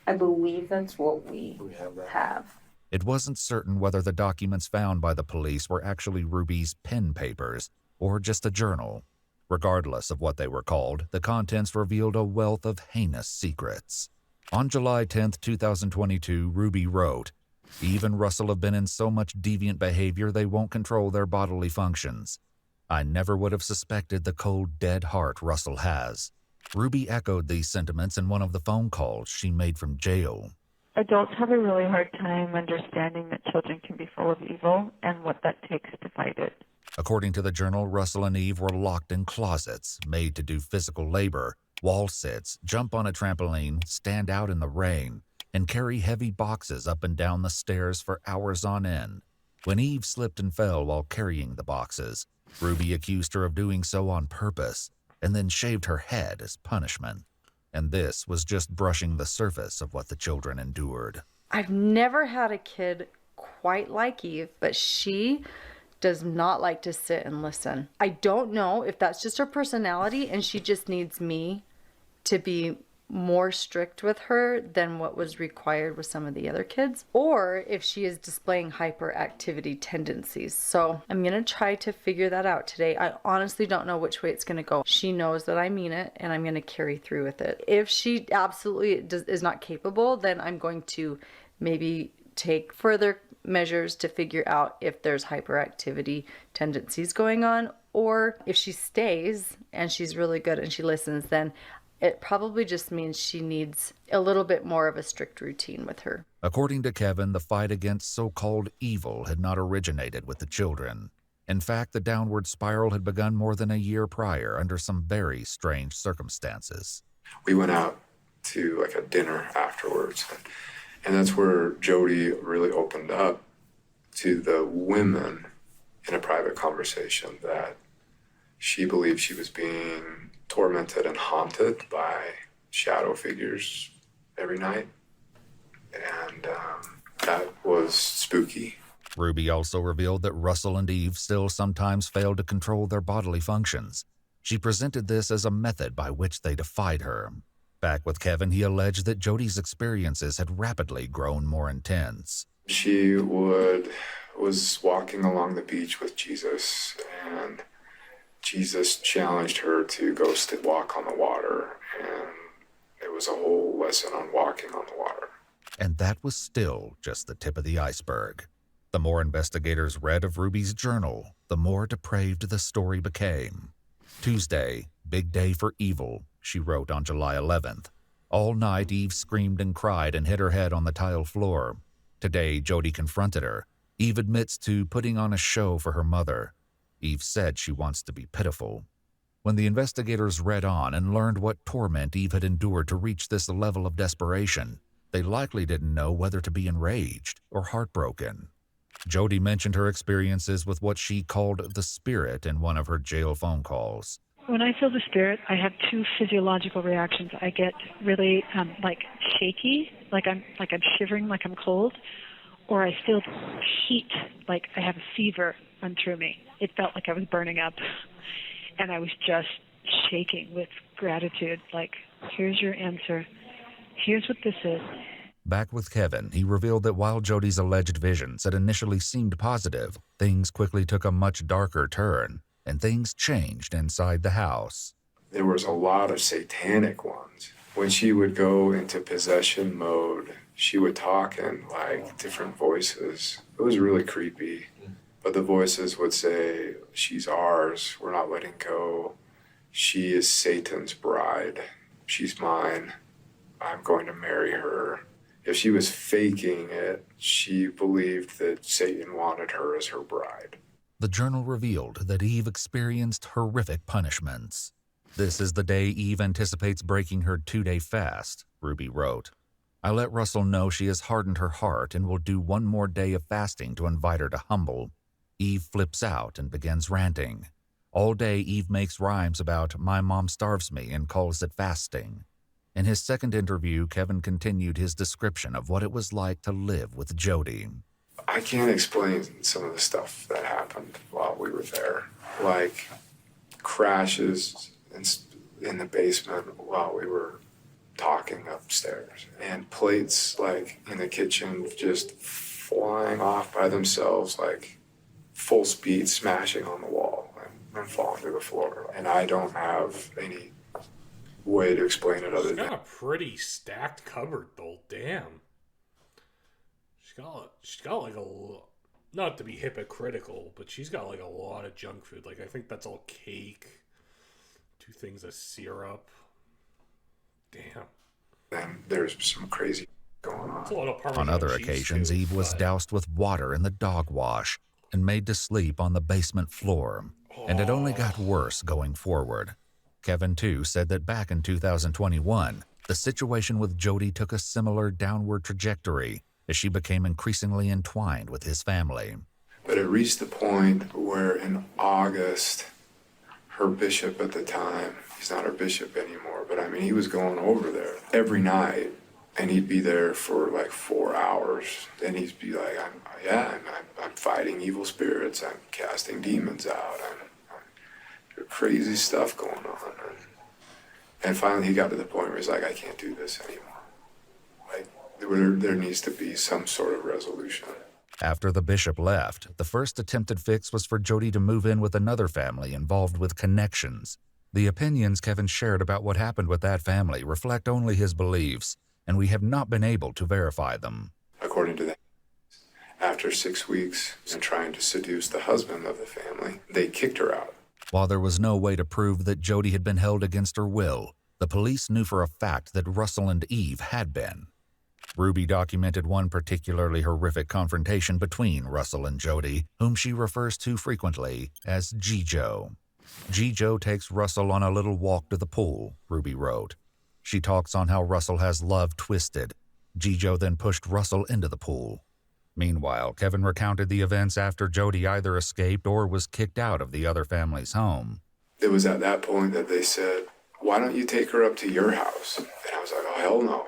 I believe that's what we have. It wasn't certain whether the documents found by the police were actually Ruby's pen papers or just a journal. Regardless of what they were called, the contents revealed a wealth of heinous secrets. On July 10, 2022, Ruby wrote, "Eve and Russell have been in so much deviant behavior they won't control their bodily functions. I never would have suspected the cold, dead heart Russell has." Ruby echoed these sentiments in one of the phone calls she made from jail. Adults have a really hard time understanding that children can be full of evil and what that takes to fight it. According to the journal, Russell and Eve were locked in closets, made to do physical labor, wall sits, jump on a trampoline, stand out in the rain, and carry heavy boxes up and down the stairs for hours on end. When Eve slipped and fell while carrying the boxes, Ruby accused her of doing so on purpose, and then shaved her head as punishment. And this was just brushing the surface of what the children endured. I've never had a kid quite like Eve, but she does not like to sit and listen. I don't know if that's just her personality and she just needs me to be more strict with her than what was required with some of the other kids, or if she is displaying hyperactivity tendencies. So I'm gonna try to figure that out today. I honestly don't know which way it's gonna go. She knows that I mean it and I'm gonna carry through with it. If she absolutely is not capable, then I'm going to maybe take further measures to figure out if there's hyperactivity tendencies going on, or if she stays and she's really good and she listens, then it probably just means she needs a little bit more of a strict routine with her. According to Kevin, the fight against so-called evil had not originated with the children. In fact, the downward spiral had begun more than a year prior under some very strange circumstances. We went out to like a dinner afterwards, and that's where Jody really opened up to the women in a private conversation that she believed she was being tormented and haunted by shadow figures every night. And that was spooky. Ruby also revealed that Russell and Eve still sometimes failed to control their bodily functions. She presented this as a method by which they defied her. Back with Kevin, he alleged that Jody's experiences had rapidly grown more intense. She was walking along the beach with Jesus, and Jesus challenged her to go walk on the water, and it was a whole lesson on walking on the water. And that was still just the tip of the iceberg. The more investigators read of Ruby's journal, the more depraved the story became. Tuesday, big day for evil, she wrote on July 11th. All night, Eve screamed and cried and hit her head on the tile floor. Today, Jody confronted her. Eve admits to putting on a show for her mother. Eve said she wants to be pitiful. When the investigators read on and learned what torment Eve had endured to reach this level of desperation, they likely didn't know whether to be enraged or heartbroken. Jody mentioned her experiences with what she called the spirit in one of her jail phone calls. When I feel the spirit, I have two physiological reactions. I get really shaky, like I'm shivering, like I'm cold, or I feel heat, like I have a fever run through me. It felt like I was burning up, and I was just shaking with gratitude, like, here's your answer. Here's what this is. Back with Kevin, he revealed that while Jody's alleged visions had initially seemed positive, things quickly took a much darker turn, and things changed inside the house. There was a lot of satanic ones. When she would go into possession mode, she would talk in like different voices. It was really creepy. But the voices would say, she's ours, we're not letting go. She is Satan's bride. She's mine. I'm going to marry her. If she was faking it, she believed that Satan wanted her as her bride. The journal revealed that Eve experienced horrific punishments. This is the day Eve anticipates breaking her 2-day fast, Ruby wrote. I let Russell know she has hardened her heart and will do one more day of fasting to invite her to humble. Eve flips out and begins ranting. All day, Eve makes rhymes about my mom starves me and calls it fasting. In his second interview, Kevin continued his description of what it was like to live with Jody. I can't explain some of the stuff that happened while we were there, like crashes in the basement while we were talking upstairs, and plates like in the kitchen just flying off by themselves, like full speed, smashing on the wall and falling to the floor. And I don't have any way to explain it other She's than got a pretty stacked cupboard though. Damn. She's got like a, not to be hypocritical, but she's got like a lot of junk food. Like I think that's all cake, 2 things of syrup. Damn. And there's some crazy going on. That's a lot of Parmesan On other cheese, occasions, too, Eve was but- doused with water in the dog wash and made to sleep on the basement floor. And it only got worse going forward. Kevin, too, said that back in 2021, the situation with Jody took a similar downward trajectory as she became increasingly entwined with his family. But it reached the point where in August, her bishop at the time, he's not her bishop anymore, but I mean, he was going over there every night, and he'd be there for like 4 hours. Then he'd be like, I'm fighting evil spirits, I'm casting demons out, there's crazy stuff going on. And finally he got to the point where he's like, I can't do this anymore. Like, there needs to be some sort of resolution. After the bishop left, the first attempted fix was for Jody to move in with another family involved with connections. The opinions Kevin shared about what happened with that family reflect only his beliefs, and we have not been able to verify them. According to them, after 6 weeks and trying to seduce the husband of the family, they kicked her out. While there was no way to prove that Jody had been held against her will, the police knew for a fact that Russell and Eve had been. Ruby documented one particularly horrific confrontation between Russell and Jody, whom she refers to frequently as G-Joe. G-Joe takes Russell on a little walk to the pool, Ruby wrote. She talks on how Russell has love twisted. G-Joe then pushed Russell into the pool. Meanwhile, Kevin recounted the events after Jody either escaped or was kicked out of the other family's home. It was at that point that they said, why don't you take her up to your house? And I was like, oh, hell no.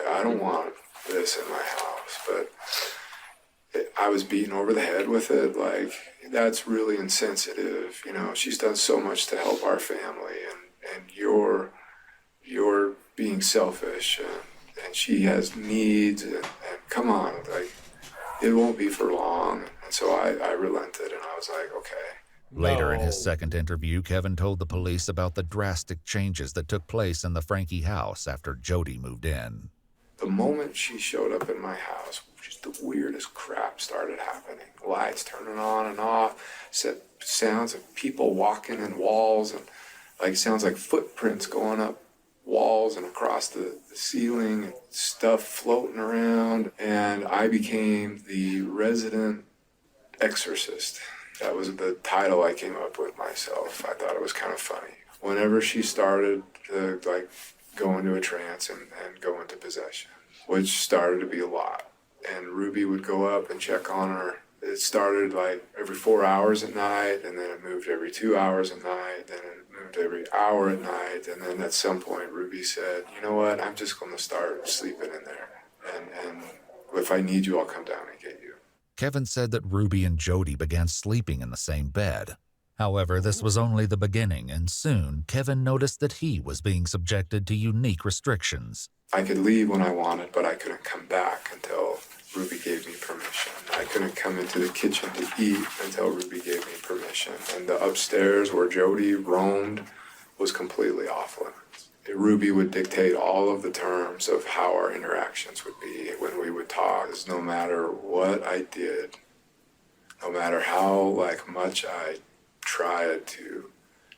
I don't want this in my house. But I was beaten over the head with it. Like, that's really insensitive. You know, she's done so much to help our family, and you're being selfish, and she has needs, and come on, like, it won't be for long. And so I relented, and I was like, okay. Later in his second interview, Kevin told the police about the drastic changes that took place in the Frankie house after Jody moved in. The moment she showed up in my house, just the weirdest crap started happening. Lights turning on and off, sounds of people walking in walls, and Like, sounds like footprints going up walls and across the ceiling, and stuff floating around. And I became the resident exorcist. That was the title I came up with myself. I thought it was kind of funny. Whenever she started to like go into a trance and go into possession, which started to be a lot. And Ruby would go up and check on her. It started like every 4 hours at night, and then it moved every 2 hours at night, then it moved every hour at night, and then at some point Ruby said, you know what, I'm just going to start sleeping in there. And if I need you, I'll come down and get you. Kevin said that Ruby and Jody began sleeping in the same bed. However, this was only the beginning, and soon Kevin noticed that he was being subjected to unique restrictions. I could leave when I wanted, but I couldn't come back until Ruby gave me permission. I couldn't come into the kitchen to eat until Ruby gave me permission. And the upstairs where Jody roamed was completely off limits. Ruby would dictate all of the terms of how our interactions would be when we would talk. No matter what I did, no matter how like much I tried to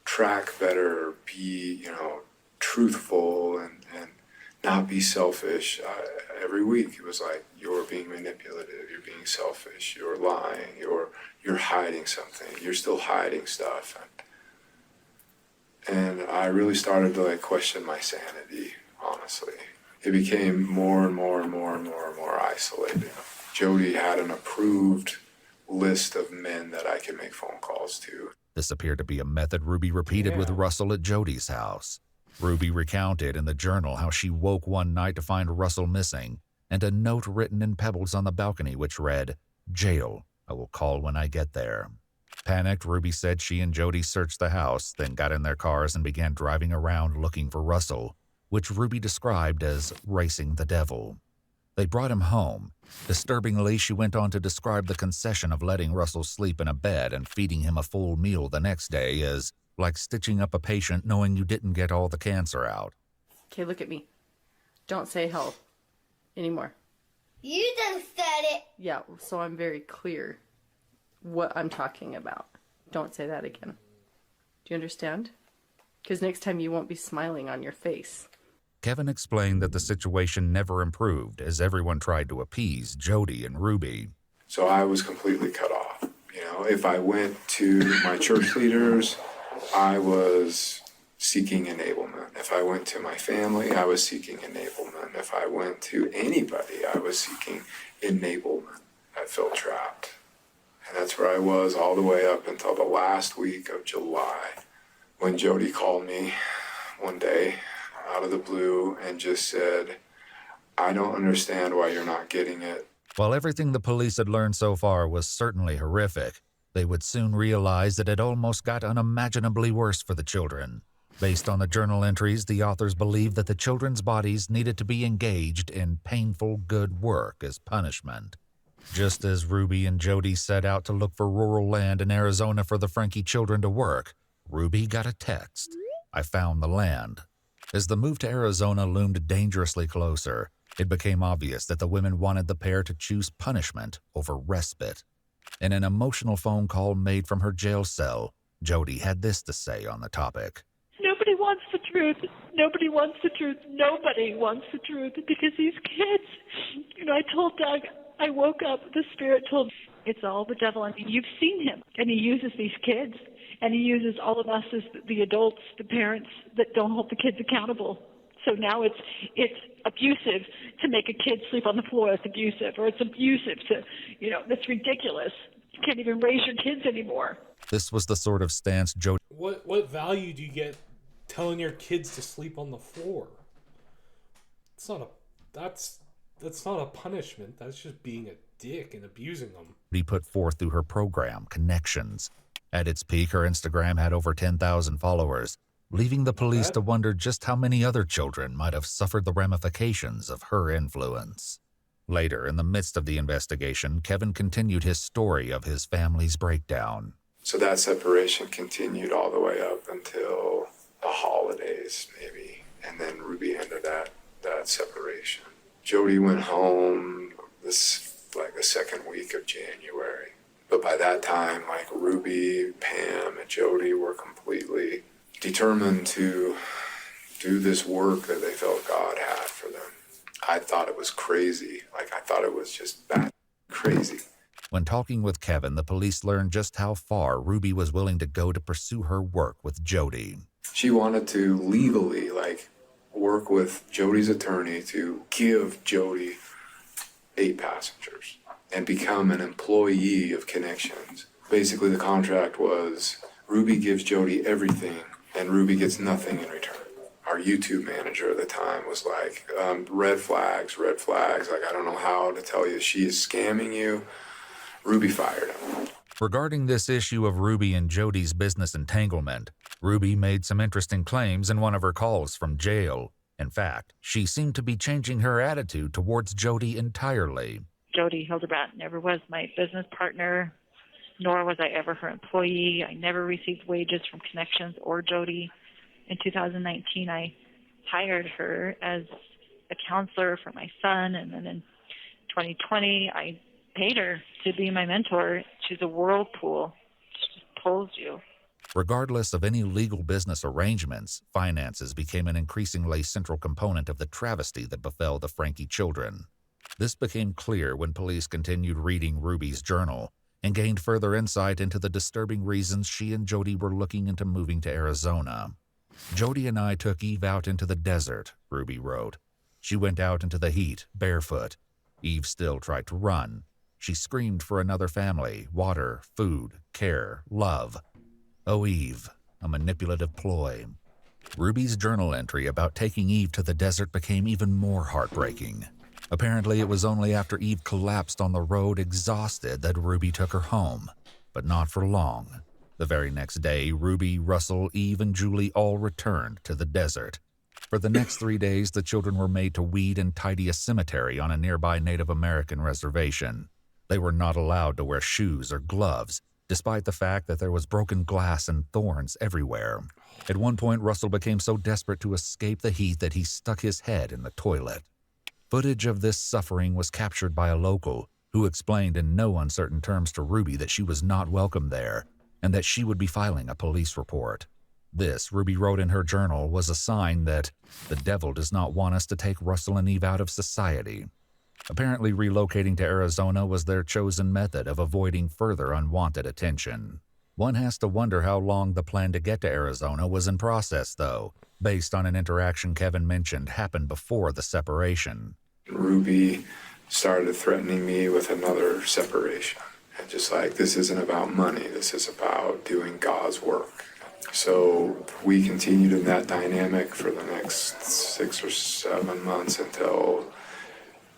track better, be, truthful and not be selfish, every week it was like, you're being manipulative, you're being selfish, you're lying, you're hiding something, you're still hiding stuff. And I really started to like question my sanity, honestly. It became more and more and more and more and more isolated. Jody had an approved list of men that I could make phone calls to. This appeared to be a method Ruby repeated with Russell at Jody's house. Ruby recounted in the journal how she woke one night to find Russell missing, and a note written in pebbles on the balcony which read, "Jail, I will call when I get there." Panicked, Ruby said she and Jody searched the house, then got in their cars and began driving around looking for Russell, which Ruby described as racing the devil. They brought him home. Disturbingly, she went on to describe the concession of letting Russell sleep in a bed and feeding him a full meal the next day as like stitching up a patient knowing you didn't get all the cancer out. Okay, look at me. Don't say help anymore. You done said it. Yeah, so I'm very clear what I'm talking about. Don't say that again. Do you understand? Because next time you won't be smiling on your face. Kevin explained that the situation never improved as everyone tried to appease Jody and Ruby. So I was completely cut off. If I went to my church leaders, I was seeking enablement. If I went to my family, I was seeking enablement. If I went to anybody, I was seeking enablement. I felt trapped. And that's where I was all the way up until the last week of July, when Jody called me one day out of the blue and just said, I don't understand why you're not getting it. While everything the police had learned so far was certainly horrific, they would soon realize that it almost got unimaginably worse for the children. Based on the journal entries, the authors believed that the children's bodies needed to be engaged in painful good work as punishment. Just as Ruby and Jody set out to look for rural land in Arizona for the Frankie children to work, Ruby got a text. "I found the land." As the move to Arizona loomed dangerously closer, it became obvious that the women wanted the pair to choose punishment over respite. In an emotional phone call made from her jail cell, Jody had this to say on the topic. Nobody wants the truth. Nobody wants the truth. Nobody wants the truth because these kids, I told Doug, I woke up, the spirit told me, it's all the devil. I mean, you've seen him. And he uses these kids, and he uses all of us as the adults, the parents that don't hold the kids accountable. So now it's abusive to make a kid sleep on the floor. It's abusive. Or it's abusive to, that's ridiculous. You can't even raise your kids anymore. This was the sort of stance Jody... What value do you get telling your kids to sleep on the floor? That's not a punishment. That's just being a dick and abusing them. He put forth through her program, Connections. At its peak, her Instagram had over 10,000 followers, leaving the police to wonder just how many other children might have suffered the ramifications of her influence. Later, in the midst of the investigation, Kevin continued his story of his family's breakdown. So that separation continued all the way up until the holidays, maybe. And then Ruby ended that separation. Jody went home the second week of January. But by that time, Ruby, Pam, and Jody were completely determined to do this work that they felt God had for them. I thought it was crazy. Like, I thought it was just that crazy. When talking with Kevin, the police learned just how far Ruby was willing to go to pursue her work with Jody. She wanted to legally, work with Jody's attorney to give Jody 8 passengers and become an employee of Connections. Basically, the contract was Ruby gives Jody everything and Ruby gets nothing in return. Our YouTube manager at the time was like, red flags. Like, I don't know how to tell you. She is scamming you. Ruby fired him. Regarding this issue of Ruby and Jody's business entanglement, Ruby made some interesting claims in one of her calls from jail. In fact, she seemed to be changing her attitude towards Jody entirely. Jody Hildebrandt never was my business partner, nor was I ever her employee. I never received wages from Connections or Jody. In 2019, I hired her as a counselor for my son, and then in 2020, I paid her to be my mentor. She's a whirlpool. She just pulls you. Regardless of any legal business arrangements, finances became an increasingly central component of the travesty that befell the Franke children. This became clear when police continued reading Ruby's journal and gained further insight into the disturbing reasons she and Jody were looking into moving to Arizona. Jody and I took Eve out into the desert, Ruby wrote. She went out into the heat, barefoot. Eve still tried to run. She screamed for another family, water, food, care, love. Oh, Eve, a manipulative ploy. Ruby's journal entry about taking Eve to the desert became even more heartbreaking. Apparently, it was only after Eve collapsed on the road exhausted that Ruby took her home, but not for long. The very next day, Ruby, Russell, Eve, and Julie all returned to the desert. For the next 3 days, the children were made to weed and tidy a cemetery on a nearby Native American reservation. They were not allowed to wear shoes or gloves, despite the fact that there was broken glass and thorns everywhere. At one point, Russell became so desperate to escape the heat that he stuck his head in the toilet. Footage of this suffering was captured by a local who explained in no uncertain terms to Ruby that she was not welcome there and that she would be filing a police report. This, Ruby wrote in her journal, was a sign that the devil does not want us to take Russell and Eve out of society. Apparently, relocating to Arizona was their chosen method of avoiding further unwanted attention. One has to wonder how long the plan to get to Arizona was in process, though, based on an interaction Kevin mentioned happened before the separation. Ruby started threatening me with another separation. And just like, this isn't about money, this is about doing God's work. So we continued in that dynamic for the next 6 or 7 months until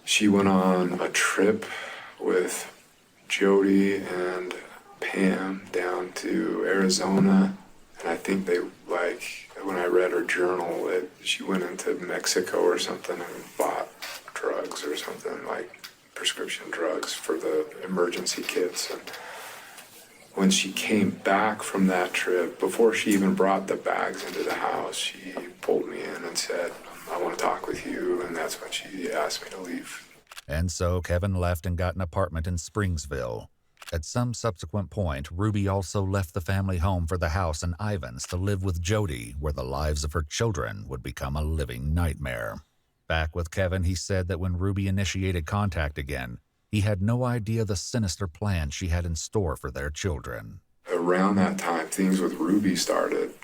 she went on a trip with Jody and Pam down to Arizona. And I think they, when I read her journal, she went into Mexico or something and bought drugs or something, like prescription drugs for the emergency kits. And when she came back from that trip, before she even brought the bags into the house, she pulled me in and said, I want to talk with you, and that's when she asked me to leave. And so Kevin left and got an apartment in Springsville. At some subsequent point, Ruby also left the family home for the house in Ivins to live with Jody, where the lives of her children would become a living nightmare. Back with Kevin, he said that when Ruby initiated contact again, he had no idea the sinister plan she had in store for their children. Around that time, things with Ruby started,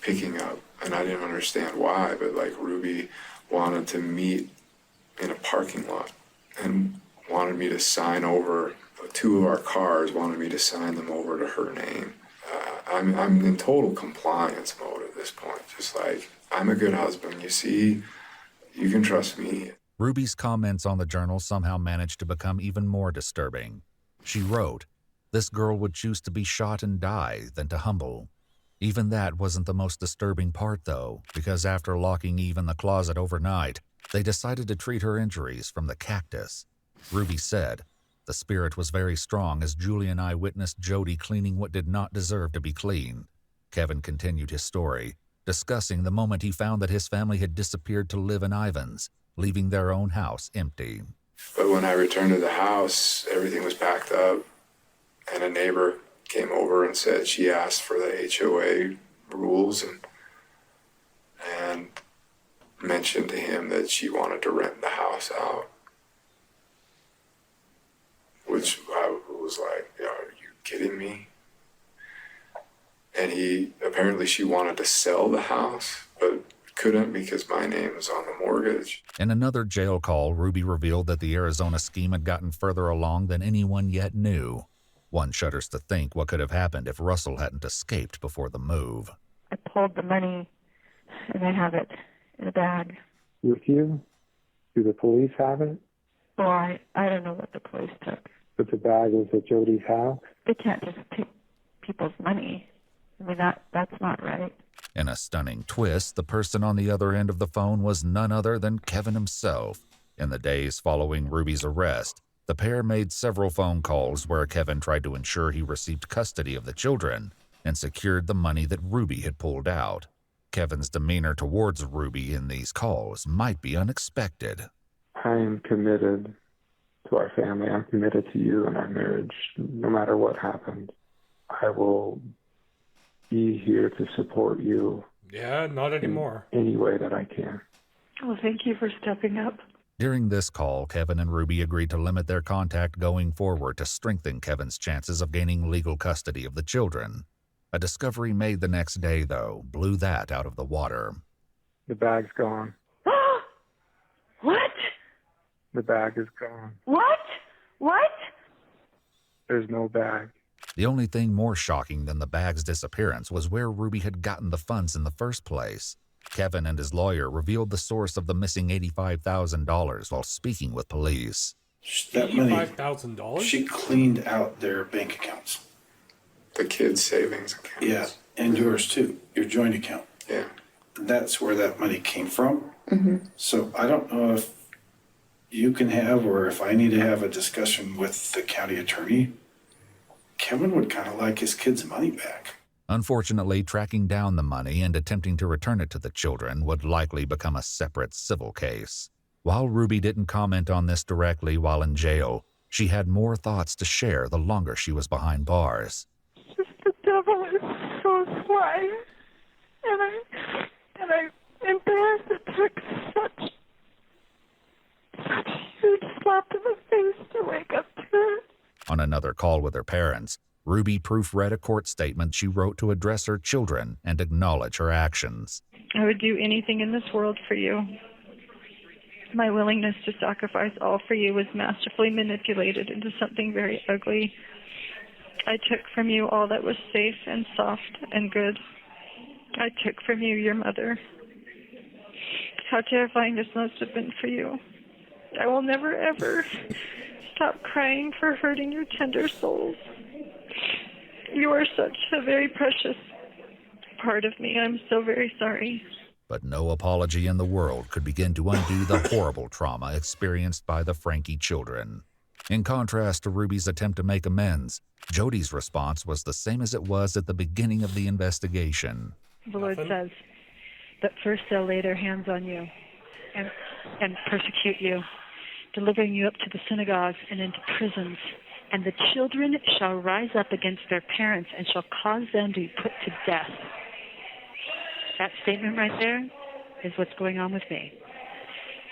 picking up. And I didn't understand why, but, Ruby wanted to meet in a parking lot and wanted me to sign over 2 of our cars, wanted me to sign them over to her name. I'm in total compliance mode at this point. Just I'm a good husband, you see, you can trust me. Ruby's comments on the journal somehow managed to become even more disturbing. She wrote, "This girl would choose to be shot and die than to humble." Even that wasn't the most disturbing part, though, because after locking Eve in the closet overnight, they decided to treat her injuries from the cactus. Ruby said, "The spirit was very strong as Julie and I witnessed Jody cleaning what did not deserve to be clean." Kevin continued his story, discussing the moment he found that his family had disappeared to live in Ivins, leaving their own house empty. But when I returned to the house, everything was packed up, and a neighbor came over and said she asked for the HOA rules and mentioned to him that she wanted to rent the house out. Which I was like, are you kidding me? And apparently she wanted to sell the house, but couldn't because my name was on the mortgage. In another jail call, Ruby revealed that the Arizona scheme had gotten further along than anyone yet knew. One shudders to think what could have happened if Russell hadn't escaped before the move. I pulled the money, and I have it in a bag. With you? Do the police have it? Well, I don't know what the police took. But the bag was at Jody's house? They can't just take people's money. I mean, that's not right. In a stunning twist, the person on the other end of the phone was none other than Kevin himself. In the days following Ruby's arrest, the pair made several phone calls where Kevin tried to ensure he received custody of the children and secured the money that Ruby had pulled out. Kevin's demeanor towards Ruby in these calls might be unexpected. I am committed to our family. I'm committed to you and our marriage. No matter what happens, I will be here to support you. Yeah, not anymore. In any way that I can. Well, thank you for stepping up. During this call, Kevin and Ruby agreed to limit their contact going forward to strengthen Kevin's chances of gaining legal custody of the children. A discovery made the next day, though, blew that out of the water. The bag's gone. What? The bag is gone. What? There's no bag. The only thing more shocking than the bag's disappearance was where Ruby had gotten the funds in the first place. Kevin and his lawyer revealed the source of the missing $85,000 while speaking with police. That money, $85,000? she cleaned out their bank accounts. The kids' savings accounts. Yeah, and yours too, your joint account. Yeah. That's where that money came from. Mm-hmm. So I don't know if you can have, or if I need to have a discussion with the county attorney. Kevin would kind of like his kids' money back. Unfortunately, tracking down the money and attempting to return it to the children would likely become a separate civil case. While Ruby didn't comment on this directly while in jail, she had more thoughts to share the longer she was behind bars. The devil is so sly, and I'm embarrassed it took such a huge slap in the face to wake up to it. On another call with her parents, Ruby proofread a court statement she wrote to address her children and acknowledge her actions. I would do anything in this world for you. My willingness to sacrifice all for you was masterfully manipulated into something very ugly. I took from you all that was safe and soft and good. I took from you your mother. How terrifying this must have been for you. I will never, ever stop crying for hurting your tender souls. You are such a very precious part of me. I'm so very sorry. But no apology in the world could begin to undo the horrible trauma experienced by the Franke children. In contrast to Ruby's attempt to make amends, Jody's response was the same as it was at the beginning of the investigation. The Lord says that first they'll lay their hands on you and persecute you, delivering you up to the synagogues and into prisons. And the children shall rise up against their parents and shall cause them to be put to death. That statement right there is what's going on with me.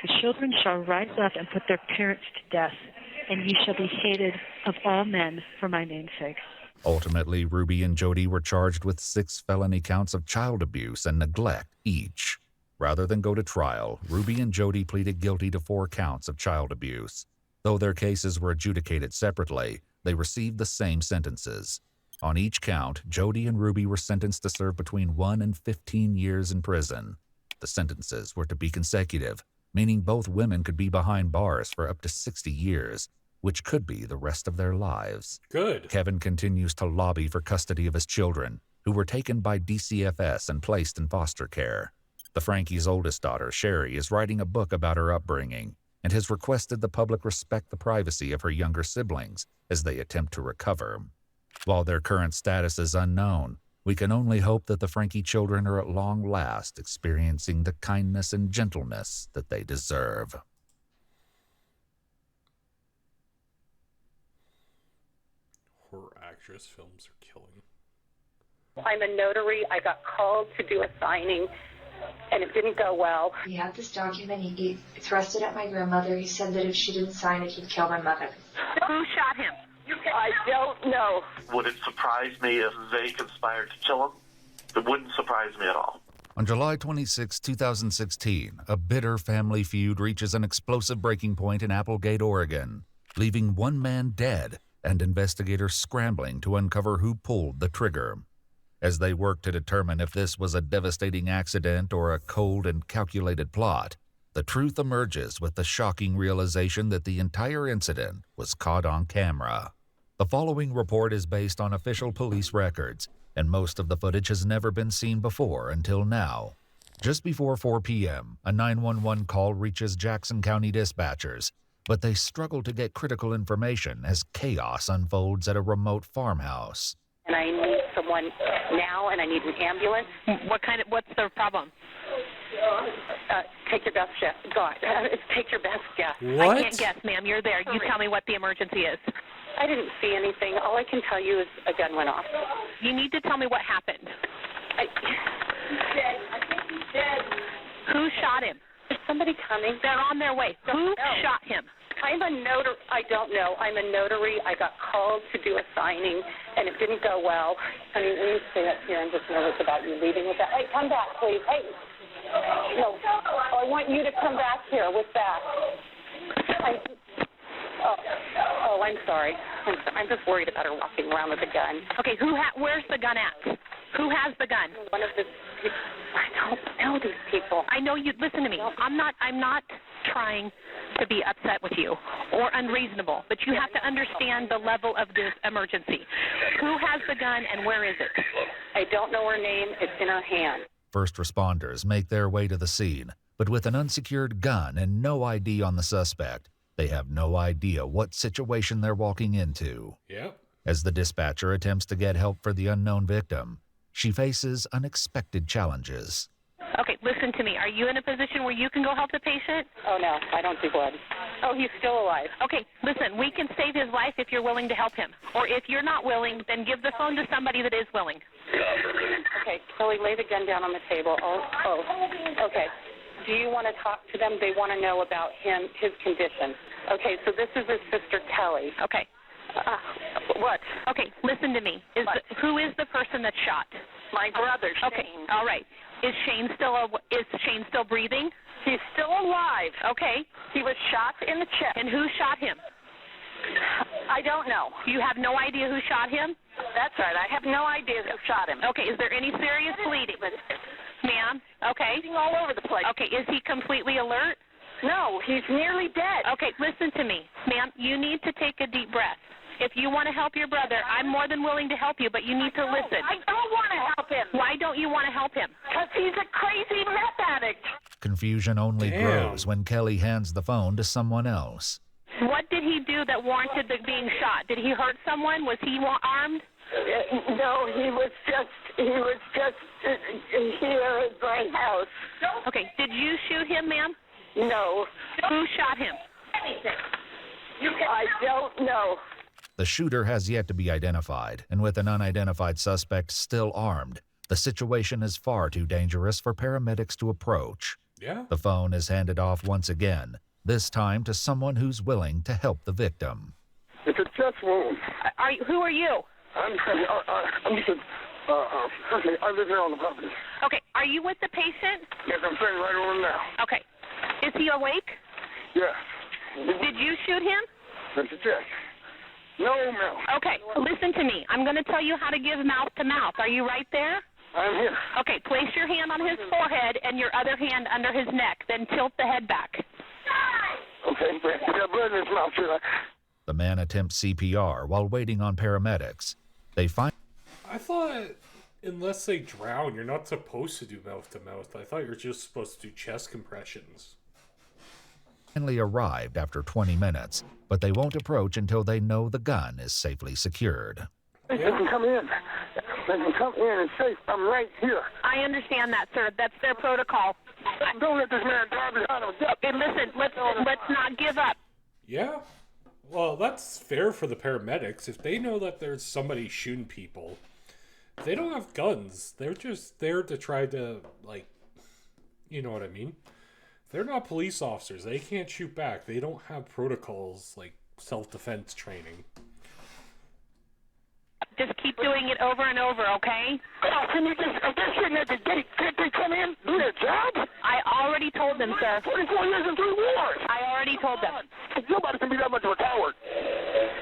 The children shall rise up and put their parents to death, and ye shall be hated of all men for my name's sake. Ultimately, Ruby and Jody were charged with 6 felony counts of child abuse and neglect each. Rather than go to trial, Ruby and Jody pleaded guilty to 4 counts of child abuse. Though their cases were adjudicated separately, they received the same sentences. On each count, Jody and Ruby were sentenced to serve between 1 and 15 years in prison. The sentences were to be consecutive, meaning both women could be behind bars for up to 60 years, which could be the rest of their lives. Good. Kevin continues to lobby for custody of his children, who were taken by DCFS and placed in foster care. The Franke's oldest daughter, Sherry, is writing a book about her upbringing and has requested the public respect the privacy of her younger siblings as they attempt to recover. While their current status is unknown, we can only hope that the Franke children are at long last experiencing the kindness and gentleness that they deserve. Horror actress films are killing. I'm a notary. I got called to do a signing, and it didn't go well. He had this document. He thrust it at my grandmother. He said that if she didn't sign it, he'd kill my mother. Who shot him? I don't know. Would it surprise me if they conspired to kill him? It wouldn't surprise me at all. On July 26, 2016, a bitter family feud reaches an explosive breaking point in Applegate, Oregon, leaving one man dead and investigators scrambling to uncover who pulled the trigger. As they work to determine if this was a devastating accident or a cold and calculated plot, the truth emerges with the shocking realization that the entire incident was caught on camera. The following report is based on official police records, and most of the footage has never been seen before until now. Just before 4 p.m., a 911 call reaches Jackson County dispatchers, but they struggle to get critical information as chaos unfolds at a remote farmhouse. And I need someone now, and I need an ambulance. What's the problem? Take your best guess. God, take your best guess. What? I can't guess, ma'am. You're there. You tell me what the emergency is. I didn't see anything. All I can tell you is a gun went off. You need to tell me what happened. He's dead. I think he's dead. Who shot him? Is somebody coming? They're on their way. Who shot him? I'm a notary. I don't know. I'm a notary. I got called to do a signing, and it didn't go well. I mean, will you stay up here? I'm just nervous about you leaving with that. Hey, come back, please. Hey. No. I want you to come back here with that. I'm sorry. I'm just worried about her walking around with a gun. Okay, where's the gun at? Who has the gun? One of the people. I don't know these people. I know you. Listen to me. I'm not trying to be upset with you or unreasonable, but you have to understand the level of this emergency. Who has the gun and where is it? I don't know her name. It's in her hand. First responders make their way to the scene, but with an unsecured gun and no ID on the suspect, they have no idea what situation they're walking into. Yep. As the dispatcher attempts to get help for the unknown victim, she faces unexpected challenges. Okay, listen to me. Are you in a position where you can go help the patient? Oh, no, I don't do blood. Oh, he's still alive. Okay, listen, we can save his life if you're willing to help him. Or if you're not willing, then give the phone to somebody that is willing. Okay, Chloe, lay the gun down on the table. Oh, okay. Do you want to talk to them? They want to know about his condition. Okay, so this is his sister, Kelly. Okay. What? Okay, listen to me. Who is the person that shot? My brother, Shane. Okay, all right. Is Shane still breathing? He's still alive. Okay. He was shot in the chest. And who shot him? I don't know. You have no idea who shot him? That's right. I have no idea who shot him. Okay. Is there any serious bleeding? Ma'am? Okay. Bleeding all over the place. Okay. Is he completely alert? No. He's nearly dead. Okay. Listen to me. Ma'am, you need to take a deep breath. If you want to help your brother, I'm more than willing to help you, but you need to listen. I don't want to help him. Why don't you want to help him? Because he's a crazy meth addict. Confusion only grows when Kelly hands the phone to someone else. What did he do that warranted the being shot? Did he hurt someone? Was he armed? No, he was just here at my house. Okay, did you shoot him, ma'am? No. Who shot him? I don't know. The shooter has yet to be identified, and with an unidentified suspect still armed, the situation is far too dangerous for paramedics to approach. Yeah. The phone is handed off once again, this time to someone who's willing to help the victim. It's a chest wound. Who are you? I'm just I live here on the property. Okay, are you with the patient? Yes, I'm sitting right over now. Okay. Is he awake? Yes. Did you shoot him? That's a chest. No, ma'am. Okay, listen to me. I'm going to tell you how to give mouth to mouth. Are you right there? I'm here. Okay, place your hand on his forehead and your other hand under his neck, then tilt the head back. Okay, he got blood in his mouth, should I? The man attempts CPR while waiting on paramedics. They find... I thought unless they drown, you're not supposed to do mouth-to-mouth. I thought you're just supposed to do chest compressions. Finally arrived after 20 minutes, but they won't approach until they know the gun is safely secured. They can come in. They can come in and say, I'm right here. I understand that, sir. That's their protocol. Don't let this man die behind a death. Hey, listen, let's not give up. Yeah. Well, that's fair for the paramedics. If they know that there's somebody shooting people, They don't have guns. They're just there to try to, like, you know what I mean? They're not police officers. They can't shoot back. They don't have protocols like self-defense training. Just keep doing it over and over, okay? Can you just, if they're sitting at the gate, can't they come in, do their job? I already told them, sir. 44 years and 3 wars. I already told them. Nobody can be that much of a coward.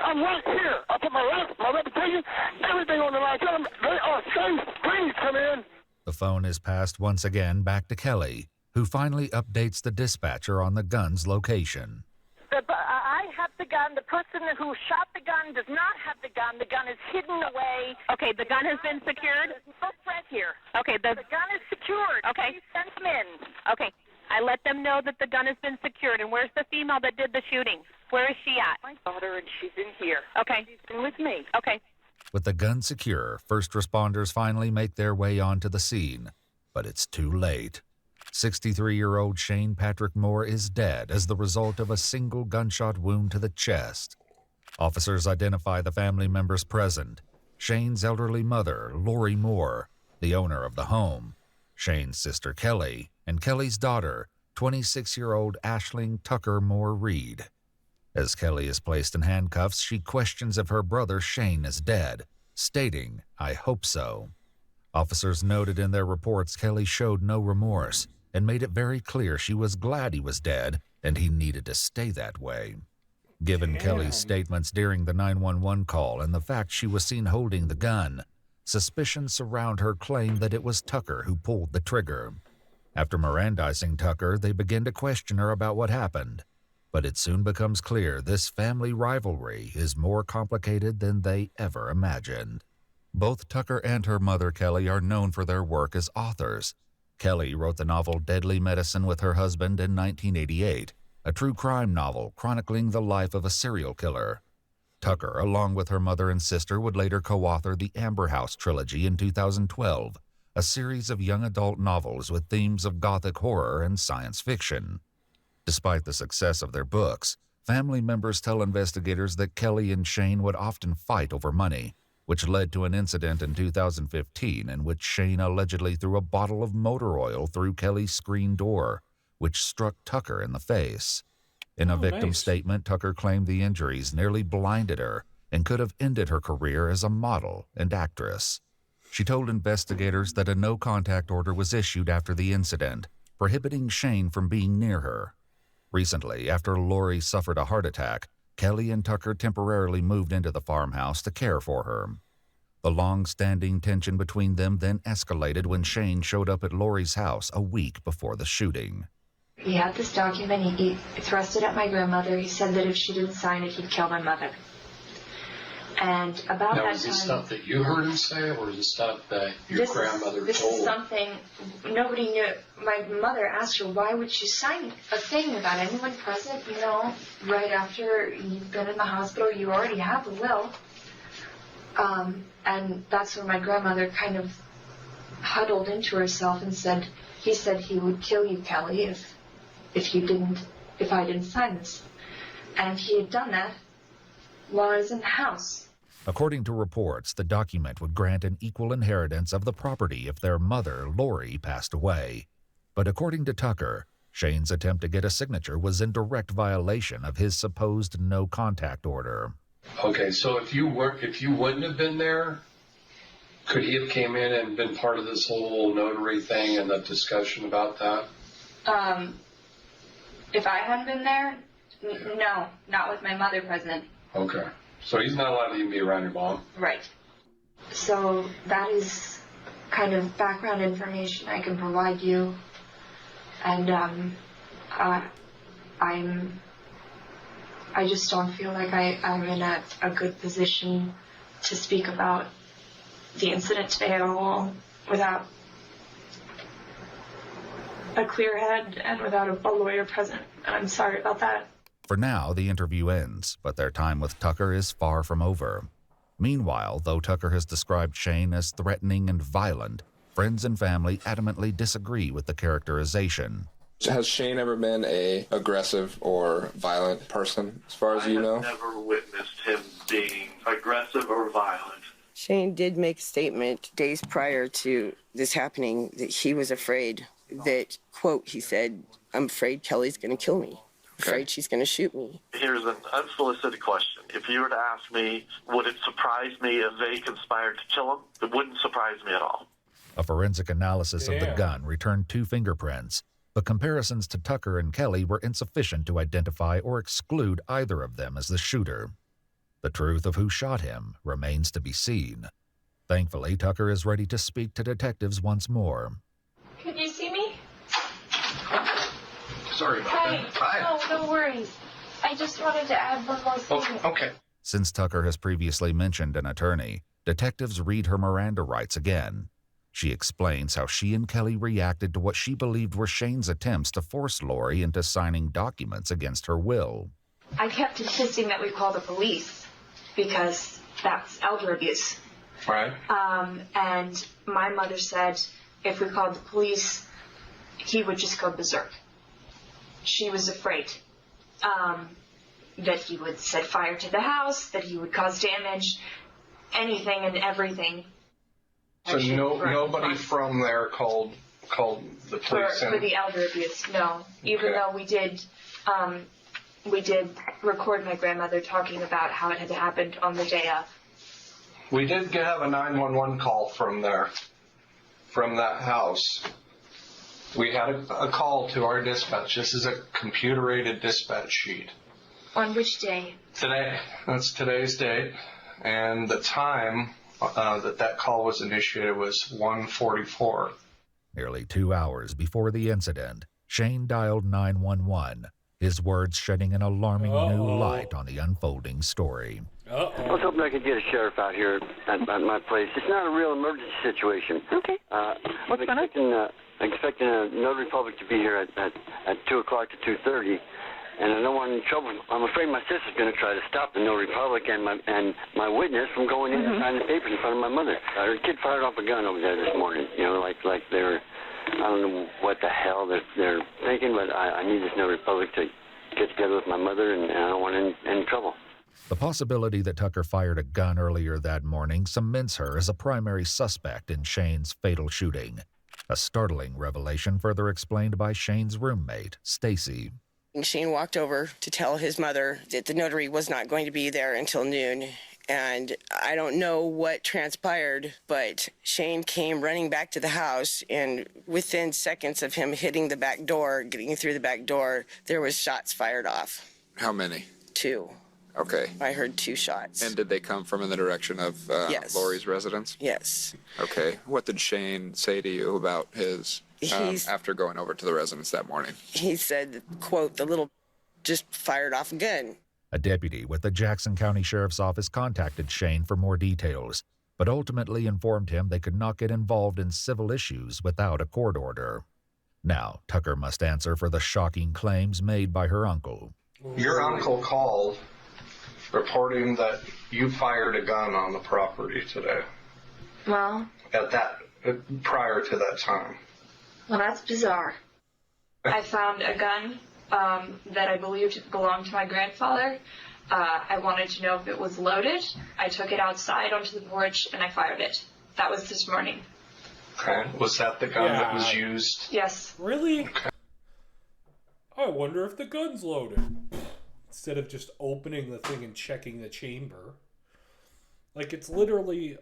I'm right here. I put my life, my reputation, everything on the line. Tell them they are safe. Please come in. The phone is passed once again back to Kelly, who finally updates the dispatcher on the gun's location. I have the gun. The person who shot the gun does not have the gun. The gun is hidden away. Okay, the gun has been secured? Both right here. Okay, the gun is secured. Okay. Please send them in. Okay, I let them know that the gun has been secured. And where's the female that did the shooting? Where is she at? My daughter, and she's in here. Okay. She's been with me. Okay. With the gun secure, first responders finally make their way onto the scene. But it's too late. 63-year-old Shane Patrick Moore is dead as the result of a single gunshot wound to the chest. Officers identify the family members present: Shane's elderly mother, Lori Moore, the owner of the home, Shane's sister Kelly, and Kelly's daughter, 26-year-old Aisling Tucker Moore Reed. As Kelly is placed in handcuffs, she questions if her brother Shane is dead, stating, "I hope so." Officers noted in their reports Kelly showed no remorse and made it very clear she was glad he was dead and he needed to stay that way. Given Kelly's statements during the 911 call and the fact she was seen holding the gun, suspicions surround her claim that it was Tucker who pulled the trigger. After Mirandizing Tucker, they begin to question her about what happened. But it soon becomes clear this family rivalry is more complicated than they ever imagined. Both Tucker and her mother, Kelly, are known for their work as authors. Kelly wrote the novel Deadly Medicine with her husband in 1988, a true crime novel chronicling the life of a serial killer. Tucker, along with her mother and sister, would later co-author the Amber House trilogy in 2012, a series of young adult novels with themes of gothic horror and science fiction. Despite the success of their books, family members tell investigators that Kelly and Shane would often fight over money, which led to an incident in 2015 in which Shane allegedly threw a bottle of motor oil through Kelly's screen door, which struck Tucker in the face. In a victim statement, Tucker claimed the injuries nearly blinded her and could have ended her career as a model and actress. She told investigators that a no-contact order was issued after the incident, prohibiting Shane from being near her. Recently, after Lori suffered a heart attack, Kelly and Tucker temporarily moved into the farmhouse to care for her. The long-standing tension between them then escalated when Shane showed up at Lori's house a week before the shooting. He had this document. He thrust it at my grandmother. He said that if she didn't sign it, he'd kill my mother. And about now, that is time... this stuff that you heard him say, or is it stuff that your grandmother this told? This is something nobody knew. My mother asked her, why would she sign a thing without anyone present? You know, right after you've been in the hospital, you already have a will. And that's when my grandmother kind of huddled into herself and said, he said he would kill you, Kelly, if I didn't sign this. And he had done that while I was in the house. According to reports, the document would grant an equal inheritance of the property if their mother, Lori, passed away. But according to Tucker, Shane's attempt to get a signature was in direct violation of his supposed no-contact order. Okay, so if you wouldn't have been there, could he have came in and been part of this whole notary thing and the discussion about that? If I hadn't been there, no, not with my mother present. Okay. So he's not allowed to even be around your mom? Right. So that is kind of background information I can provide you. And I just don't feel like I'm in a good position to speak about the incident today at all without a clear head and without a lawyer present. And I'm sorry about that. For now, the interview ends, but their time with Tucker is far from over. Meanwhile, though Tucker has described Shane as threatening and violent, friends and family adamantly disagree with the characterization. Has Shane ever been a aggressive or violent person, as far as you know? I have never witnessed him being aggressive or violent. Shane did make a statement days prior to this happening that he was afraid that, quote, he said, "I'm afraid Kelly's going to kill me. Afraid she's going to shoot me." Here's an unsolicited question. If you were to ask me, would it surprise me if they conspired to kill him? It wouldn't surprise me at all. A forensic analysis of the Damn. gun returned 2 fingerprints, but comparisons to Tucker and Kelly were insufficient to identify or exclude either of them as the shooter. The truth of who shot him remains to be seen. Thankfully, Tucker is ready to speak to detectives once more. Can you see me? Sorry about Hi. that. Hi. No worries. I just wanted to add one more thing. Okay. Since Tucker has previously mentioned an attorney, detectives read her Miranda rights again. She explains how she and Kelly reacted to what she believed were Shane's attempts to force Lori into signing documents against her will. I kept insisting that we call the police because that's elder abuse. Right. And my mother said if we called the police, he would just go berserk. She was afraid that he would set fire to the house, that he would cause damage, anything and everything. So nobody from there called the police For the elder abuse, no. Even though we did record my grandmother talking about how it had happened on the day of. We did have a 911 call from there, from that house. We had a call to our dispatch. This is a computer-aided dispatch sheet. On which day? Today. That's today's date. And the time that call was initiated was 1:44. Nearly 2 hours before the incident, Shane dialed 911, his words shedding an alarming new light on the unfolding story. I was hoping I could get a sheriff out here at my place. It's not a real emergency situation. Okay. What's going on? I'm expecting a notary public to be here at 2 o'clock to 2:30, and I don't want any trouble. I'm afraid my sister's going to try to stop the notary public and my witness from going in and signing the papers in front of my mother. Her kid fired off a gun over there this morning. You know, like they're, I don't know what the hell they're thinking, but I need this notary public to get together with my mother, and I don't want any trouble. The possibility that Tucker fired a gun earlier that morning cements her as a primary suspect in Shane's fatal shooting. A startling revelation further explained by Shane's roommate, Stacy. Shane walked over to tell his mother that the notary was not going to be there until noon. And I don't know what transpired, but Shane came running back to the house, and within seconds of him hitting the back door, getting through the back door, there was shots fired off. How many? 2. Okay. I heard 2 shots. And did they come from in the direction of Yes. Lori's residence? Yes. Okay. What did Shane say to you about his, after going over to the residence that morning? He said, quote, "The little just fired off a gun." A deputy with the Jackson County Sheriff's Office contacted Shane for more details, but ultimately informed him they could not get involved in civil issues without a court order. Now, Tucker must answer for the shocking claims made by her uncle. Your uncle called reporting that you fired a gun on the property today. Well, Prior to that time. well, that's bizarre. I found a gun that I believed belonged to my grandfather. I wanted to know if it was loaded. I took it outside onto the porch and I fired it. That was this morning. Okay. Was that the gun that was used? Yes. Really? Okay. I wonder if the gun's loaded. Instead of just opening the thing and checking the chamber. Like, it's literally,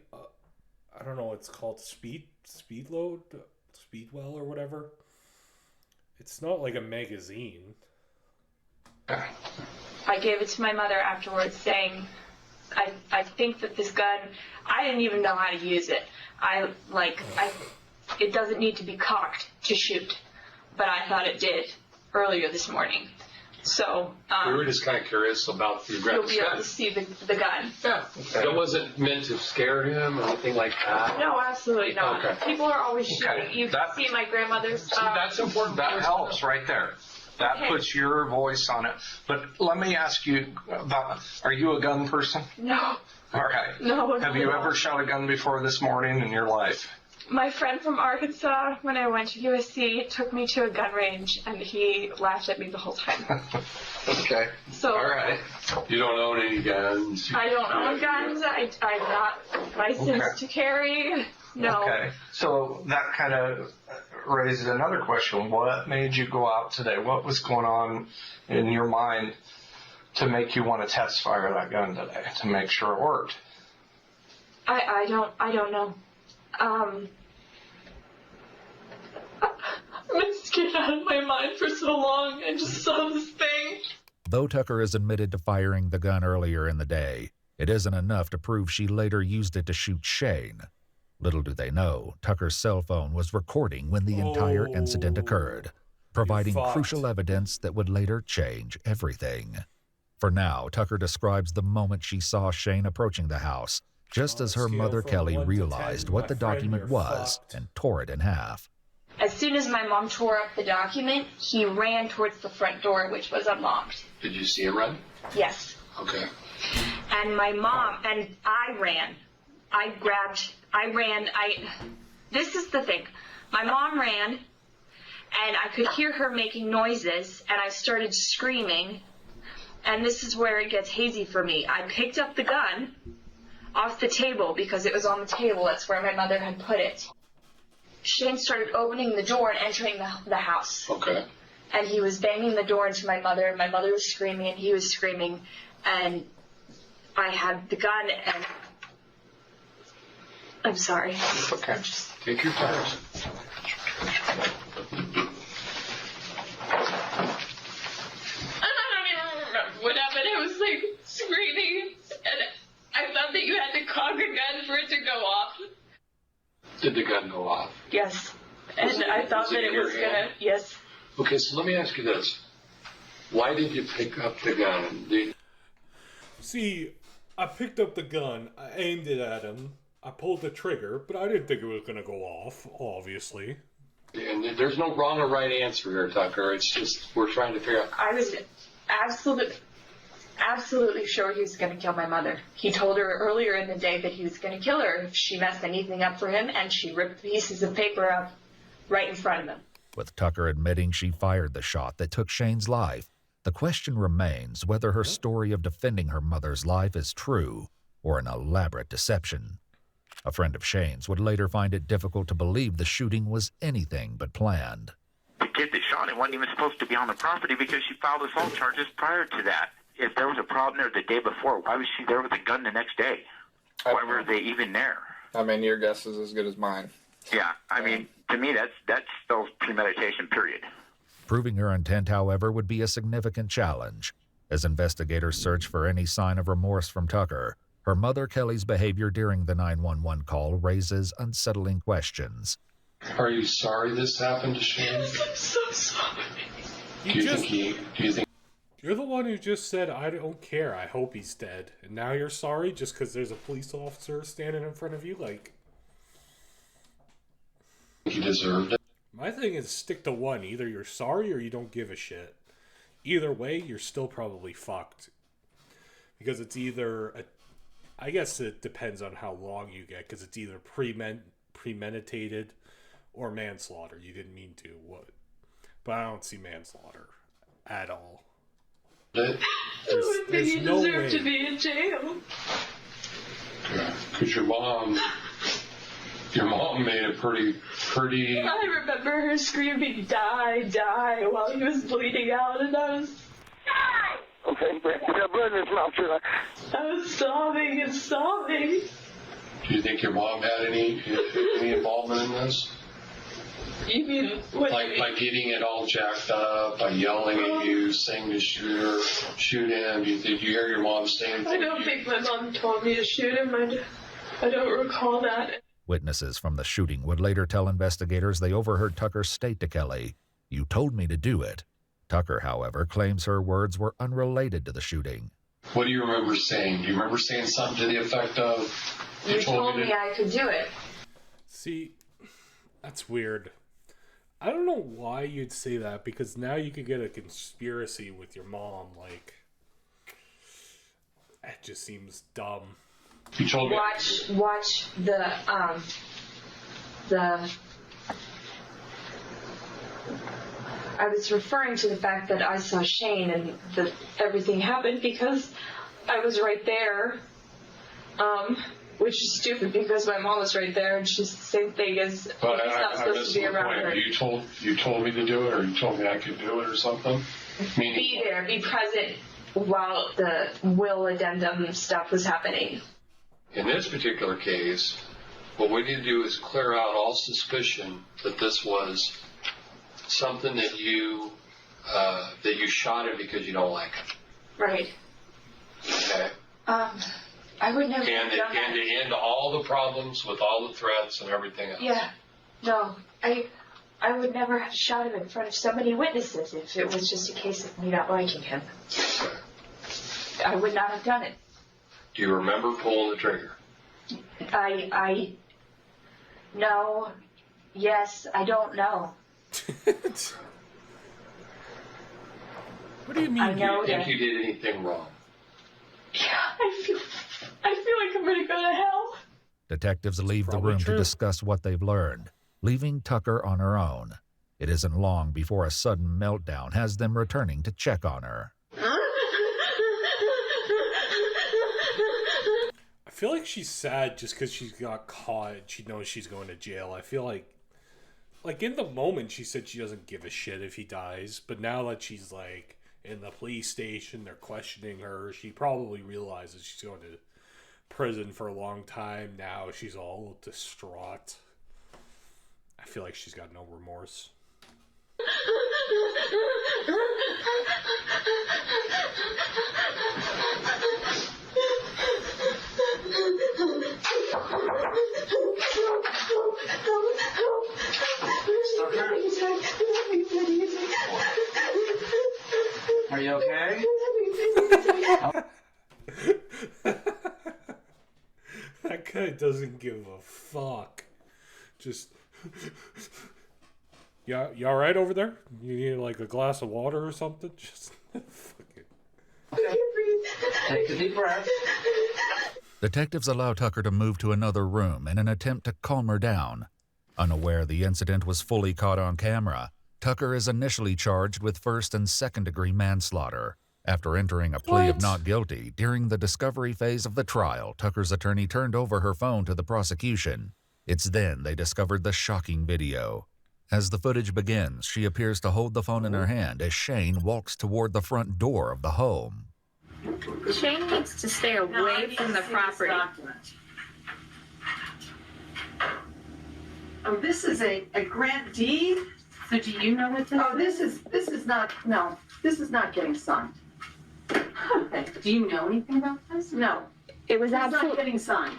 I don't know what it's called, speed load? Speedwell or whatever. It's not like a magazine. I gave it to my mother afterwards saying, I think that this gun, I didn't even know how to use it. It doesn't need to be cocked to shoot, but I thought it did earlier this morning. So, we were just kind of curious about your you'll grandpa's be able gun. to see the gun. Yeah. Okay. It wasn't meant to scare him or anything like that? No, absolutely not. Okay. People are always shooting. Okay. You can see my grandmother's... That's important. That helps right there. That puts your voice on it. But let me ask you about, are you a gun person? No. All right. No. Have you ever shot a gun before this morning in your life? My friend from Arkansas, when I went to USC, took me to a gun range, and he laughed at me the whole time. Okay. So, all right. You don't own any guns? I don't own guns. I'm not licensed to carry. No. Okay. So that kind of raises another question. What made you go out today? What was going on in your mind to make you want to test fire that gun today, to make sure it worked? I don't know. I've been scared out of my mind for so long. I just saw this thing. Though Tucker is admitted to firing the gun earlier in the day, it isn't enough to prove she later used it to shoot Shane. Little do they know, Tucker's cell phone was recording when the entire incident occurred, providing crucial evidence that would later change everything. For now, Tucker describes the moment she saw Shane approaching the house, just as her mother Kelly realized what the document was and tore it in half. As soon as my mom tore up the document, he ran towards the front door, which was unlocked. Did you see him run? Yes. Okay. And my mom, and I ran. This is the thing. My mom ran, and I could hear her making noises, and I started screaming, and this is where it gets hazy for me. I picked up the gun off the table because it was on the table. That's where my mother had put it. Shane started opening the door and entering the house. Okay. And he was banging the door into my mother. My mother was screaming, and he was screaming. And I had the gun, and I'm sorry. Okay. Take your time. I don't even remember what happened. I was like screaming, and I thought that you had to cock a gun for it to go off. Did the gun go off? Yes. And I thought that it was gonna, yes. Okay, so let me ask you this. Why did you pick up the gun? See, I picked up the gun, I aimed it at him, I pulled the trigger, but I didn't think it was going to go off, obviously. And there's no wrong or right answer here, Tucker. It's just we're trying to figure out. I was absolutely sure he was going to kill my mother. He told her earlier in the day that he was going to kill her if she messed anything up for him, and she ripped pieces of paper up right in front of him. With Tucker admitting she fired the shot that took Shane's life, the question remains whether her story of defending her mother's life is true or an elaborate deception. A friend of Shane's would later find it difficult to believe the shooting was anything but planned. The kid that shot him wasn't even supposed to be on the property because she filed assault charges prior to that. If there was a problem there the day before, why was she there with a gun the next day? Why were they even there? I mean, your guess is as good as mine. Yeah, I mean, to me, that's still premeditation, period. Proving her intent, however, would be a significant challenge. As investigators search for any sign of remorse from Tucker, her mother Kelly's behavior during the 911 call raises unsettling questions. Are you sorry this happened to Shane? I'm so sorry. Do you think You're the one who just said, I don't care, I hope he's dead. And now you're sorry just because there's a police officer standing in front of you? Like, he deserved it? My thing is stick to one. Either you're sorry or you don't give a shit. Either way, you're still probably fucked. Because it's either, I guess it depends on how long you get, because it's either premeditated or manslaughter. You didn't mean to. What? But I don't see manslaughter at all. I would think you deserve to be in jail. Because your mom made it pretty. I remember her screaming, "Die, die," while he was bleeding out, and I was... Okay, yeah, blood in his mouth, too. I was sobbing and sobbing. Do you think your mom had any involvement in this? You mean what? By getting it all jacked up, by yelling at you, saying to shoot him. Did you hear your mom saying? I don't think my mom told me to shoot him. I don't recall that. Witnesses from the shooting would later tell investigators they overheard Tucker state to Kelly, "You told me to do it." Tucker, however, claims her words were unrelated to the shooting. What do you remember saying? Do you remember saying something to the effect of, You told me I could do it. See, that's weird. I don't know why you'd say that, because now you could get a conspiracy with your mom. Like, it just seems dumb. You told me. Watch the I was referring to the fact that I saw Shane and that everything happened because I was right there, which is stupid because my mom was right there and she's the same thing as But he's not supposed to be around her. You told me to do it, or you told me I could do it, or something. Be there, be present while the will addendum stuff was happening. In this particular case, what we need to do is clear out all suspicion that this was something that you shot him because you don't like him. Right. Okay. I would never have done that. And to end all the problems with all the threats and everything else. Yeah. No, I would never have shot him in front of so many witnesses if it was just a case of me not liking him. I would not have done it. Do you remember pulling the trigger? No, yes, I don't know. What do you mean? I know Do you think that. you did anything wrong? Yeah, I feel like I'm gonna go to hell. Detectives leave the room to discuss what they've learned, leaving Tucker on her own. It isn't long before a sudden meltdown has them returning to check on her. I feel like she's sad just because she's got caught. She knows she's going to jail. I feel like in the moment she said she doesn't give a shit if he dies, but now that she's like in the police station, they're questioning her. She probably realizes she's going to prison for a long time. Now she's all distraught. I feel like she's got no remorse. Are you okay? That guy doesn't give a fuck. Just, yeah, you all right over there? You need like a glass of water or something? Just fucking. Take a deep breath. Detectives allow Tucker to move to another room in an attempt to calm her down. Unaware the incident was fully caught on camera, Tucker is initially charged with first and second-degree manslaughter. After entering a plea of not guilty, during the discovery phase of the trial, Tucker's attorney turned over her phone to the prosecution. It's then they discovered the shocking video. As the footage begins, she appears to hold the phone in her hand as Shane walks toward the front door of the home. Shane needs to stay away from the property. Oh, this is a grant deed? So do you know what this is? This is not getting signed. Okay. Do you know anything about this? No. It was It's not getting signed.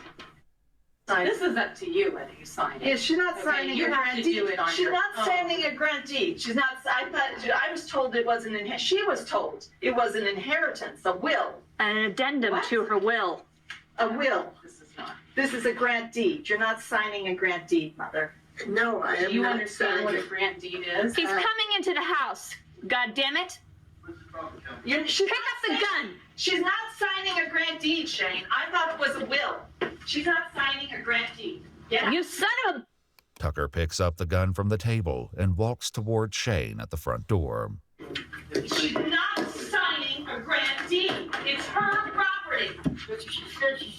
This is up to you whether you sign it. Yeah, she's not Okay, signing you a have grant to deed. do it on She's your not own. signing a grant deed. She's not, I was told it was she was told it was an inheritance, a will. An addendum to her will. A will. This is not. This is a grant deed. You're not signing a grant deed, Mother. No, I Do you understand what a grant deed is? He's coming into the house. God damn it. Pick up the gun. She's not signing a grant deed, Shane. I thought it was a will. She's not signing a grant deed. Yeah. You son of a... Tucker picks up the gun from the table and walks toward Shane at the front door. She's not signing a grant deed. It's her property. She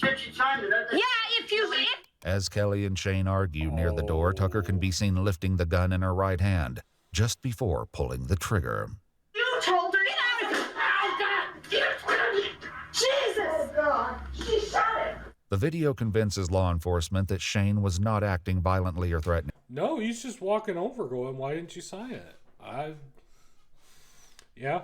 said she signed it. Yeah, if you... As Kelly and Shane argue near the door, Tucker can be seen lifting the gun in her right hand just before pulling the trigger. You told her. Get out of here. Oh, God. Get it. Jesus. Oh, God. She shot it. The video convinces law enforcement that Shane was not acting violently or threatening. No, he's just walking over going, why didn't you sign it? Yeah.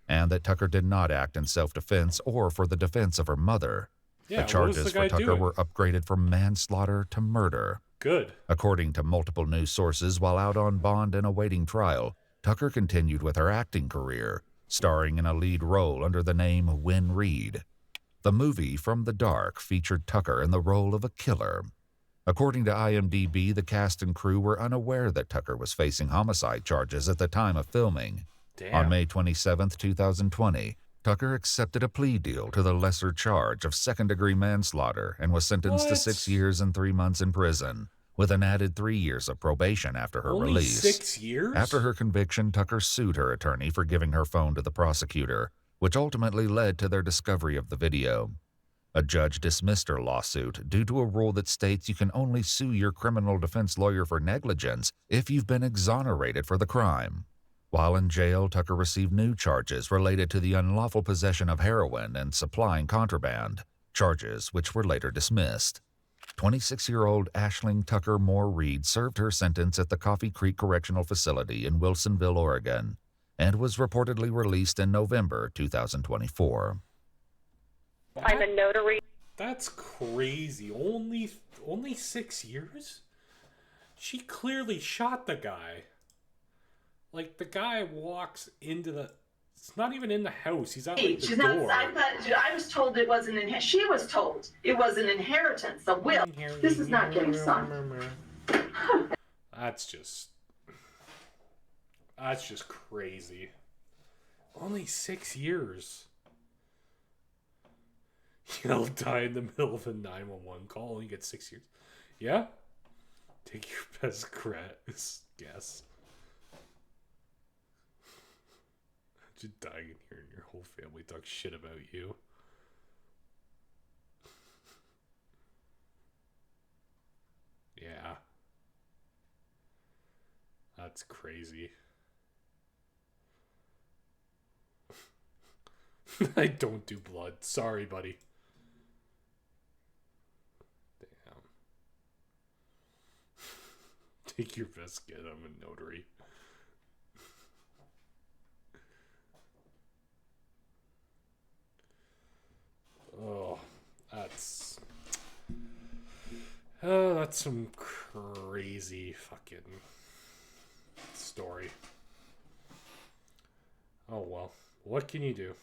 And that Tucker did not act in self-defense or for the defense of her mother. Yeah, the charges what was the for guy Tucker doing? were upgraded from manslaughter to murder. Good. According to multiple news sources, while out on bond and awaiting trial, Tucker continued with her acting career, starring in a lead role under the name Win Reed. The movie From the Dark featured Tucker in the role of a killer. According to IMDb, the cast and crew were unaware that Tucker was facing homicide charges at the time of filming. Damn. On May 27, 2020, Tucker accepted a plea deal to the lesser charge of second-degree manslaughter and was sentenced to 6 years and 3 months in prison, with an added 3 years of probation after her Only release. 6 years? After her conviction, Tucker sued her attorney for giving her phone to the prosecutor, which ultimately led to their discovery of the video. A judge dismissed her lawsuit due to a rule that states you can only sue your criminal defense lawyer for negligence if you've been exonerated for the crime. While in jail, Tucker received new charges related to the unlawful possession of heroin and supplying contraband, charges which were later dismissed. 26-year-old Aisling Tucker Moore Reed served her sentence at the Coffee Creek Correctional Facility in Wilsonville, Oregon, and was reportedly released in November 2024. I'm a notary. That's crazy. Only 6 years? She clearly shot the guy. Like, the guy walks into the... It's not even in the house. He's out like, the She's door. not. I was told it wasn't. She was told it was an inheritance, a will. This is not getting signed. That's just crazy. Only 6 years. You'll die in the middle of a 911 call and you get 6 years. Yeah? Take your best guess. Just dying in here and your whole family talk shit about you. Yeah. That's crazy. I don't do blood. Sorry, buddy. Damn. Take your best guess. I'm a notary. Oh, that's some crazy fucking story. Oh well, what can you do?